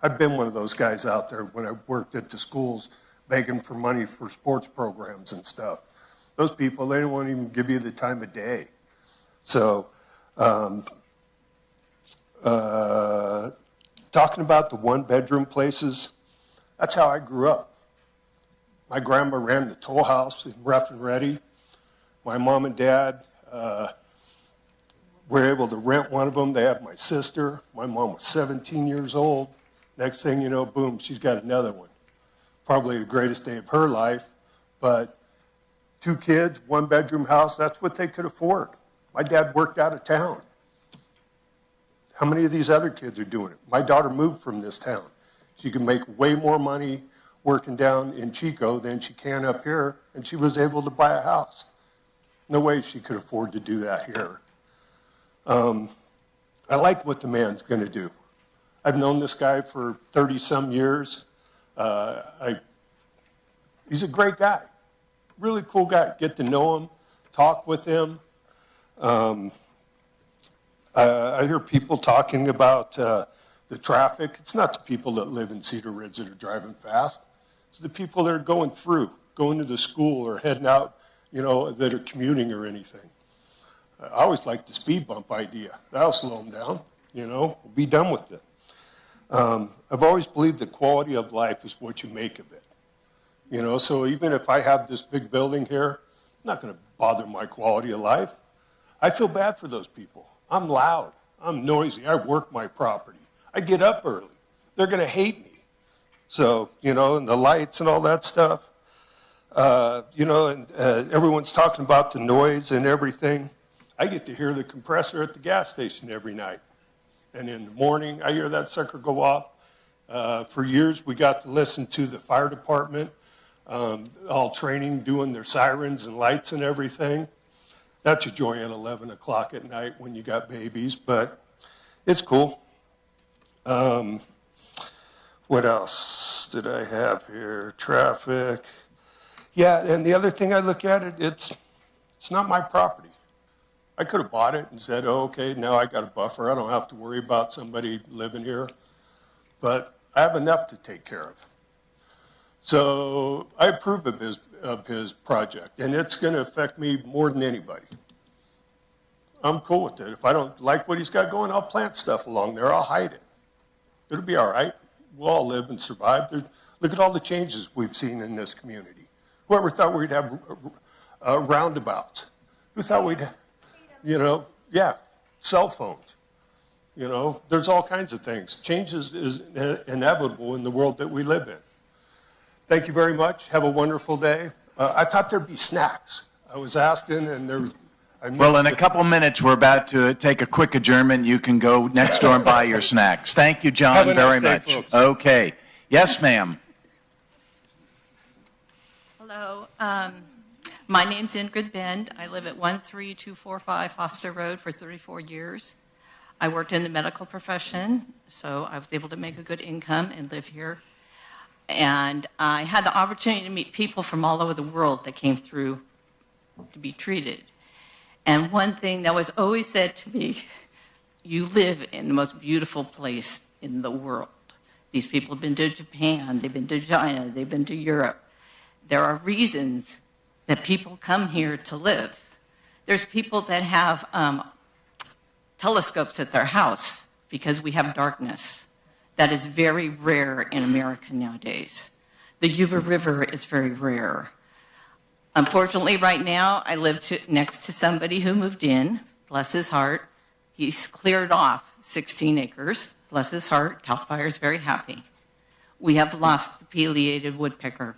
I've been one of those guys out there when I worked at the schools begging for money for sports programs and stuff. Those people, they don't want to even give you the time of day. So, talking about the one-bedroom places, that's how I grew up. My grandma ran the toll house in Rough and Ready. My mom and dad were able to rent one of them. They had my sister. My mom was 17 years old. Next thing you know, boom, she's got another one. Probably the greatest day of her life, but 2 kids, 1-bedroom house, that's what they could afford. My dad worked out of town. How many of these other kids are doing it? My daughter moved from this town. She can make way more money working down in Chico than she can up here, and she was able to buy a house. No way she could afford to do that here. I like what the man's going to do. I've known this guy for 30-some years. He's a great guy, really cool guy. Get to know him, talk with him. I hear people talking about the traffic. It's not the people that live in Cedar Ridge that are driving fast. It's the people that are going through, going to the school or heading out, that are commuting or anything. I always like the speed bump idea. That'll slow them down, we'll be done with it. I've always believed the quality of life is what you make of it. So even if I have this big building here, it's not going to bother my quality of life. I feel bad for those people. I'm loud. I'm noisy. I work my property. I get up early. They're going to hate me. So, and the lights and all that stuff, and everyone's talking about the noise and everything. I get to hear the compressor at the gas station every night. And in the morning, I hear that sucker go off. For years, we got to listen to the fire department, all training, doing their sirens and lights and everything. That's a joy at 11 o'clock at night when you got babies, but it's cool. What else did I have here? Traffic. Yeah, and the other thing I look at it's not my property. I could have bought it and said, oh, okay, now I got a buffer. I don't have to worry about somebody living here. But I have enough to take care of. So I approve of his project, and it's going to affect me more than anybody. I'm cool with it. If I don't like what he's got going, I'll plant stuff along there. I'll hide it. It'll be all right. We'll all live and survive. Look at all the changes we've seen in this community. Whoever thought we'd have roundabouts? Who thought we'd cell phones. There's all kinds of things. Change is inevitable in the world that we live in. Thank you very much. Have a wonderful day. I thought there'd be snacks. I was asking, and there. Well, in a couple minutes, we're about to take a quick adjournment. You can go next door and buy your snacks. Thank you, John, very much. Folks. Okay. Yes, ma'am. Hello. My name's Ingrid Bend. I live at 13245 Foster Road for 34 years. I worked in the medical profession, so I was able to make a good income and live here. And I had the opportunity to meet people from all over the world that came through to be treated. And one thing that was always said to me, you live in the most beautiful place in the world. These people have been to Japan, they've been to China, they've been to Europe. There are reasons that people come here to live. There's people that have telescopes at their house because we have darkness. That is very rare in America nowadays. The Yuba River is very rare. Unfortunately, right now, I live next to somebody who moved in, bless his heart. He's cleared off 16 acres, bless his heart. CAL FIRE is very happy. We have lost the pileated woodpecker.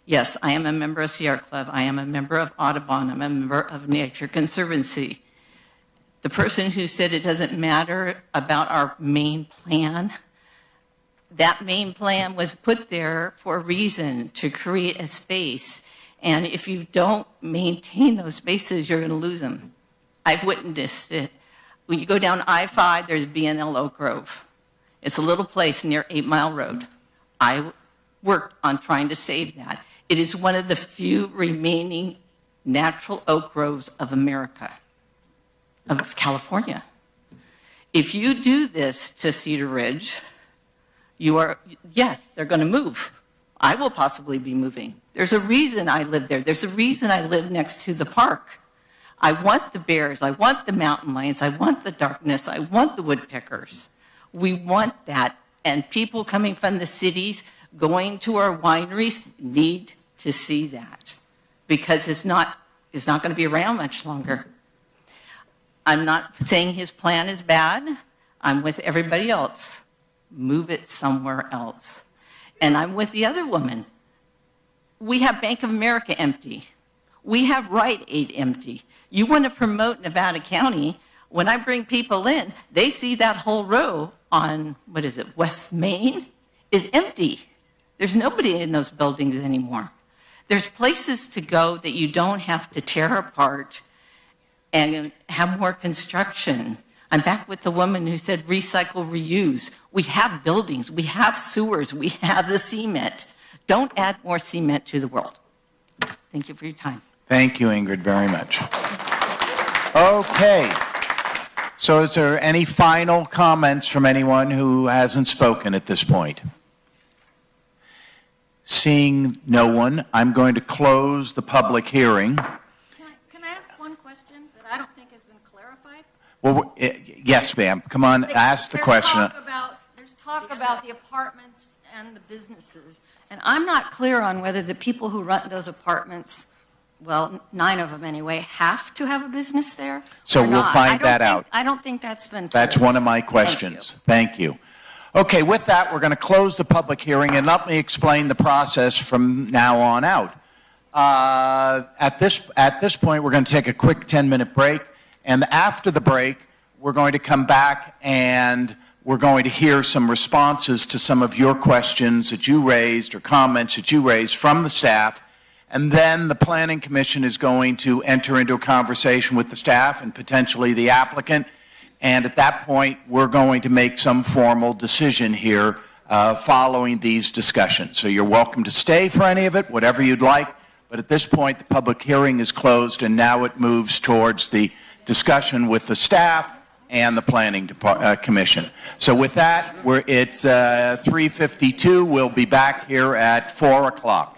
Yes, I am a member of Sierra Club. I am a member of Audubon. I'm a member of Nature Conservancy. The person who said it doesn't matter about our main plan, that main plan was put there for a reason, to create a space. And if you don't maintain those spaces, you're going to lose them. I've witnessed it. When you go down I-5, there's B&L Oak Grove. It's a little place near 8 Mile Road. I worked on trying to save that. It is one of the few remaining natural oak groves of America, of California. If you do this to Cedar Ridge, yes, they're going to move. I will possibly be moving. There's a reason I live there. There's a reason I live next to the park. I want the bears. I want the mountain lions. I want the darkness. I want the woodpeckers. We want that. And people coming from the cities, going to our wineries, need to see that, because it's not going to be around much longer. I'm not saying his plan is bad. I'm with everybody else. Move it somewhere else. And I'm with the other woman. We have Bank of America empty. We have Rite Aid empty. You want to promote Nevada County, when I bring people in, they see that whole row on, West Main is empty. There's nobody in those buildings anymore. There's places to go that you don't have to tear apart and have more construction. I'm back with the woman who said recycle, reuse. We have buildings, we have sewers, we have the cement. Don't add more cement to the world. Thank you for your time. Thank you, Ingrid, very much. Okay. So is there any final comments from anyone who hasn't spoken at this point? Seeing no one, I'm going to close the public hearing. Can I ask one question that I don't think has been clarified? Well, yes, ma'am. Come on, ask the question. There's talk about the apartments and the businesses, and I'm not clear on whether the people who run those apartments, well, 9 of them anyway, have to have a business there. So or we'll not. find that out. I don't think that's been told. That's one of my questions. Thank you. Okay, with that, we're going to close the public hearing, and let me explain the process from now on out. At this point, we're going to take a quick 10-minute break, and after the break, we're going to come back and we're going to hear some responses to some of your questions that you raised or comments that you raised from the staff, and then the Planning Commission is going to enter into a conversation with the staff and potentially the applicant. And at that point, we're going to make some formal decision here following these discussions. So you're welcome to stay for any of it, whatever you'd like. But at this point, the public hearing is closed, and now it moves towards the discussion with the staff and the Planning Commission. So with that, it's 3:52. We'll be back here at 4 o'clock.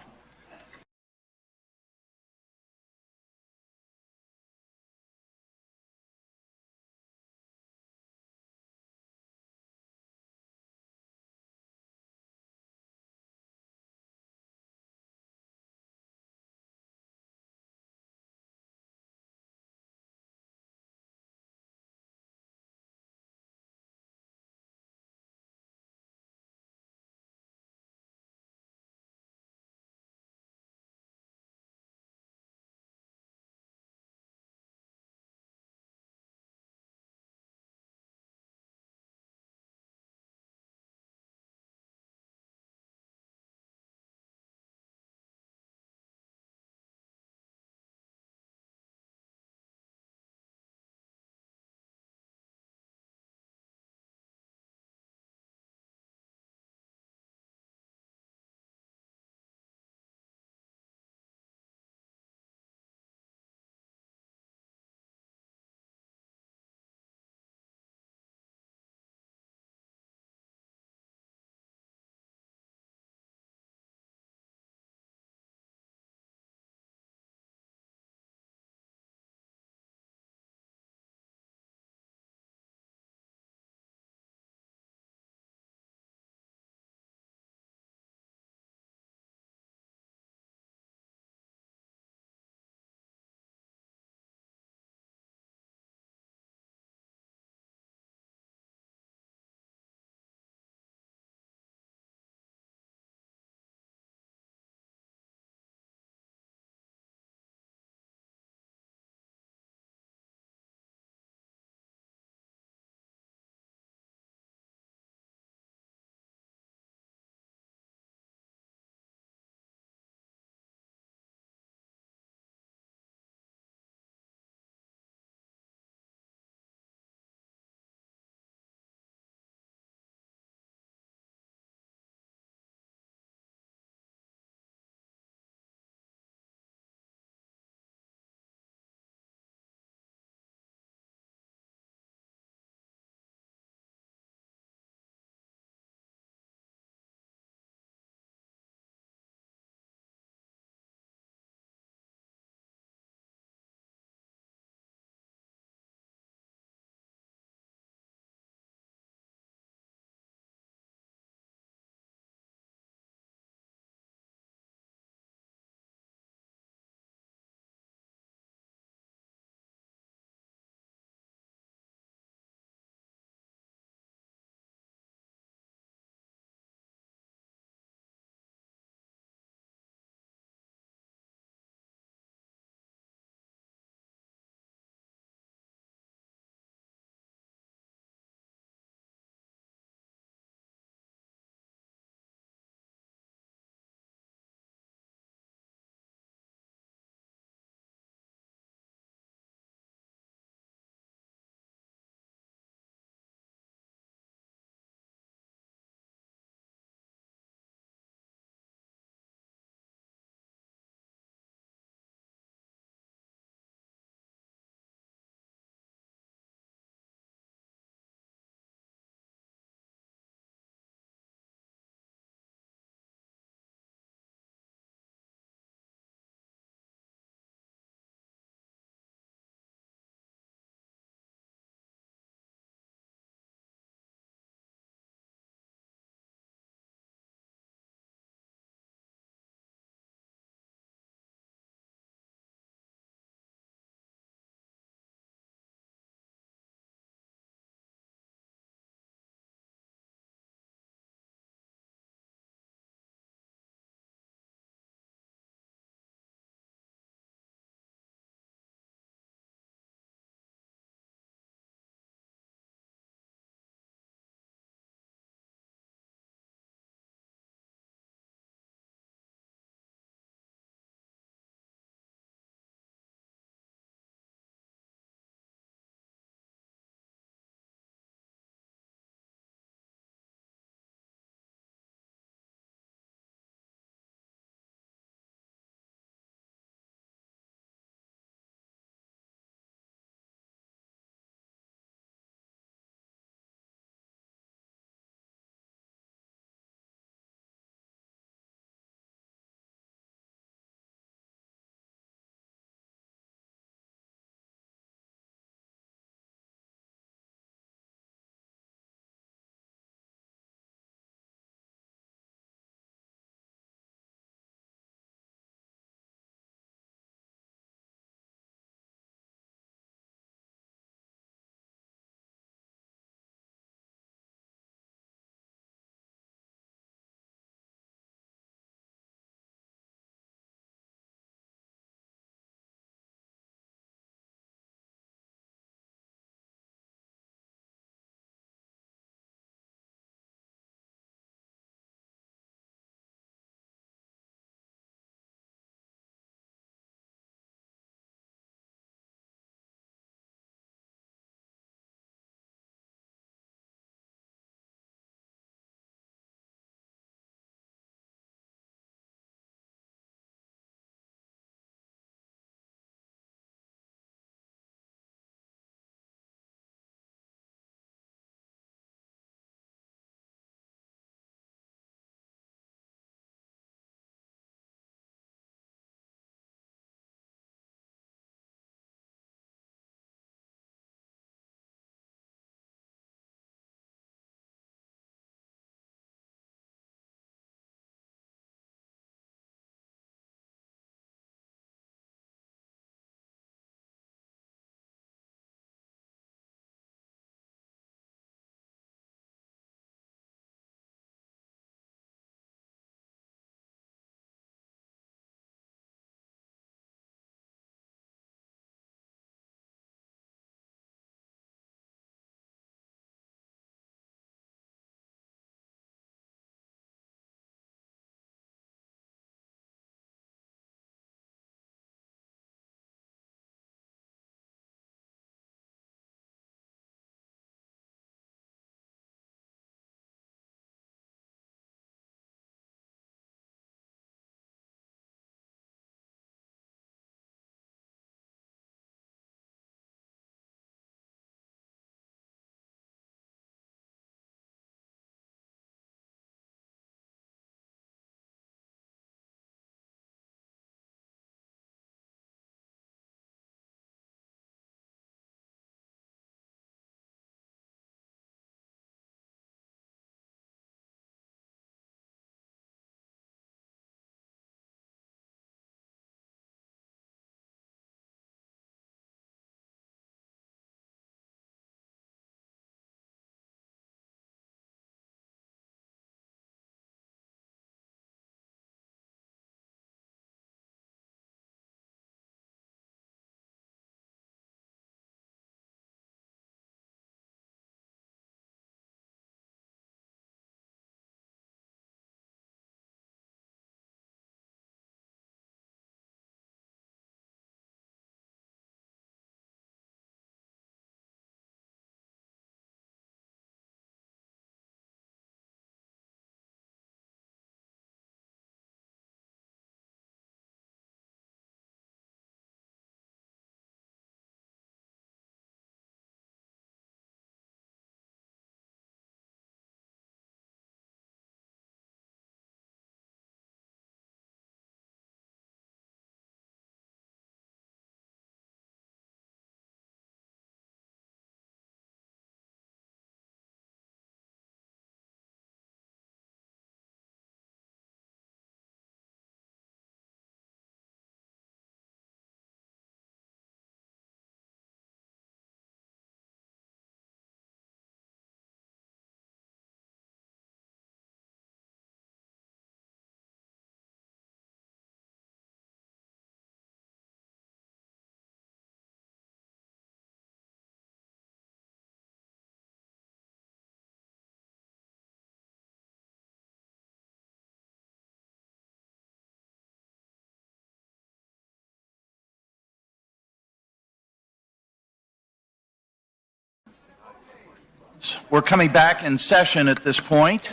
We're coming back in session at this point.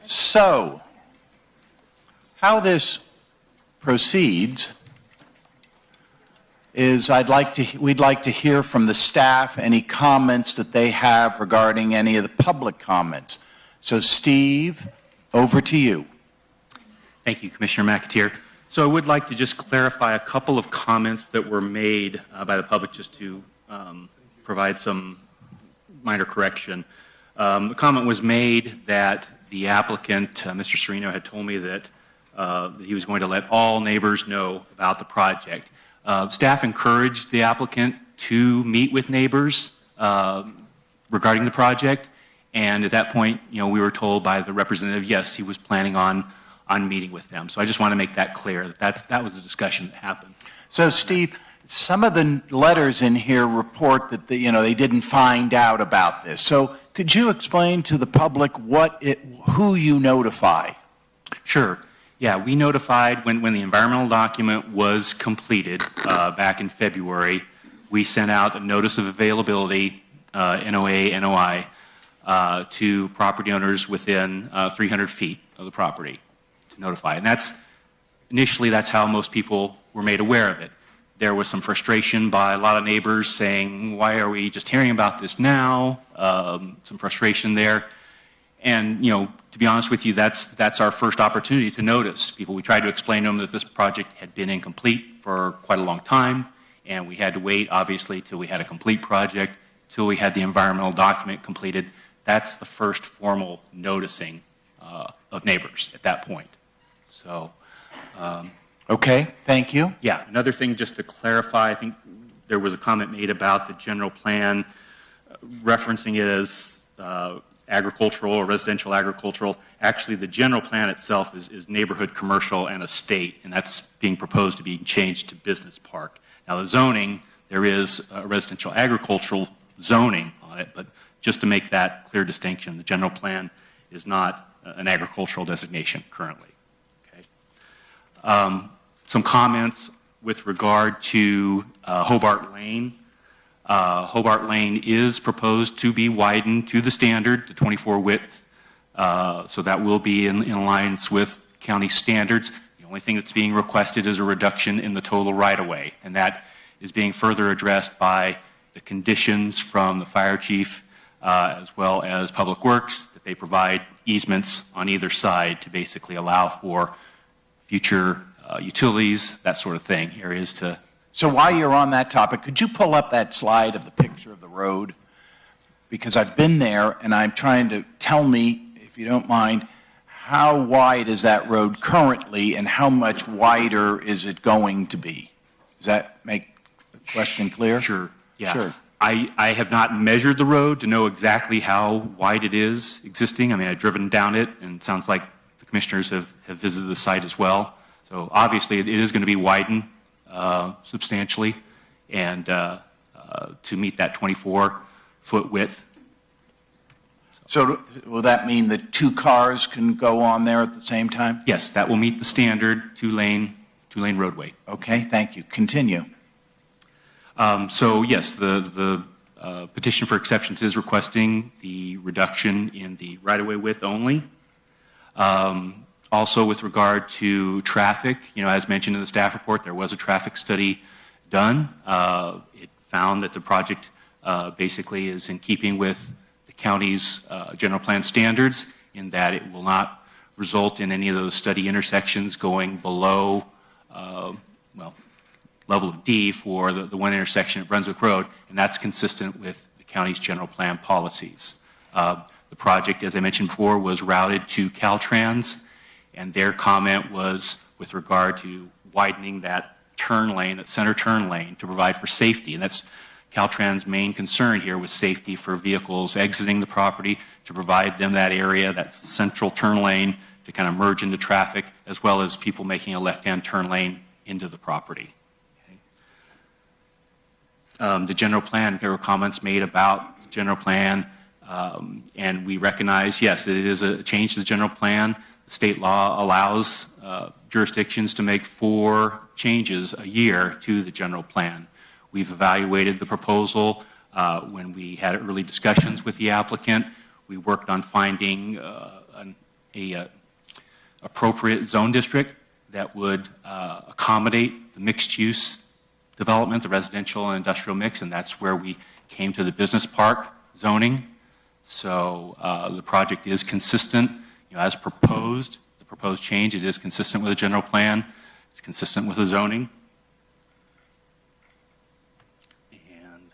So, how this proceeds is we'd like to hear from the staff any comments that they have regarding any of the public comments. So Steve, over to you. Thank you, Commissioner McAteer. So I would like to just clarify a couple of comments that were made by the public just to provide some minor correction. The comment was made that the applicant, Mr. Serino, had told me that he was going to let all neighbors know about the project. Staff encouraged the applicant to meet with neighbors regarding the project, and at that point, we were told by the representative, yes, he was planning on meeting with them. So I just want to make that clear, that was the discussion that happened. So Steve, some of the letters in here report that they didn't find out about this. So could you explain to the public who you notify? Sure. Yeah, we notified when the environmental document was completed back in February. We sent out a notice of availability, NOA, NOI, to property owners within 300 feet of the property to notify. And initially that's how most people were made aware of it. There was some frustration by a lot of neighbors saying, why are we just hearing about this now? Some frustration there. And, to be honest with you, that's our first opportunity to notice people. We tried to explain to them that this project had been incomplete for quite a long time, and we had to wait, obviously, till we had a complete project, till we had the environmental document completed. That's the first formal noticing of neighbors at that point. So, okay, thank you. Yeah, another thing just to clarify, I think there was a comment made about the general plan referencing it as agricultural or residential agricultural. Actually, the general plan itself is neighborhood, commercial, and estate, and that's being proposed to be changed to business park. Now, the zoning, there is a residential agricultural zoning on it, but just to make that clear distinction, the general plan is not an agricultural designation currently. Okay. Some comments with regard to Hobart Lane. Hobart Lane is proposed to be widened to the standard, the 24 width, so that will be in alliance with county standards. The only thing that's being requested is a reduction in the total right-of-way, and that is being further addressed by the conditions from the fire chief as well as Public Works, that they provide easements on either side to basically allow for future utilities, that sort of thing, areas to... So while you're on that topic, could you pull up that slide of the picture of the road? Because I've been there, and I'm trying to tell me, if you don't mind, how wide is that road currently, and how much wider is it going to be? Does that make the question clear? Sure, yeah. Sure. I have not measured the road to know exactly how wide it is existing. I mean, I've driven down it, and it sounds like the commissioners have visited the site as well. So obviously, it is going to be widened substantially, and to meet that 24-foot width. So will that mean that two cars can go on there at the same time? Yes, that will meet the standard two-lane roadway. Okay, thank you. Continue. So yes, the petition for exceptions is requesting the reduction in the right-of-way width only. Also, with regard to traffic, as mentioned in the staff report, there was a traffic study done. It found that the project basically is in keeping with the county's general plan standards in that it will not result in any of those study intersections going below, level of D for the one intersection at Brunswick Road, and that's consistent with the county's general plan policies. The project, as I mentioned before, was routed to Caltrans, and their comment was with regard to widening that turn lane, that center turn lane, to provide for safety. And that's Caltrans' main concern here, was safety for vehicles exiting the property, to provide them that area, that central turn lane, to kind of merge into traffic, as well as people making a left-hand turn lane into the property. Okay. The general plan, there were comments made about the general plan, and we recognize, yes, that it is a change to the general plan. The state law allows jurisdictions to make 4 changes a year to the general plan. We've evaluated the proposal. When we had early discussions with the applicant, we worked on finding an appropriate zone district that would accommodate the mixed-use development, the residential and industrial mix, and that's where we came to the business park zoning. So the project is consistent, as proposed. The proposed change, it is consistent with the general plan. It's consistent with the zoning. And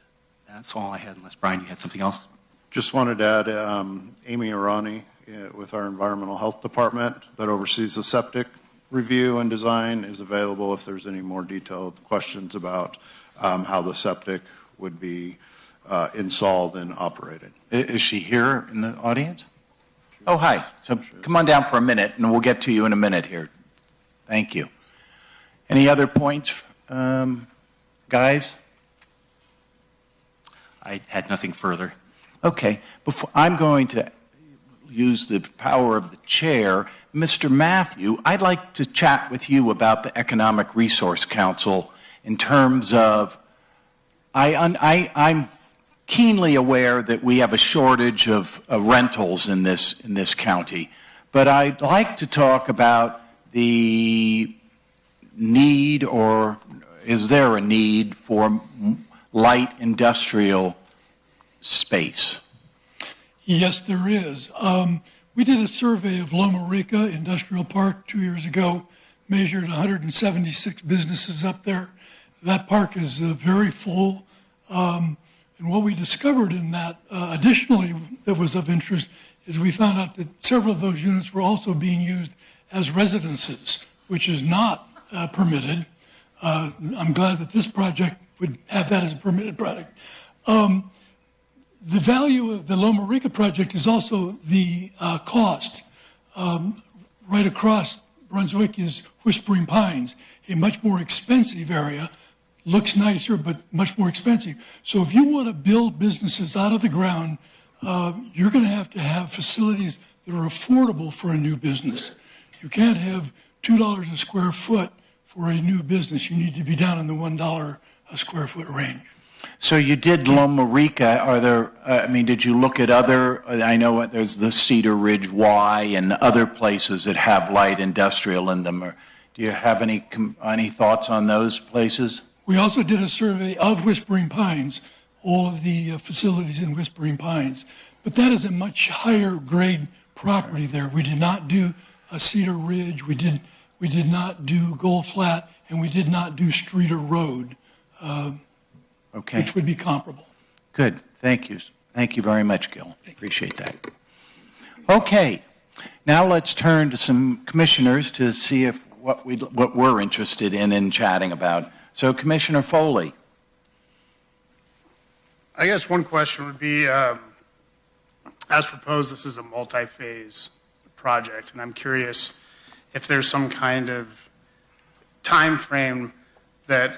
that's all I had, unless, Brian, you had something else? Just wanted to add, Amy Arani with our Environmental Health Department that oversees the septic review and design is available if there's any more detailed questions about how the septic would be installed and operated. Is she here in the audience? Oh, hi. So come on down for a minute, and we'll get to you in a minute here. Thank you. Any other points, guys? I had nothing further. Okay. I'm going to use the power of the chair. Mr. Matthew, I'd like to chat with you about the Economic Resource Council in terms of, I'm keenly aware that we have a shortage of rentals in this county, but I'd like to talk about the need, or is there a need for light industrial space? Yes, there is. We did a survey of Loma Rica Industrial Park 2 years ago, measured 176 businesses up there. That park is very full. And what we discovered in that, additionally, that was of interest, is we found out that several of those units were also being used as residences, which is not permitted. I'm glad that this project would have that as a permitted product. The value of the Loma Rica project is also the cost. Right across Brunswick is Whispering Pines, a much more expensive area. Looks nicer, but much more expensive. So if you want to build businesses out of the ground, you're going to have facilities that are affordable for a new business. You can't have $2 a square foot for a new business. You need to be down in the $1 a square foot range. So you did Loma Rica. Are there, did you look at other, I know there's the Cedar Ridge Y and other places that have light industrial in them. Do you have any thoughts on those places? We also did a survey of Whispering Pines, all of the facilities in Whispering Pines. But that is a much higher grade property there. We did not do a Cedar Ridge, we did not do Gold Flat, and we did not do Streeter Road. Okay. Which would be comparable. Good. Thank you. Thank you very much, Gil. Appreciate that. Okay. Now let's turn to some commissioners to see if what we're interested in chatting about. So, Commissioner Foley. I guess one question would be, as proposed, this is a multi-phase project, and I'm curious if there's some kind of time frame that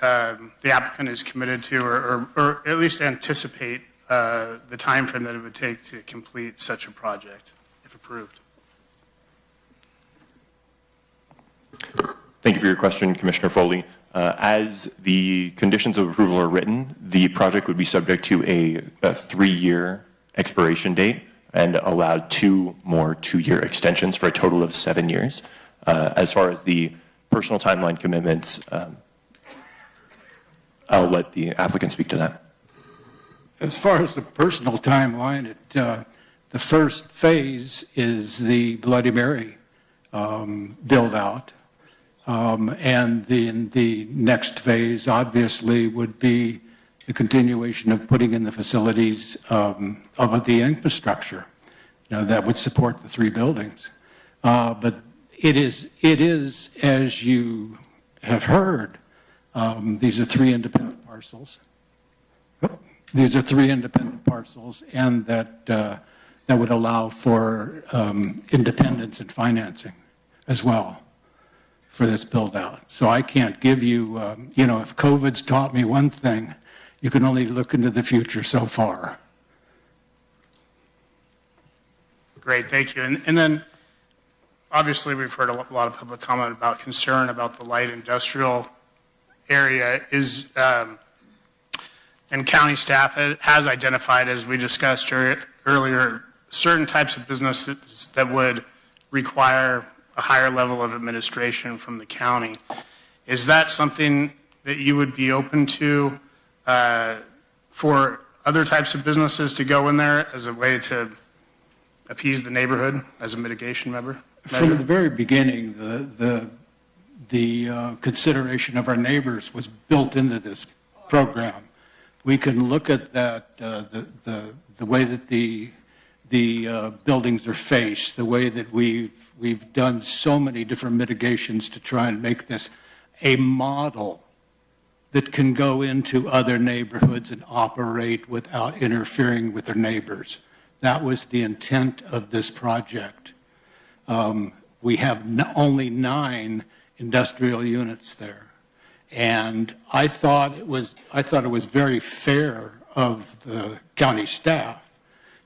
the applicant is committed to, or at least anticipate the time frame that it would take to complete such a project, if approved. Thank you for your question, Commissioner Foley. As the conditions of approval are written, the project would be subject to a 3-year expiration date and allowed 2 more 2-year extensions for a total of 7 years. As far as the personal timeline commitments, I'll let the applicant speak to that. As far as the personal timeline, the first phase is the Bloody Mary build-out. And then the next phase, obviously, would be the continuation of putting in the facilities of the infrastructure that would support the 3 buildings. But it is, as you have heard, these are 3 independent parcels. These are 3 independent parcels, and that would allow for independence in financing as well for this build-out. So I can't give you, if COVID's taught me one thing, you can only look into the future so far. Great, thank you. And then, obviously, we've heard a lot of public comment about concern about the light industrial area. and county staff has identified, as we discussed earlier, certain types of businesses that would require a higher level of administration from the county. Is that something that you would be open to for other types of businesses to go in there as a way to appease the neighborhood as a mitigation measure? From the very beginning, the consideration of our neighbors was built into this program. We can look at that, the way that the buildings are faced, the way that we've done so many different mitigations to try and make this a model that can go into other neighborhoods and operate without interfering with their neighbors. That was the intent of this project. We have only 9 industrial units there. And I thought it was very fair of the county staff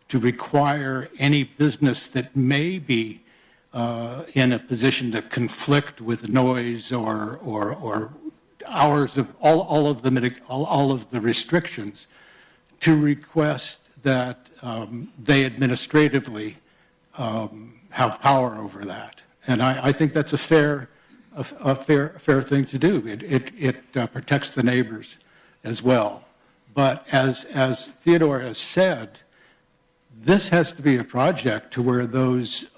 to require any business that may be in a position to conflict with noise or hours of all of the restrictions, to request that they administratively have power over that. And I think that's a fair thing to do. It protects the neighbors as well. But as Theodore has said, this has to be a project to where those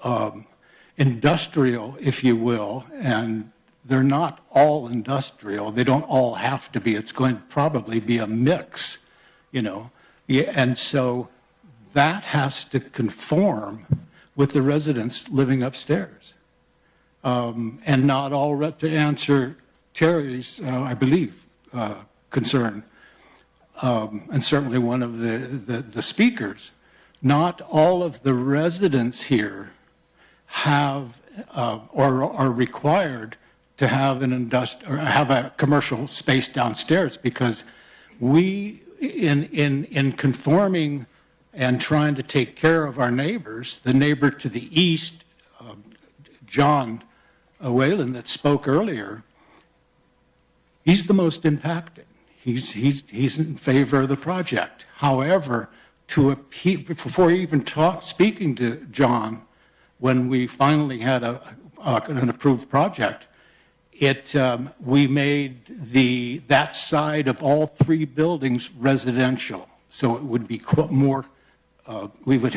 industrial, if you will, and they're not all industrial. They don't all have to be. It's going to probably be a mix, And so that has to conform with the residents living upstairs. And not all, to answer Terry's, I believe, concern, and certainly one of the speakers, not all of the residents here have or are required to have have a commercial space downstairs, because we, in conforming and trying to take care of our neighbors, the neighbor to the east, John Whalen, that spoke earlier, he's the most impacted. He's in favor of the project. However, before even speaking to John, when we finally had an approved project, we made that side of all 3 buildings residential. So it would be more. We would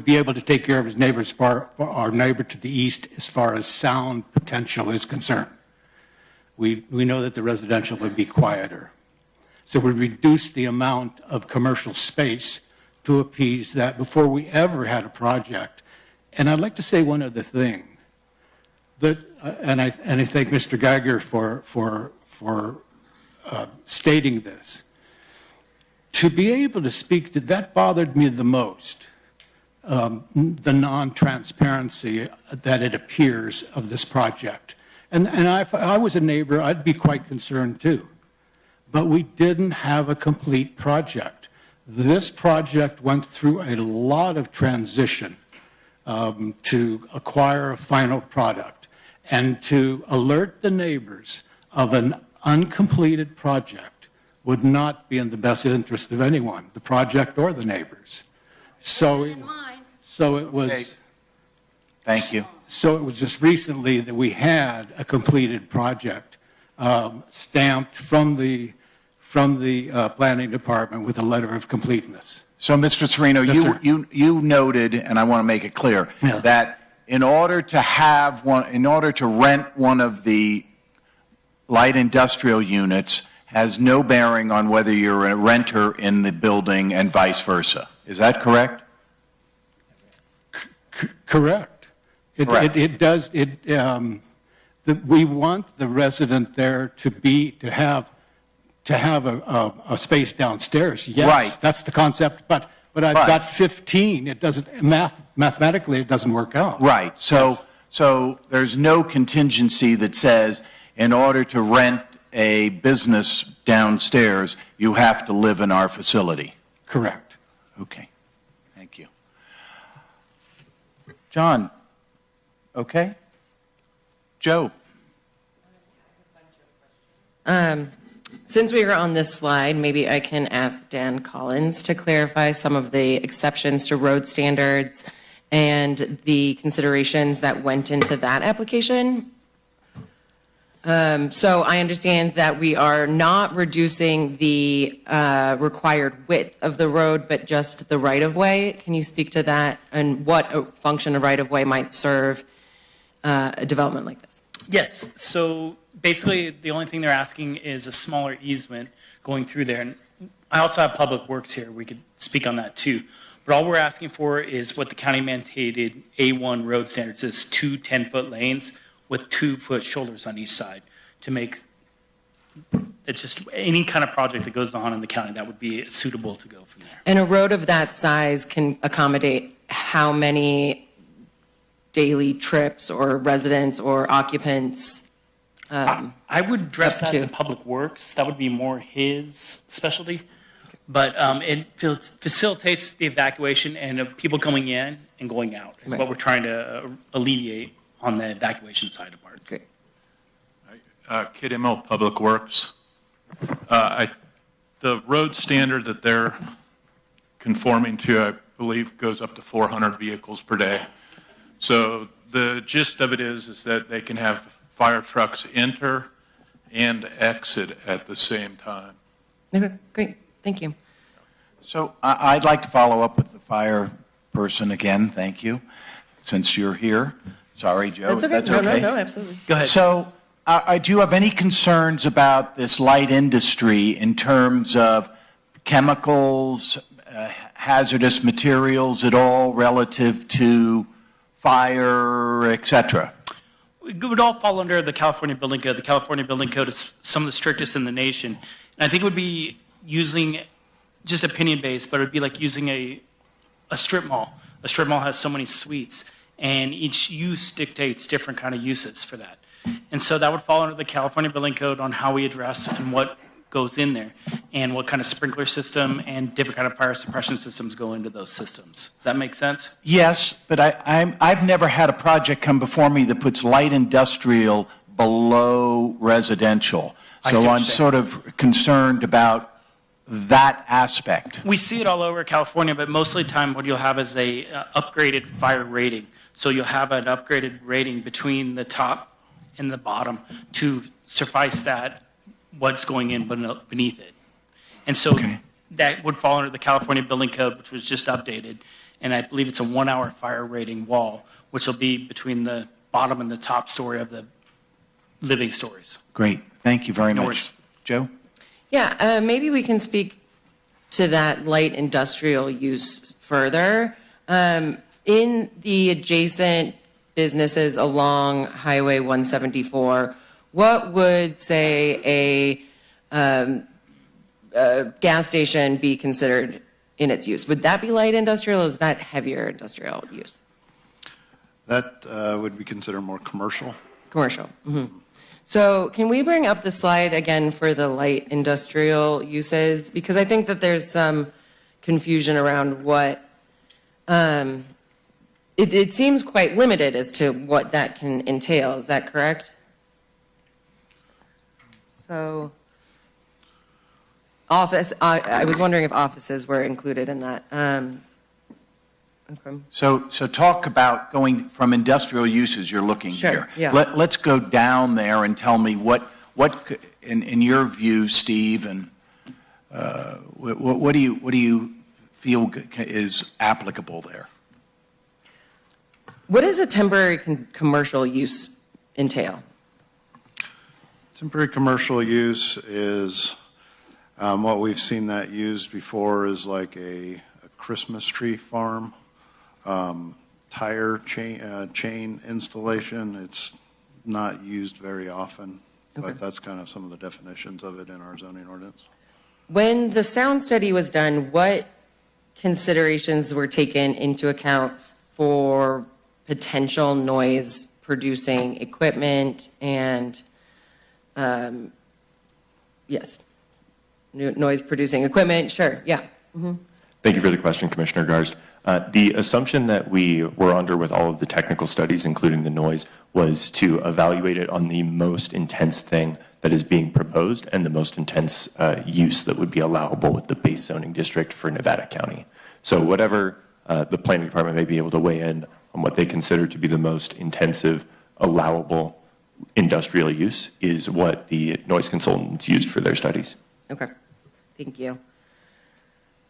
be able to take care of his neighbors, our neighbor to the east, as far as sound potential is concerned. We know that the residential would be quieter. So we reduced the amount of commercial space to appease that before we ever had a project. And I'd like to say one other thing. And I thank Mr. Geiger for stating this. To be able to speak to that bothered me the most, the non-transparency that it appears of this project. And if I was a neighbor, I'd be quite concerned too. But we didn't have a complete project. This project went through a lot of transition to acquire a final product, and to alert the neighbors of an uncompleted project would not be in the best interest of anyone, the project or the neighbors. So it was. Okay. Thank you. So it was just recently that we had a completed project stamped from the planning department with a letter of completeness. So, Mr. Serino, Yes, you noted, and I want to make it clear, that in order to rent one of the light industrial units has no bearing on whether you're a renter in the building and vice versa. Is that correct? Correct. Correct. It does. We want the resident there to have a space downstairs. Yes, Right. That's the concept. But I've got 15. It doesn't mathematically. It doesn't work out. Right. So there's no contingency that says in order to rent a business downstairs, you have to live in our facility. Correct. Okay. Thank you. John, okay? Joe. Since we were on this slide, maybe I can ask Dan Collins to clarify some of the exceptions to road standards and the considerations that went into that application. So I understand that we are not reducing the required width of the road, but just the right-of-way. Can you speak to that and what a function a right-of-way might serve a development like this? Yes, so basically, the only thing they're asking is a smaller easement going through there. And I also have Public Works here, we could speak on that too. But all we're asking for is what the county mandated A1 road standards is, 2 10-foot lanes with 2-foot shoulders on each side to make, it's just any kind of project that goes on in the county that would be suitable to go from there. And a road of that size can accommodate how many daily trips or residents or occupants? I would address up that to to Public Works. That would be more his specialty. But it facilitates the evacuation and people coming in and going out is Right. what we're trying to alleviate on the evacuation side of it. Great. Kid Immel, Public Works. The road standard that they're conforming to, I believe, goes up to 400 vehicles per day. So the gist of it is that they can have fire trucks enter and exit at the same time. Okay, great. Thank you. So I'd like to follow up with the fire person again, thank you, since you're here. Sorry, Joe. That's okay. No, absolutely. Go ahead. So do you have any concerns about this light industry in terms of chemicals, hazardous materials at all relative to fire, et cetera? It would all fall under the California Building Code. The California Building Code is some of the strictest in the nation. And I think it would be using, just opinion-based, but it would be like using a strip mall. A strip mall has so many suites, and each use dictates different kind of uses for that. And so that would fall under the California Building Code on how we address and what goes in there, and what kind of sprinkler system and different kind of fire suppression systems go into those systems. Does that make sense? Yes, but I've never had a project come before me that puts light industrial below residential. I see So what I'm you're saying. sort of concerned about that aspect. We see it all over California, but most of the time what you'll have is a upgraded fire rating. So you'll have an upgraded rating between the top and the bottom to suffice that what's going in beneath it. And so that would fall under the California Building Code, which was just updated. And I believe it's a 1-hour fire rating wall, which will be between the bottom and the top story of the living stories. Great, thank you very No much. worries. Joe? Yeah, maybe we can speak to that light industrial use further. In the adjacent businesses along Highway 174, what would, say, a gas station be considered in its use? Would that be light industrial, or is that heavier industrial use? That would be considered more commercial. Commercial. Mm-hmm. So can we bring up the slide again for the light industrial uses? Because I think that there's some confusion around what, it seems quite limited as to what that can entail. Is that correct? So office, I was wondering if offices were included in that. Okay. So talk about going from industrial uses you're looking Sure, here. yeah. Let's go down there and tell me what in your view, Steve, and what do you feel is applicable there? What does a temporary commercial use entail? Temporary commercial use is, what we've seen that used before is like a Christmas tree farm, tire chain installation. It's not used very often, but that's kind of some of the definitions of it in our zoning ordinance. When the sound study was done, what considerations were taken into account for potential noise producing equipment and, yes, noise producing equipment? Sure, yeah. Mm-hmm. Thank you for the question, Commissioner Garst. The assumption that we were under with all of the technical studies, including the noise, was to evaluate it on the most intense thing that is being proposed and the most intense use that would be allowable with the base zoning district for Nevada County. So whatever the planning department may be able to weigh in on what they consider to be the most intensive allowable industrial use is what the noise consultants used for their studies. Okay, thank you.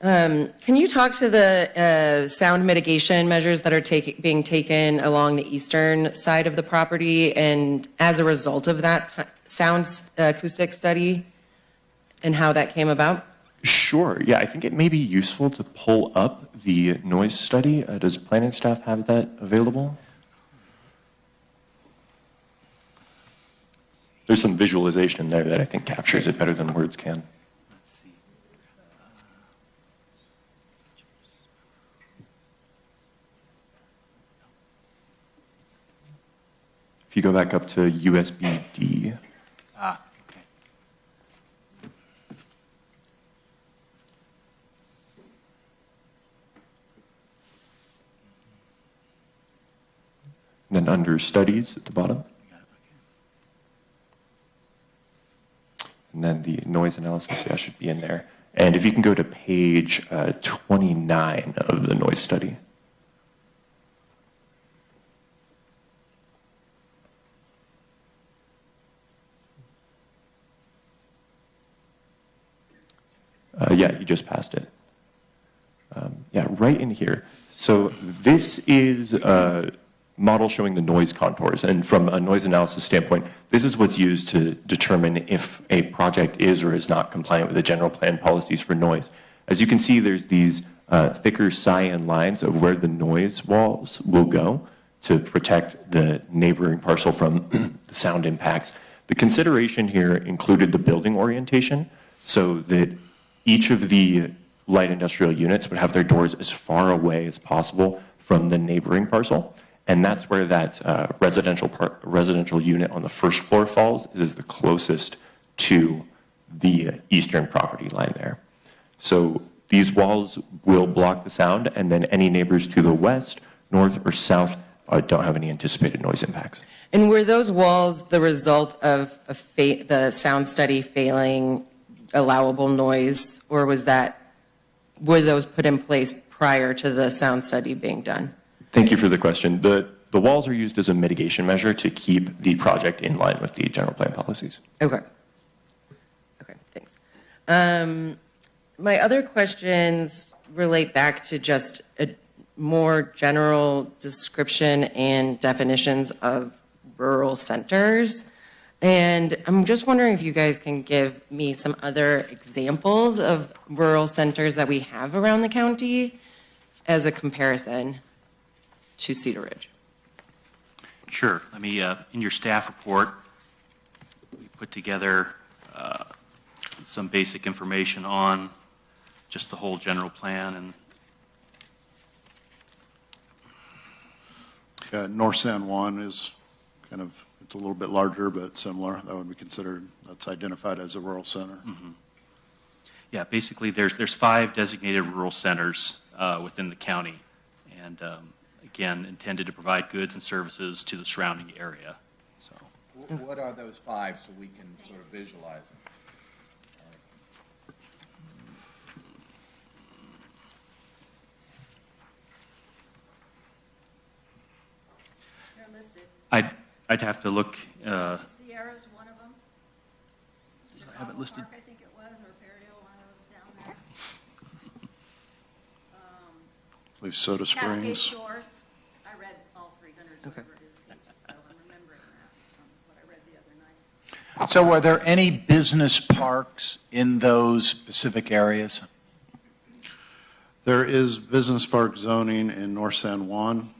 Can you talk to the sound mitigation measures that are being taken along the eastern side of the property, and as a result of that sound acoustic study and how that came about? Sure. Yeah, I think it may be useful to pull up the noise study. Does planning staff have that available? There's some visualization in there that I think captures it better than words can. If you go back up to USB-D. Ah, okay. And then under studies at the bottom. And then the noise analysis, yeah, should be in there. And if you can go to page 29 of the noise study. Yeah, you just passed it. Yeah, right in here. So this is a model showing the noise contours. And from a noise analysis standpoint, this is what's used to determine if a project is or is not compliant with the general plan policies for noise. As you can see, there's these thicker cyan lines of where the noise walls will go to protect the neighboring parcel from the sound impacts. The consideration here included the building orientation so that each of the light industrial units would have their doors as far away as possible from the neighboring parcel. And that's where that residential unit on the first floor falls, is the closest to the eastern property line there. So these walls will block the sound, and then any neighbors to the west, north, or south don't have any anticipated noise impacts. And were those walls the result of the sound study failing allowable noise, or were those put in place prior to the sound study being done? Thank you for the question. The walls are used as a mitigation measure to keep the project in line with the general plan policies. Okay. Okay, thanks. My other questions relate back to just a more general description and definitions of rural centers. And I'm just wondering if you guys can give me some other examples of rural centers that we have around the county as a comparison to Cedar Ridge. Sure. Let me, in your staff report, we put together some basic information on just the whole general plan. And North San Juan is kind of, it's a little bit larger but similar. That would be considered, that's identified as a rural center. Mm-hmm. Yeah, basically there's 5 designated rural centers within the county, and again, intended to provide goods and services to the surrounding area. So, What are those 5 so we can sort of visualize them? They're listed. I'd have to look. Sierra's one of them. I have it listed. Park, I think it was, or Fairdale, one of those down there. I believe Soda Cascade Springs. Shores. I read all 300 Okay. whatever it is pages, so I'm remembering that from what I read the other night. So are there any business parks in those specific areas? There is business park zoning in North San Juan.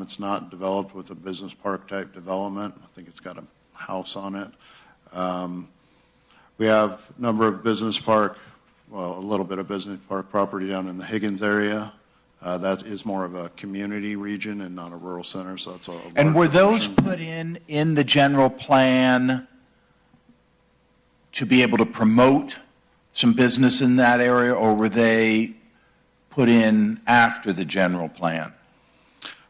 It's not developed with a business park type development. I think it's got a house on it. We have a number of business park, well, a little bit of business park property down in the Higgins area. That is more of a community region and not a rural center, so that's a And were large those portion. put in the general plan to be able to promote some business in that area, or were they put in after the general plan?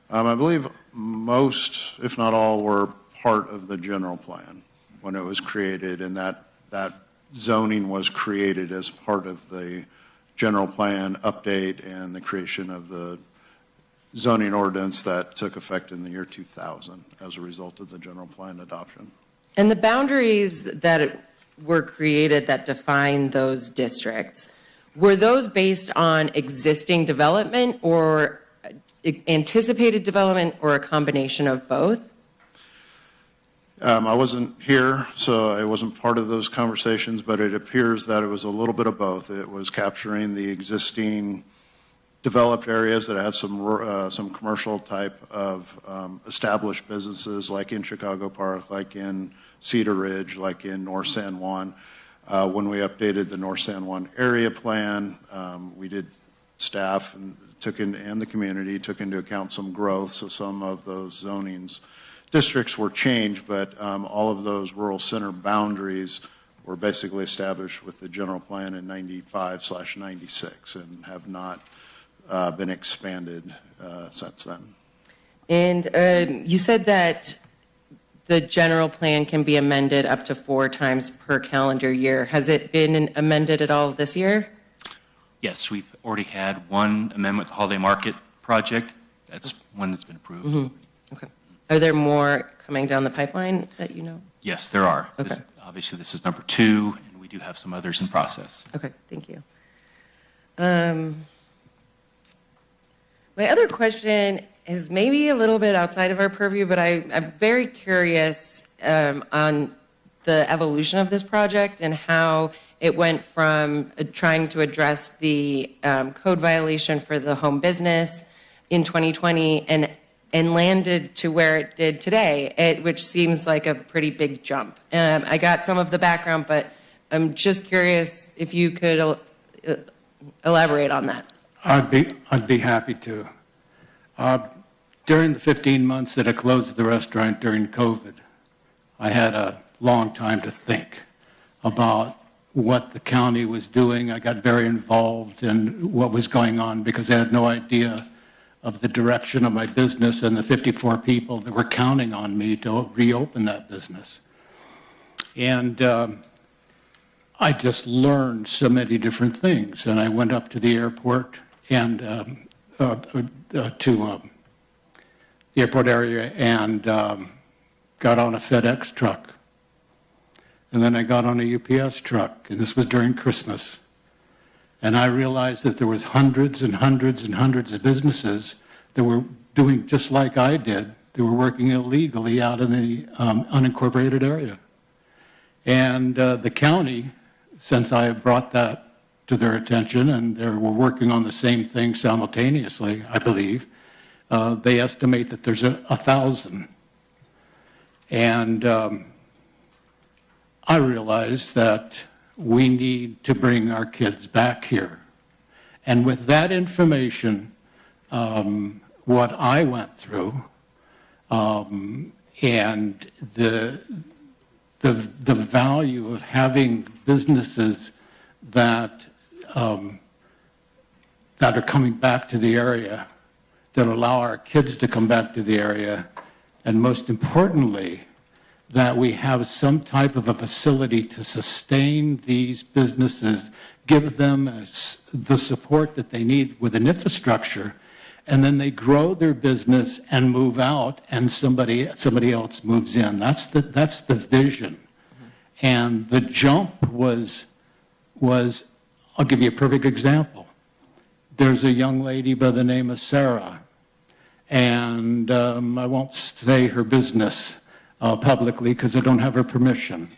I believe most, if not all, were part of the general plan when it was created, and that zoning was created as part of the general plan update and the creation of the zoning ordinance that took effect in the year 2000 as a result of the general plan adoption. And the boundaries that were created that define those districts, were those based on existing development or anticipated development or a combination of both? I wasn't here, so I wasn't part of those conversations, but it appears that it was a little bit of both. It was capturing the existing developed areas that had some commercial type of established businesses, like in Chicago Park, like in Cedar Ridge, like in North San Juan. When we updated the North San Juan area plan, we did staff and the community took into account some growth, so some of those zonings districts were changed, but all of those rural center boundaries were basically established with the general plan in 95/96 and have not been expanded since then. And you said that the general plan can be amended up to 4 times per calendar year. Has it been amended at all this year? Yes, we've already had one amendment to the Holiday Market project. That's one that's been approved. Mm-hmm. Okay. Are there more coming down the pipeline that you know? Yes, there are. Okay. Obviously, this is number 2, and we do have some others in process. Okay, thank you. My other question is maybe a little bit outside of our purview, but I'm very curious on the evolution of this project and how it went from trying to address the code violation for the home business in 2020 and landed to where it did today, which seems like a pretty big jump. I got some of the background, but I'm just curious if you could elaborate on that. I'd be happy to. During the 15 months that I closed the restaurant during COVID, I had a long time to think about what the county was doing. I got very involved in what was going on because I had no idea of the direction of my business and the 54 people that were counting on me to reopen that business. And I just learned so many different things. And I went up to the airport and to the airport area and got on a FedEx truck. And then I got on a UPS truck, and this was during Christmas. And I realized that there was hundreds and hundreds and hundreds of businesses that were doing just like I did. They were working illegally out in the unincorporated area. And the county, since I brought that to their attention, and they were working on the same thing simultaneously, I believe, they estimate that there's 1,000. And I realized that we need to bring our kids back here. And with that information, what I went through, and the value of having businesses that are coming back to the area, that allow our kids to come back to the area, and most importantly, that we have some type of a facility to sustain these businesses, give them the support that they need with an infrastructure, and then they grow their business and move out, and somebody else moves in. That's the vision. And the jump was, I'll give you a perfect example. There's a young lady by the name of Sarah, and I won't say her business publicly because I don't have her permission.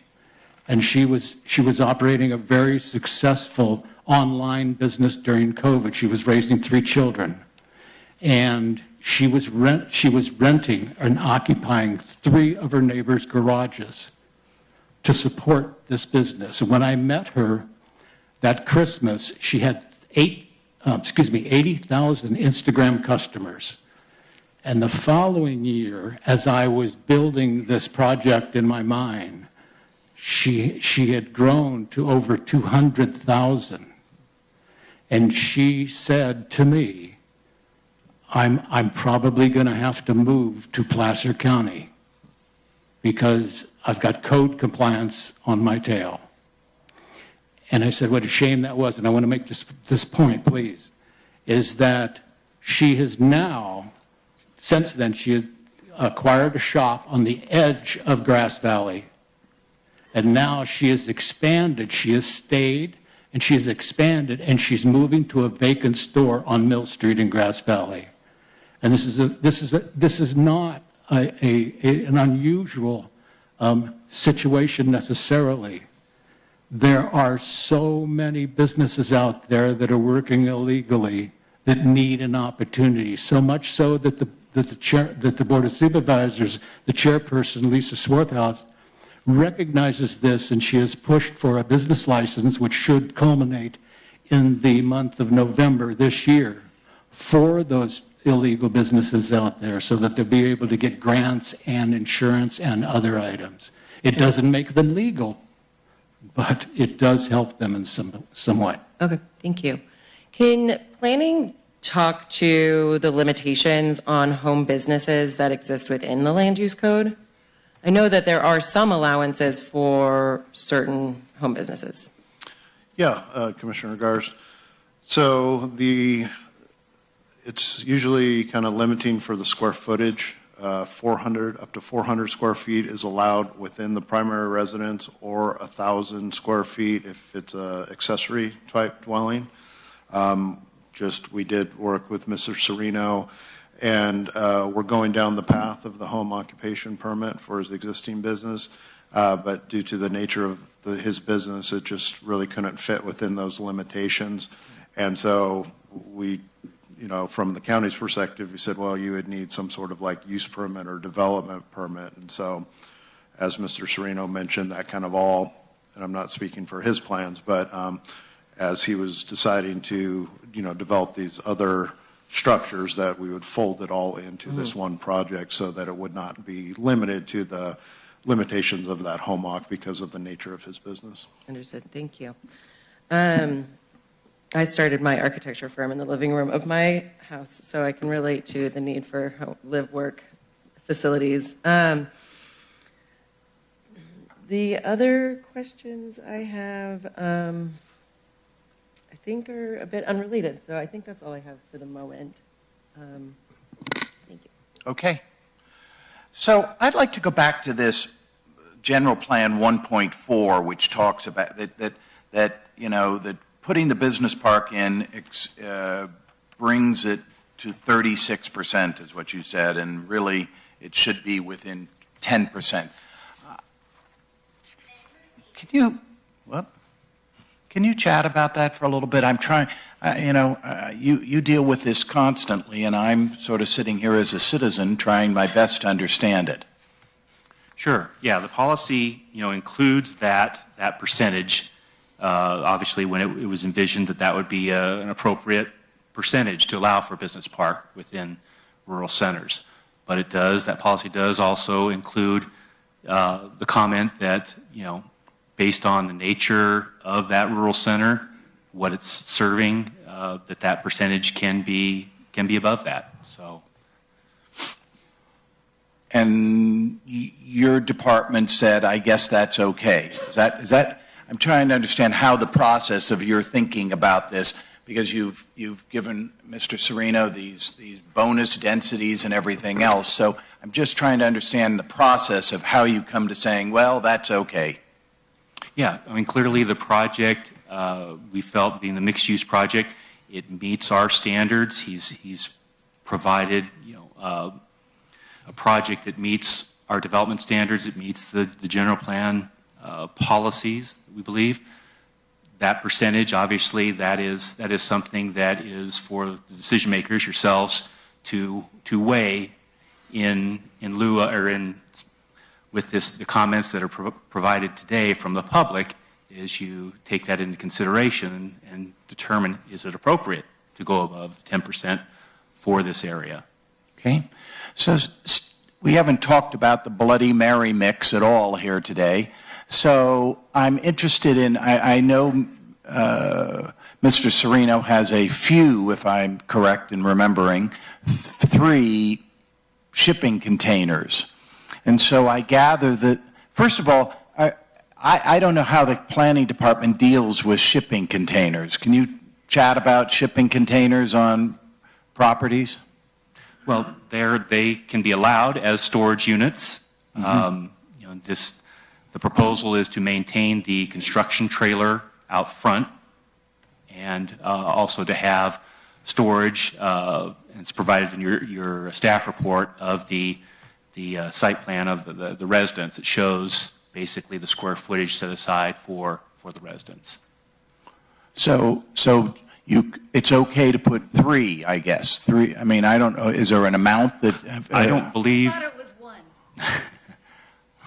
And she was operating a very successful online business during COVID. She was raising 3 children. And she was renting and occupying 3 of her neighbors' garages to support this business. And when I met her that Christmas, she had 80,000 Instagram customers. And the following year, as I was building this project in my mind, she had grown to over 200,000. And she said to me, I'm probably going to have to move to Placer County because I've got code compliance on my tail. And I said, what a shame that was. And I want to make this point, please, is that she has now, since then, she has acquired a shop on the edge of Grass Valley. And now she has expanded. She has stayed and she has expanded and she's moving to a vacant store on Mill Street in Grass Valley. And this is not an unusual situation necessarily. There are so many businesses out there that are working illegally that need an opportunity, so much so that the Board of Supervisors, the chairperson, Lisa Swarthouse, recognizes this, and she has pushed for a business license, which should culminate in the month of November this year, for those illegal businesses out there so that they'll be able to get grants and insurance and other items. It doesn't make them legal, but it does help them in some way. Okay, thank you. Can planning talk to the limitations on home businesses that exist within the land use code? I know that there are some allowances for certain home businesses. Yeah, Commissioner Gars. So it's usually kind of limiting for the square footage. 400, up to 400 square feet is allowed within the primary residence, or 1,000 square feet if it's a accessory type dwelling. We did work with Mr. Serino, and we're going down the path of the home occupation permit for his existing business. But due to the nature of his business, it just really couldn't fit within those limitations. And so we, from the county's perspective, we said, well, you would need some sort of like use permit or development permit. And so, as Mr. Serino mentioned, that kind of all, and I'm not speaking for his plans, but as he was deciding to, develop these other structures, that we would fold it all into this one project so that it would not be limited to the limitations of that home occ because of the nature of his business. Understood, thank you. I started my architecture firm in the living room of my house, so I can relate to the need for live-work facilities. The other questions I have, I think are a bit unrelated, so I think that's all I have for the moment. Thank you. Okay. So I'd like to go back to this general plan 1.4, which talks about that putting the business park in brings it to 36%, is what you said, and really it should be within 10%. Can you chat about that for a little bit? I'm trying, you deal with this constantly, and I'm sort of sitting here as a citizen trying my best to understand it. Sure. Yeah, the policy, includes that percentage. Obviously, when it was envisioned that would be an appropriate percentage to allow for a business park within rural centers. But that policy does also include the comment that, based on the nature of that rural center, what it's serving, that percentage can be above that. So. And your department said, I guess that's okay. Is that? I'm trying to understand how the process of your thinking about this, because you've given Mr. Serino these bonus densities and everything else. So I'm just trying to understand the process of how you come to saying, well, that's okay. Yeah, clearly the project, we felt being the mixed-use project, it meets our standards. He's provided, a project that meets our development standards. It meets the general plan policies, we believe. That percentage, obviously, that is something that is for the decision makers, yourselves, to weigh in lieu or in with the comments that are provided today from the public, is you take that into consideration and determine, is it appropriate to go above 10% for this area? Okay. So we haven't talked about the Bloody Mary mix at all here today. So I'm interested in, I know Mr. Sereno has a few, if I'm correct in remembering, 3 shipping containers. And so I gather that, first of all, I don't know how the planning department deals with shipping containers. Can you chat about shipping containers on properties? Well, they can be allowed as storage units. The proposal is to maintain the construction trailer out front and also to have storage, and it's provided in your staff report of the site plan of the residence. It shows basically the square footage set aside for the residents. So it's okay to put 3, I guess. 3. I mean, I don't know. Is there an amount that? I don't believe. I thought it was 1.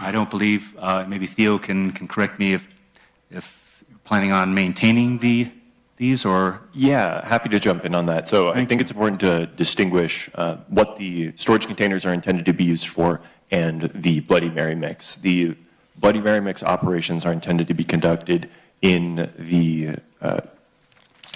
I don't believe. Maybe Theo can correct me if you're planning on maintaining these or. Yeah, happy to jump in on that. So I think it's important to distinguish what the storage containers are intended to be used for and the Bloody Mary mix. The Bloody Mary mix operations are intended to be conducted in the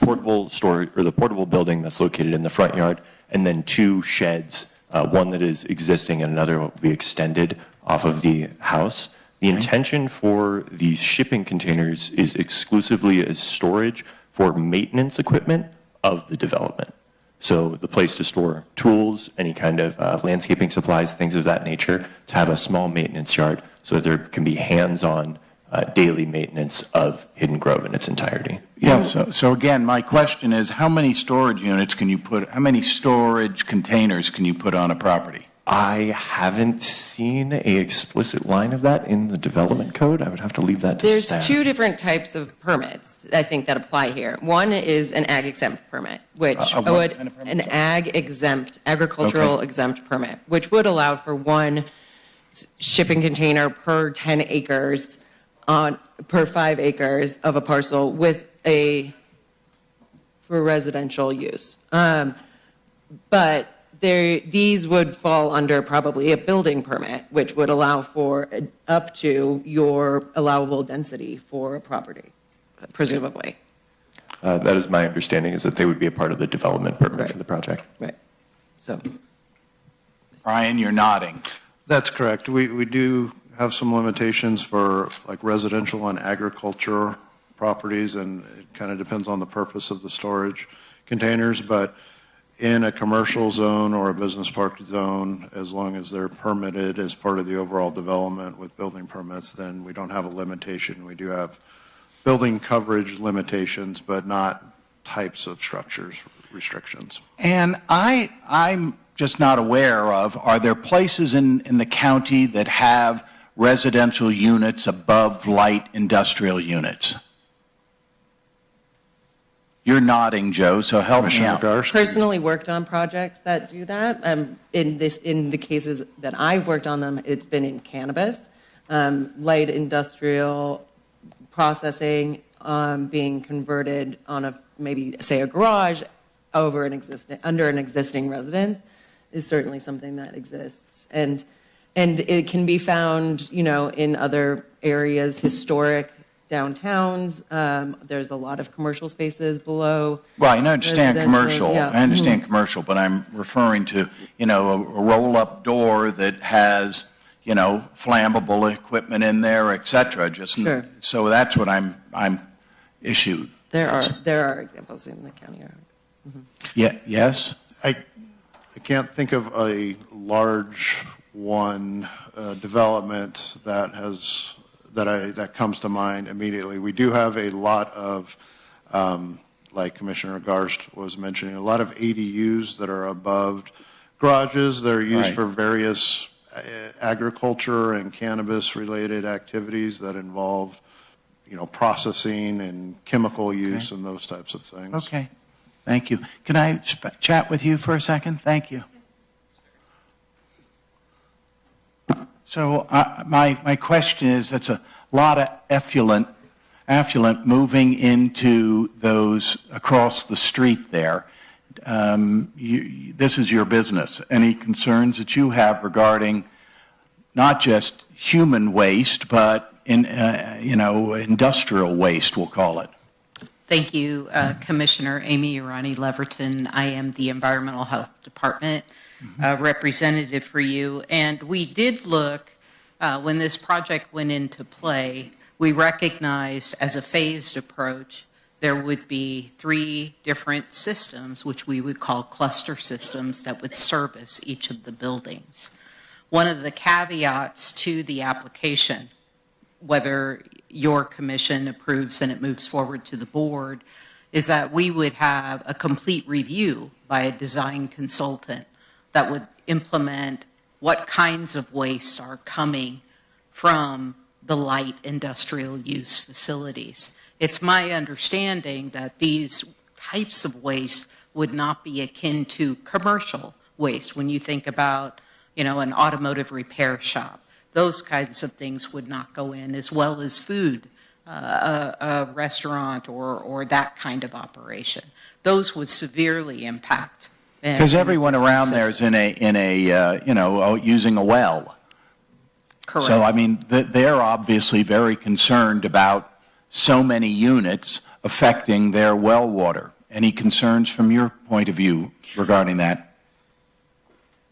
portable storage or the portable building that's located in the front yard, and then 2 sheds, one that is existing and another will be extended off of the house. The intention for the shipping containers is exclusively as storage for maintenance equipment of the development. So the place to store tools, any kind of landscaping supplies, things of that nature, to have a small maintenance yard so that there can be hands-on daily maintenance of Hidden Grove in its entirety. Yes. So again, my question is, how many storage containers can you put on a property? I haven't seen a explicit line of that in the development code. I would have to leave that to There's staff. 2 different types of permits, I think, that apply here. One is an ag exempt permit, which would, an ag exempt, agricultural exempt permit, which would allow for 1 shipping container per 10 acres per 5 acres of a parcel for residential use. But these would fall under probably a building permit, which would allow for up to your allowable density for a property, presumably. That is my understanding, is that they would be a part of the development permit for the project. Right. So, Brian, you're nodding. That's correct. We do have some limitations for like residential and agriculture properties, and it kind of depends on the purpose of the storage containers, but in a commercial zone or a business park zone, as long as they're permitted as part of the overall development with building permits, then we don't have a limitation. We do have building coverage limitations, but not types of structures restrictions. And I'm just not aware of, are there places in the county that have residential units above light industrial units? You're nodding, Joe, so help me out. personally worked on projects that do that. In the cases that I've worked on them, it's been in cannabis, light industrial processing, being converted on maybe say a garage under an existing residence is certainly something that exists, and it can be found, in other areas, historic downtowns. There's a lot of commercial spaces below. Well, I understand commercial. Yeah. I understand commercial, but I'm referring to, a roll-up door that has, flammable equipment in there, et cetera. Sure. So that's what I'm issued. There are examples in the county. Yeah. Yes. I can't think of a large one development that comes to mind immediately. We do have a lot of, like Commissioner Garst was mentioning, a lot of ADUs that are above garages that are used for various agriculture and cannabis-related activities that involve, processing and chemical use and those types of things. Okay. Thank you. Can I chat with you for a second? Thank you. So my question is, that's a lot of effluent moving into those across the street there. This is your business. Any concerns that you have regarding not just human waste, but industrial waste, we'll call it? Thank you, Commissioner Amy Irani Leverton. I am the Environmental Health Department representative for you. And we did look, when this project went into play, we recognized as a phased approach, there would be 3 different systems, which we would call cluster systems, that would service each of the buildings. One of the caveats to the application, whether your commission approves and it moves forward to the board, is that we would have a complete review by a design consultant that would implement what kinds of wastes are coming from the light industrial use facilities. It's my understanding that these types of waste would not be akin to commercial waste. When you think about, an automotive repair shop, those kinds of things would not go in, as well as food, a restaurant or that kind of operation. Those would severely impact. Because everyone around there is in a using a well. Correct. So, I mean, they're obviously very concerned about so many units affecting their well water. Any concerns from your point of view regarding that?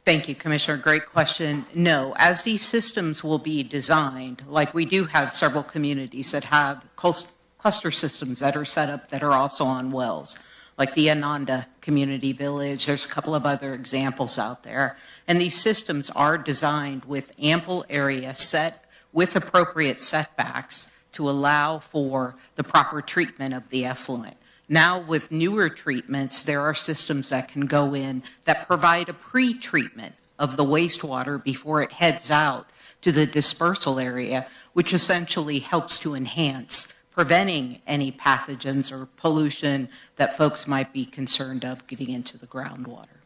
Thank you, Commissioner. Great question. No, as these systems will be designed, like we do have several communities that have cluster systems that are set up that are also on wells, like the Ananda Community Village. There's a couple of other examples out there. And these systems are designed with ample area set with appropriate setbacks to allow for the proper treatment of the effluent. Now, with newer treatments, there are systems that can go in that provide a pre-treatment of the wastewater before it heads out to the dispersal area, which essentially helps to enhance preventing any pathogens or pollution that folks might be concerned of getting into the groundwater.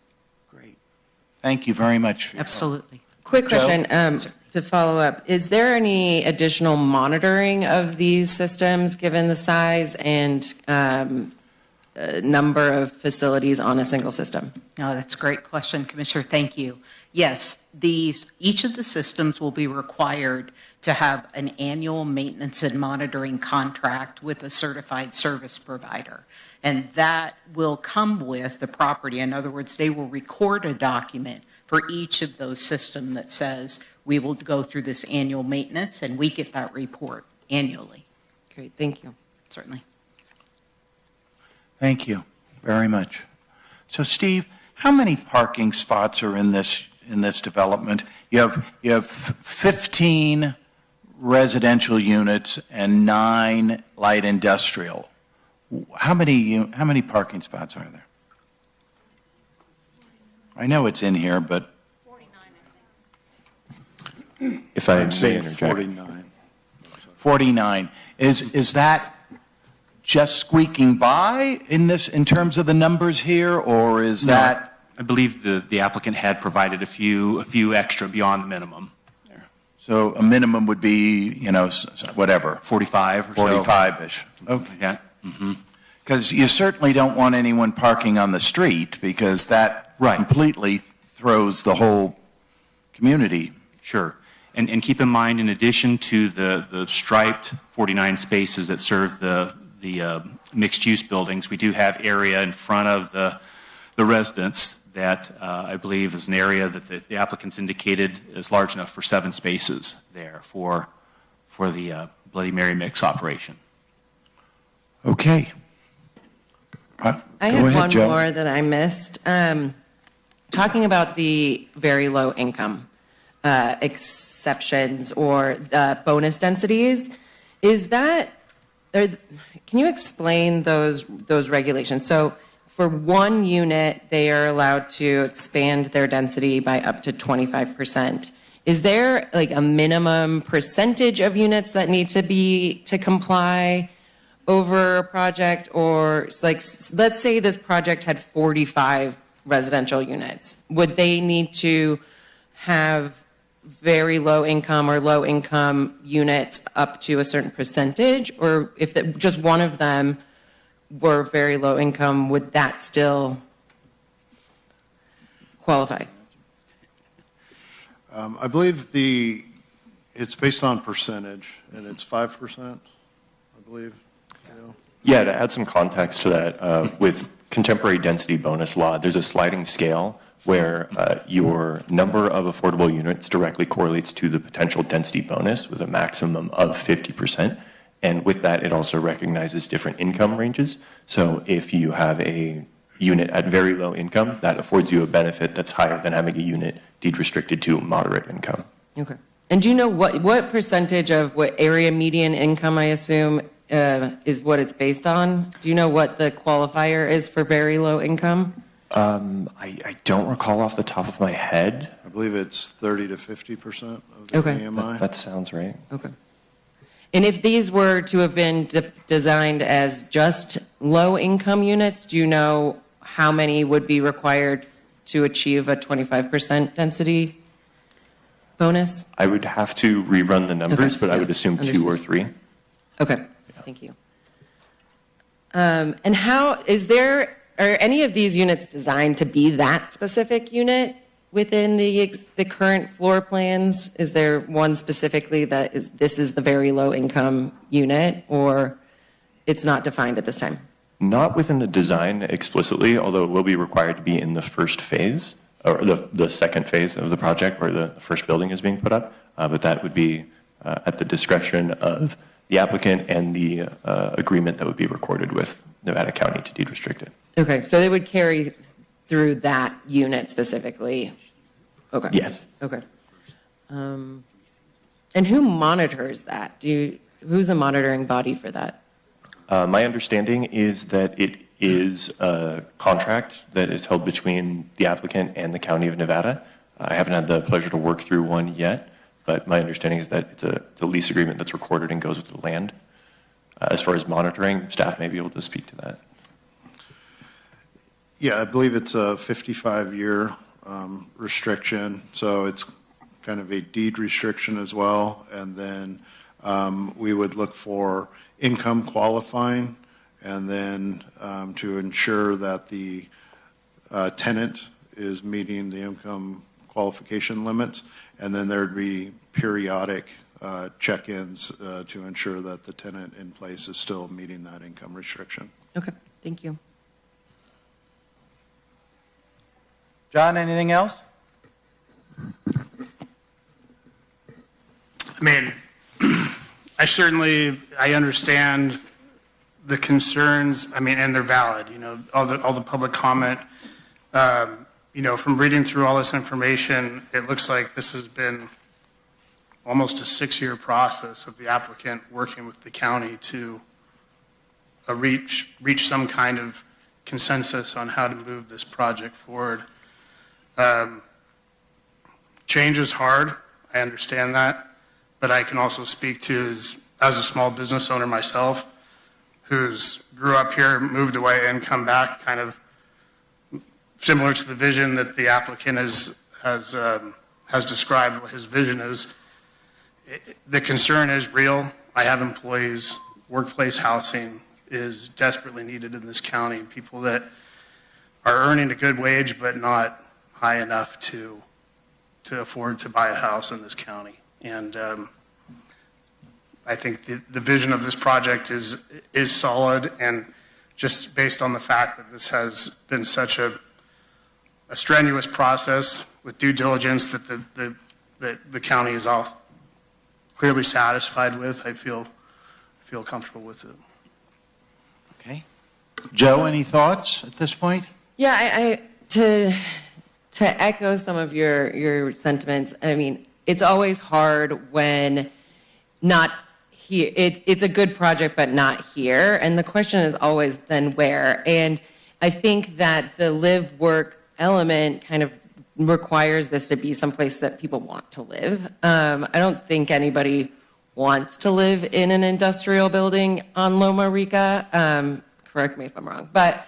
Great. Thank you very much. Absolutely. Quick Joe? question to follow up. Is there any additional monitoring of these systems given the size and number of facilities on a single system? No, that's a great question, Commissioner. Thank you. Yes, each of the systems will be required to have an annual maintenance and monitoring contract with a certified service provider. And that will come with the property. In other words, they will record a document for each of those systems that says we will go through this annual maintenance, and we get that report annually. Great, thank you. Certainly. Thank you very much. So, Steve, how many parking spots are in this development? You have 15 residential units and 9 light industrial. How many parking spots are there? I know it's in here, but 49, If I I'd may say interject. 49. 49. Is that just squeaking by in terms of the numbers here, or is that? I believe the applicant had provided a few extra beyond the minimum. So a minimum would be, whatever. 45 or so. 45-ish. Okay. Yeah. Mm-hmm. Because you certainly don't want anyone parking on the street, because that completely throws the whole community. Sure. And keep in mind, in addition to the striped 49 spaces that serve the mixed-use buildings, we do have area in front of the residents that I believe is an area that the applicants indicated is large enough for 7 spaces there for the Bloody Mary mix operation. Okay. I Go had ahead, one Joe. more that I missed. Talking about the very low income exceptions or bonus densities, can you explain those regulations? So for one unit, they are allowed to expand their density by up to 25%. Is there like a minimum percentage of units that need to comply over a project? Or like, let's say this project had 45 residential units. Would they need to have very low income or low income units up to a certain percentage? Or if just one of them were very low income, would that still qualify? I believe it's based on percentage, and it's 5%, I believe. Yeah, to add some context to that, with contemporary density bonus law, there's a sliding scale where your number of affordable units directly correlates to the potential density bonus with a maximum of 50%. And with that, it also recognizes different income ranges. So if you have a unit at very low income, that affords you a benefit that's higher than having a unit deed restricted to moderate income. Okay. And do you know what percentage of what area median income, I assume, is what it's based on? Do you know what the qualifier is for very low income? I don't recall off the top of my head. I believe it's 30 to 50% of the Okay. AMI. That sounds right. Okay. And if these were to have been designed as just low-income units, do you know how many would be required to achieve a 25% density bonus? I would have to rerun the numbers, Okay, but I yeah, would assume 2 understood. or 3. Okay, thank you. And are any of these units designed to be that specific unit within the current floor plans? Is there one specifically that this is the very low income unit, or it's not defined at this time? Not within the design explicitly, although it will be required to be in the first phase, or the second phase of the project where the first building is being put up. But that would be at the discretion of the applicant and the agreement that would be recorded with Nevada County to deed restrict it. Okay, so they would carry through that unit specifically? Okay. Yes. Okay. And who monitors that? Who's the monitoring body for that? My understanding is that it is a contract that is held between the applicant and the County of Nevada. I haven't had the pleasure to work through one yet, but my understanding is that it's a lease agreement that's recorded and goes with the land. As far as monitoring, staff may be able to speak to that. Yeah, I believe it's a 55-year restriction, so it's kind of a deed restriction as well. And then we would look for income qualifying, and then to ensure that the tenant is meeting the income qualification limits. And then there'd be periodic check-ins to ensure that the tenant in place is still meeting that income restriction. Okay, thank you. John, anything else? I mean, I understand the concerns, I mean, and they're valid, all the public comment. From reading through all this information, it looks like this has been almost a 6-year process of the applicant working with the county to reach some kind of consensus on how to move this project forward. Change is hard, I understand that, but I can also speak to, as a small business owner myself, who's grew up here, moved away, and come back, kind of similar to the vision that the applicant has described what his vision is. The concern is real. I have employees. Workplace housing is desperately needed in this county. People that are earning a good wage but not high enough to afford to buy a house in this county. And I think the vision of this project is solid, and just based on the fact that this has been such a strenuous process with due diligence that the county is all clearly satisfied with, I feel comfortable with it. Okay. Joe, any thoughts at this point? Yeah, to echo some of your sentiments, I mean, it's always hard when not here, it's a good project, but not here. And the question is always then where? And I think that the live-work element kind of requires this to be someplace that people want to live. I don't think anybody wants to live in an industrial building on Loma Rica. Correct me if I'm wrong. But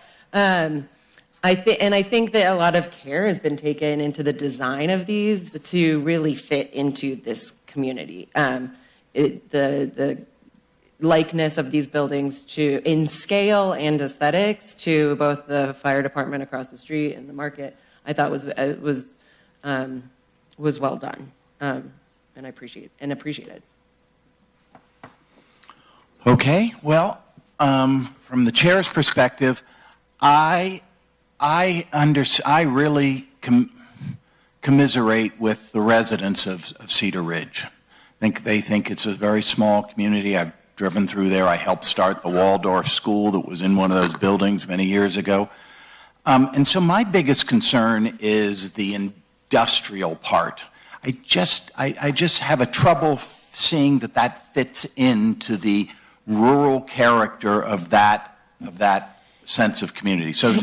I think that a lot of care has been taken into the design of these to really fit into this community. The likeness of these buildings in scale and aesthetics to both the fire department across the street and the market, I thought was well done, and I appreciate it. Okay, well, from the chair's perspective, I really commiserate with the residents of Cedar Ridge. They think it's a very small community. I've driven through there. I helped start the Waldorf School that was in one of those buildings many years ago. And so my biggest concern is the industrial part. I just have a trouble seeing that fits into the rural character of that sense of community. So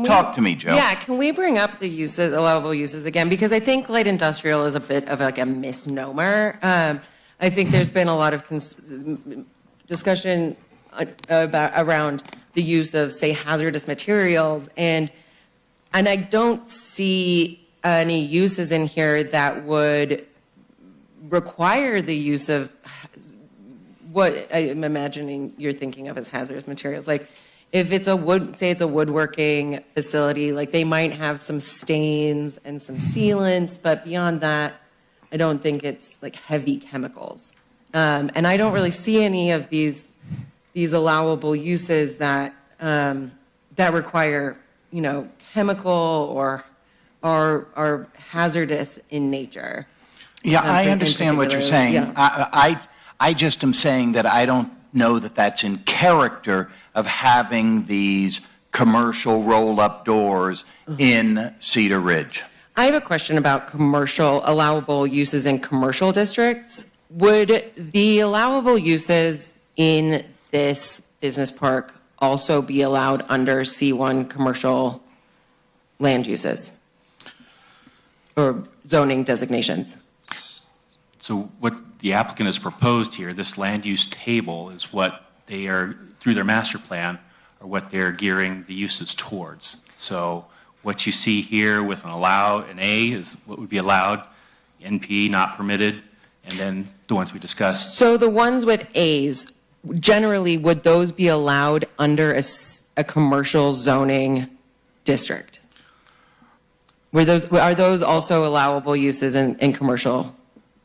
talk to me, Joe. Yeah, can we bring up the uses, allowable uses again? Because I think light industrial is a bit of like a misnomer. I think there's been a lot of discussion around the use of, say, hazardous materials, and I don't see any uses in here that would require the use of what I'm imagining you're thinking of as hazardous materials. Like, if it's say it's a woodworking facility, like they might have some stains and some sealants, but beyond that, I don't think it's like heavy chemicals. And I don't really see any of these allowable uses that require, chemical or are hazardous in nature. Yeah, I understand what you're saying. Yeah. I just am saying that I don't know that that's in character of having these commercial roll-up doors in Cedar Ridge. I have a question about commercial, allowable uses in commercial districts. Would the allowable uses in this business park also be allowed under C1 commercial land uses or zoning designations? So what the applicant has proposed here, this land use table, is what they are, through their master plan, or what they're gearing the uses towards. So what you see here with an A is what would be allowed, NP not permitted, and then the ones we discussed. So the ones with A's, generally, would those be allowed under a commercial zoning district? Are those also allowable uses in commercial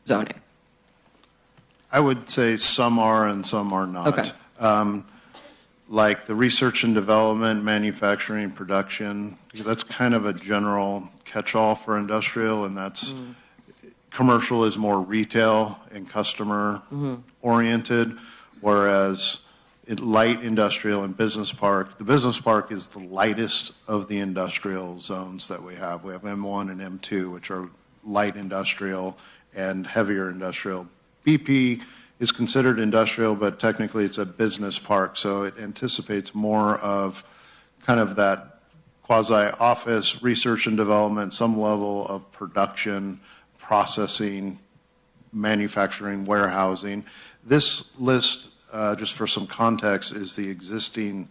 zoning? I would say some are and some are not. Okay. Like the research and development, manufacturing, production, that's kind of a general catch-all for industrial, and that's commercial is more retail and customer oriented, whereas light industrial and business park, the business park is the lightest of the industrial zones that we have. We have M1 and M2, which are light industrial and heavier industrial. BP is considered industrial, but technically it's a business park, so it anticipates more of kind of that quasi-office, research and development, some level of production, processing, manufacturing, warehousing. This list, just for some context, is the existing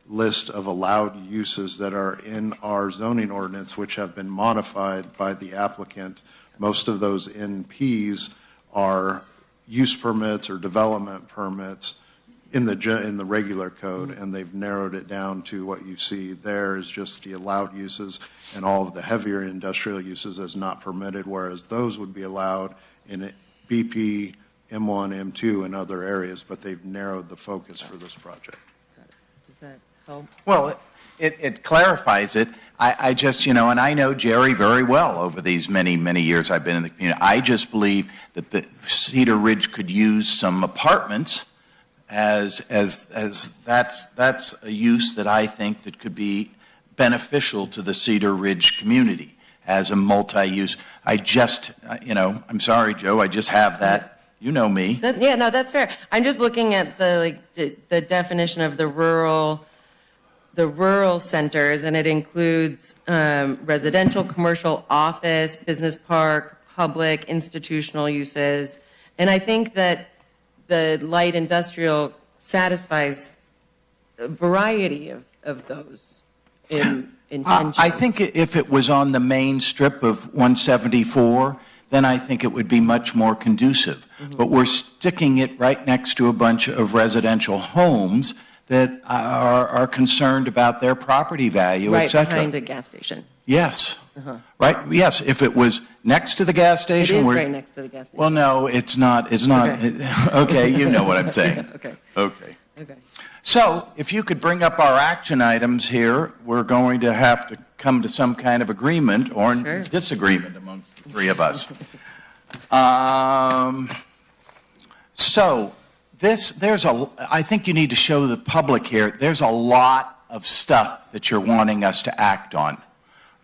list of allowed uses that are in our zoning ordinance, which have been modified by the applicant. Most of those NPs are use permits or development permits in the regular code, and they've narrowed it down to what you see there is just the allowed uses, and all of the heavier industrial uses as not permitted, whereas those would be allowed in BP, M1, M2, and other areas, but they've narrowed the focus for this project. Does that help? Well, it clarifies it. I just, and I know Jerry very well over these many, many years I've been in the community. I just believe that the Cedar Ridge could use some apartments as that's a use that I think that could be beneficial to the Cedar Ridge community as a multi-use. I'm sorry, Joe, I just have that. You know me. No, that's fair. I'm just looking at the definition of the rural centers, and it includes residential, commercial, office, business park, public, institutional uses. And I think that the light industrial satisfies a variety of those intentions. I think if it was on the main strip of 174, then I think it would be much more conducive. But we're sticking it right next to a bunch of residential homes that are concerned about their property value, et cetera. Right behind a gas station. Yes. Right? Yes. If it was next to the gas station. It is right next to the gas station. Well, no, it's not. It's not. Okay, you know what I'm saying. Okay. Okay. Okay. So if you could bring up our action items here, we're going to have to come to some kind of agreement or disagreement amongst the three of us. So I think you need to show the public here, there's a lot of stuff that you're wanting us to act on,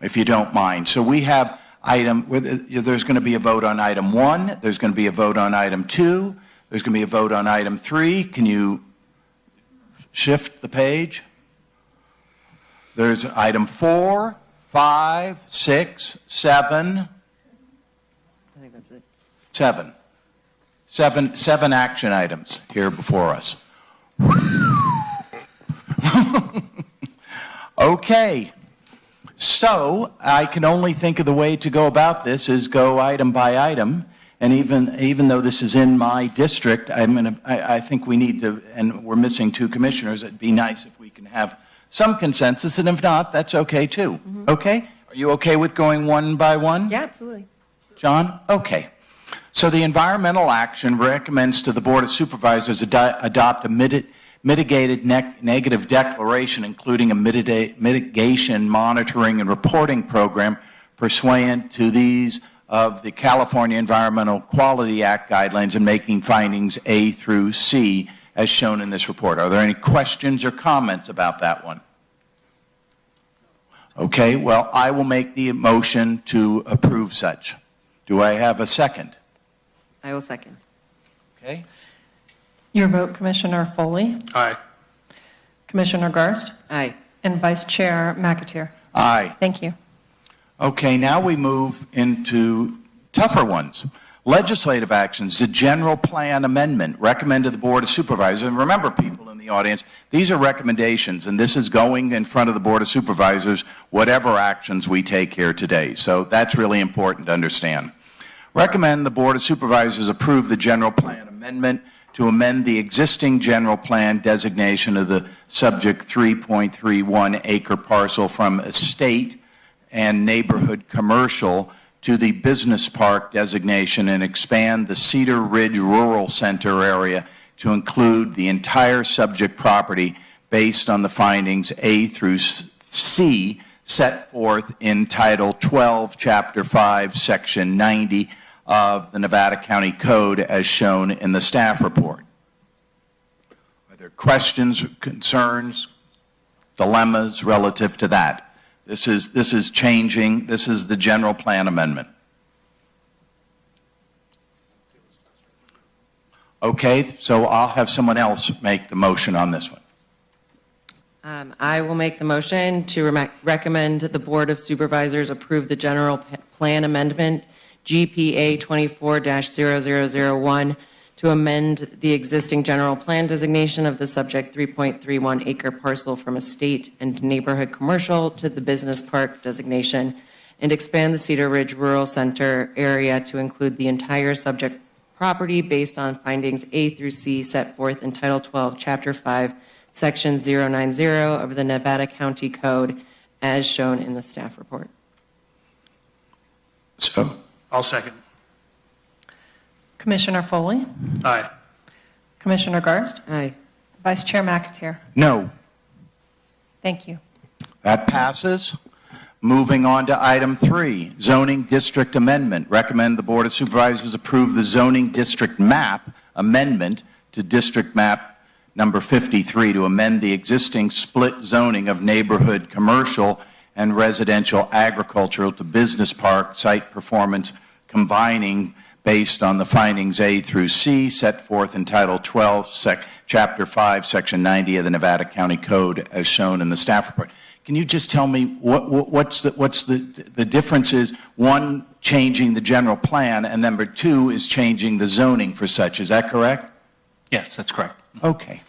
if you don't mind. So we have there's going to be a vote on item 1, there's going to be a vote on item 2, there's going to be a vote on item 3. Can you shift the page? There's item 4, 5, 6, 7. I think that's it. 7 action items here before us. Okay. So I can only think of the way to go about this is go item by item. And even though this is in my district, I think we need to, and we're missing 2 commissioners, it'd be nice if we can have some consensus, and if not, that's okay too. Okay? Are you okay with going one by one? Yeah, absolutely. John? Okay. So the environmental action recommends to the Board of Supervisors adopt a mitigated negative declaration, including a mitigation monitoring and reporting program pursuant to these of the California Environmental Quality Act guidelines and making findings A through C as shown in this report. Are there any questions or comments about that one? Okay, well, I will make the motion to approve such. Do I have a second? I will second. Okay. Your vote, Commissioner Foley, Aye. Commissioner Garst, Aye. and Vice Chair McAteer. Aye. Thank you. Okay, now we move into tougher ones. Legislative actions, the general plan amendment recommended to the Board of Supervisors. And remember, people in the audience, these are recommendations, and this is going in front of the Board of Supervisors, whatever actions we take here today. So that's really important to understand. Recommend the Board of Supervisors approve the general plan amendment to amend the existing general plan designation of the subject 3.31 acre parcel from estate and neighborhood commercial to the business park designation and expand the Cedar Ridge Rural Center area to include the entire subject property based on the findings A through C set forth in Title 12, Chapter 5, Section 90 of the Nevada County Code as shown in the staff report. Are there questions, concerns, dilemmas relative to that? This is changing, this is the general plan amendment. Okay, so I'll have someone else make the motion on this one. I will make the motion to recommend the Board of Supervisors approve the general plan amendment GPA 24-0001 to amend the existing general plan designation of the subject 3.31 acre parcel from estate and neighborhood commercial to the business park designation and expand the Cedar Ridge Rural Center area to include the entire subject property based on findings A through C set forth in Title 12, Chapter 5, Section 090 of the Nevada County Code as shown in the staff report. So, I'll second. Commissioner Foley, Aye. Commissioner Garst, Aye. Vice Chair McAteer. no. Thank you. That passes. Moving on to item 3, zoning district amendment. Recommend the Board of Supervisors approve the zoning district map amendment to district map number 53 to amend the existing split zoning of neighborhood commercial and residential agricultural to business park site performance combining based on the findings A through C set forth in Title 12, Chapter 5, Section 90 of the Nevada County Code as shown in the staff report. Can you just tell me what's the difference is, one, changing the general plan, and number 2 is changing the zoning for such. Is that correct? Yes, that's correct. Okay.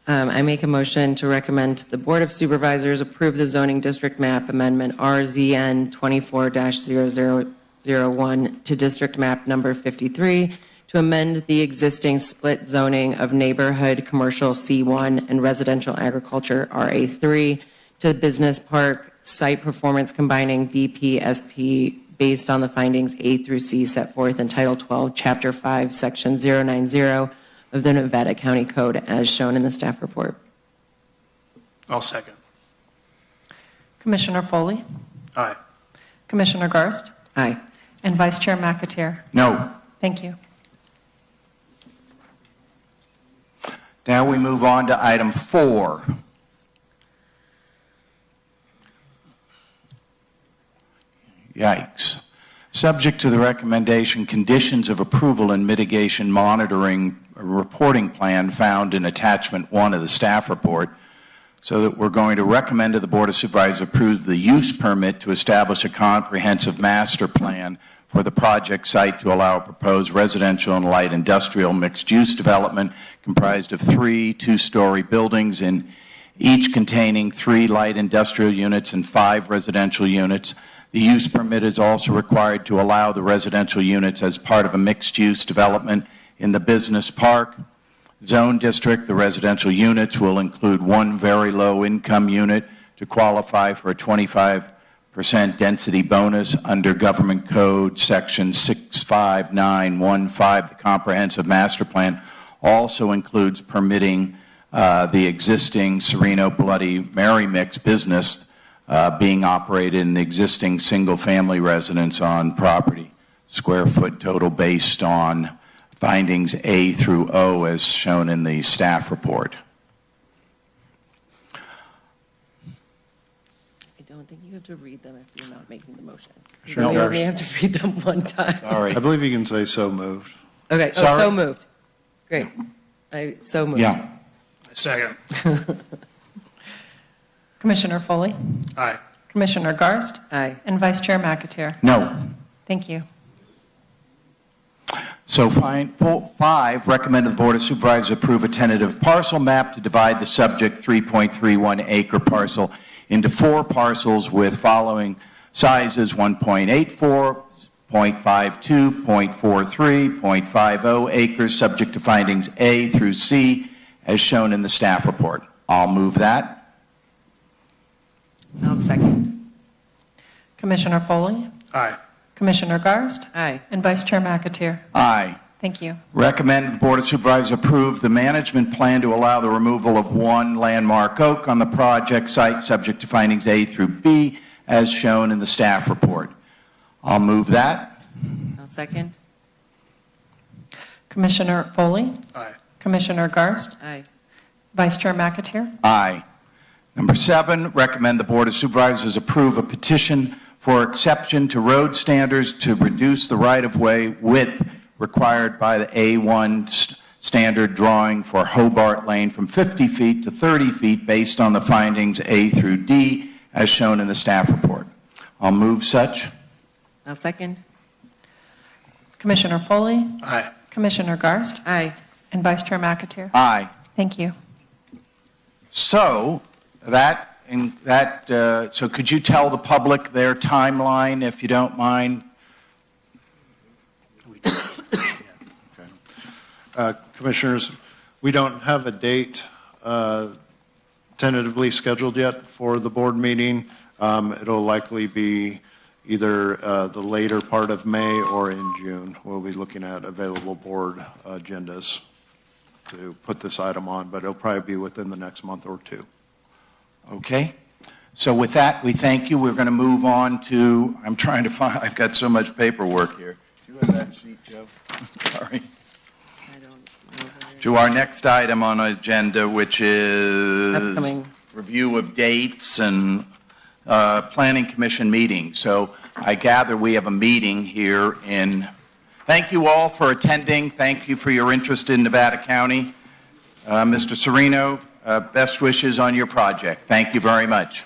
I make a motion to recommend the Board of Supervisors approve the zoning district map amendment RZN 24-0001 to district map number 53 to amend the existing split zoning of neighborhood commercial C1 and residential agriculture RA3 to business park site performance combining BPSP based on the findings A through C set forth in Title 12, Chapter 5, Section 090 of the Nevada County Code as shown in the staff report. I'll second. Commissioner Foley, Aye. Commissioner Garst, Aye. and Vice Chair McAteer. No. Thank you. Now we move on to item 4. Yikes. Subject to the recommendation, conditions of approval and mitigation monitoring reporting plan found in attachment 1 of the staff report, so that we're going to recommend to the Board of Supervisors approve the use permit to establish a comprehensive master plan for the project site to allow a proposed residential and light industrial mixed-use development comprised of 3 two-story buildings, in each containing 3 light industrial units and 5 residential units. The use permit is also required to allow the residential units as part of a mixed-use development in the business park zone district. The residential units will include 1 very low-income unit to qualify for a 25% density bonus under Government Code Section 65915. The comprehensive master plan also includes permitting the existing Sereno Bloody Mary Mix business being operated in the existing single-family residence on property. Square foot total based on findings A through O as shown in the staff report. I don't think you have to read them if you're not making the motion. Sure. You only have to read them one time. Sorry. I believe you can say so moved. Okay, Sorry. so moved. Great. So moved. Yeah. Second. Commissioner Foley, Aye. Commissioner Garst, Aye. and Vice Chair McAteer. No. Thank you. So 5, recommend the Board of Supervisors approve a tentative parcel map to divide the subject 3.31 acre parcel into 4 parcels with following sizes: 1.84, 0.52, 0.43, 0.50 acres, subject to findings A through C as shown in the staff report. I'll move that. I'll second. Commissioner Foley, Aye. Commissioner Garst, Aye. and Vice Chair McAteer. Aye. Thank you. Recommend the Board of Supervisors approve the management plan to allow the removal of 1 landmark oak on the project site, subject to findings A through B, as shown in the staff report. I'll move that. I'll second. Commissioner Foley, Aye. Commissioner Garst, Aye. Vice Chair McAteer. Aye. Number 7, recommend the Board of Supervisors approve a petition for exception to road standards to reduce the right-of-way width required by the A1 standard drawing for Hobart Lane from 50 feet to 30 feet based on the findings A through D as shown in the staff report. I'll move such. I'll second. Commissioner Foley, Aye. Commissioner Garst, Aye. and Vice Chair McAteer. Aye. Thank you. So so could you tell the public their timeline, if you don't mind? Commissioners, we don't have a date tentatively scheduled yet for the board meeting. It'll likely be either the later part of May or in June. We'll be looking at available board agendas to put this item on, but it'll probably be within the next month or 2. Okay. So with that, we thank you. We're going to move on to, I'm trying to find, I've got so much paperwork here. Do you have that sheet, Joe? Sorry. To our next item on our agenda, which is Upcoming. review of dates and planning commission meetings. So I gather we have a meeting here in, thank you all for attending. Thank you for your interest in Nevada County. Mr. Sereno, best wishes on your project. Thank you very much.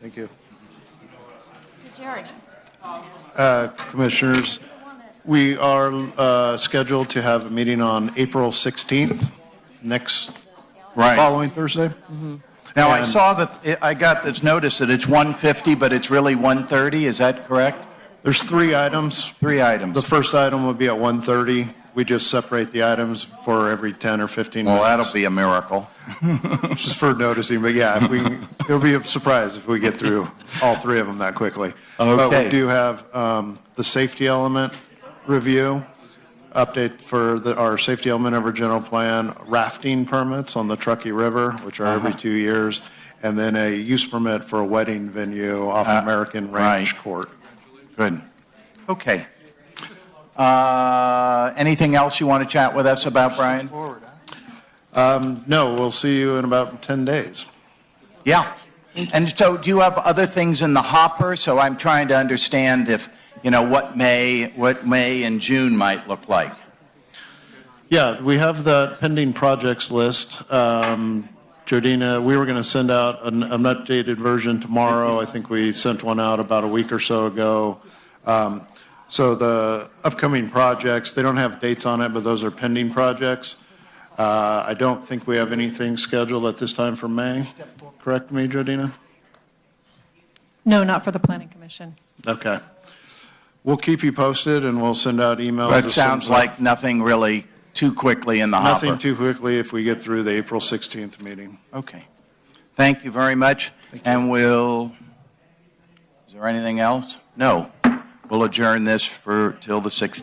Thank you. Jerry. Commissioners, we are scheduled to have a meeting on April 16th, following Thursday. Now, I And- saw that, I got this notice that it's 1:50, but it's really 1:30. Is that correct? There's 3 items. 3 items. The first item will be at 1:30. We just separate the items for every 10 or 15 minutes. Well, that'll be a miracle. Just for noticing, but yeah, it'll be a surprise if we get through all 3 of them that quickly. But Okay. we do have the safety element review, update for our safety element of our general plan, rafting permits on the Truckee River, which are every 2 years, and then a use permit for a wedding venue off American Range Court. Good. Okay. Anything else you want to chat with us about, Brian? No, we'll see you in about 10 days. Yeah. And so do you have other things in the hopper? So I'm trying to understand if, what May and June might look like. Yeah, we have the pending projects list. Jordina, we were going to send out an updated version tomorrow. I think we sent one out about a week or so ago. So the upcoming projects, they don't have dates on it, but those are pending projects. I don't think we have anything scheduled at this time for May. Correct me, Jordina? No, not for the Planning Commission. Okay. We'll keep you posted, and we'll send out emails. But it sounds like nothing really too quickly in the hopper. Nothing too quickly if we get through the April 16th meeting. Okay. Thank you very much. And is there anything else? No. We'll adjourn this till the 16th.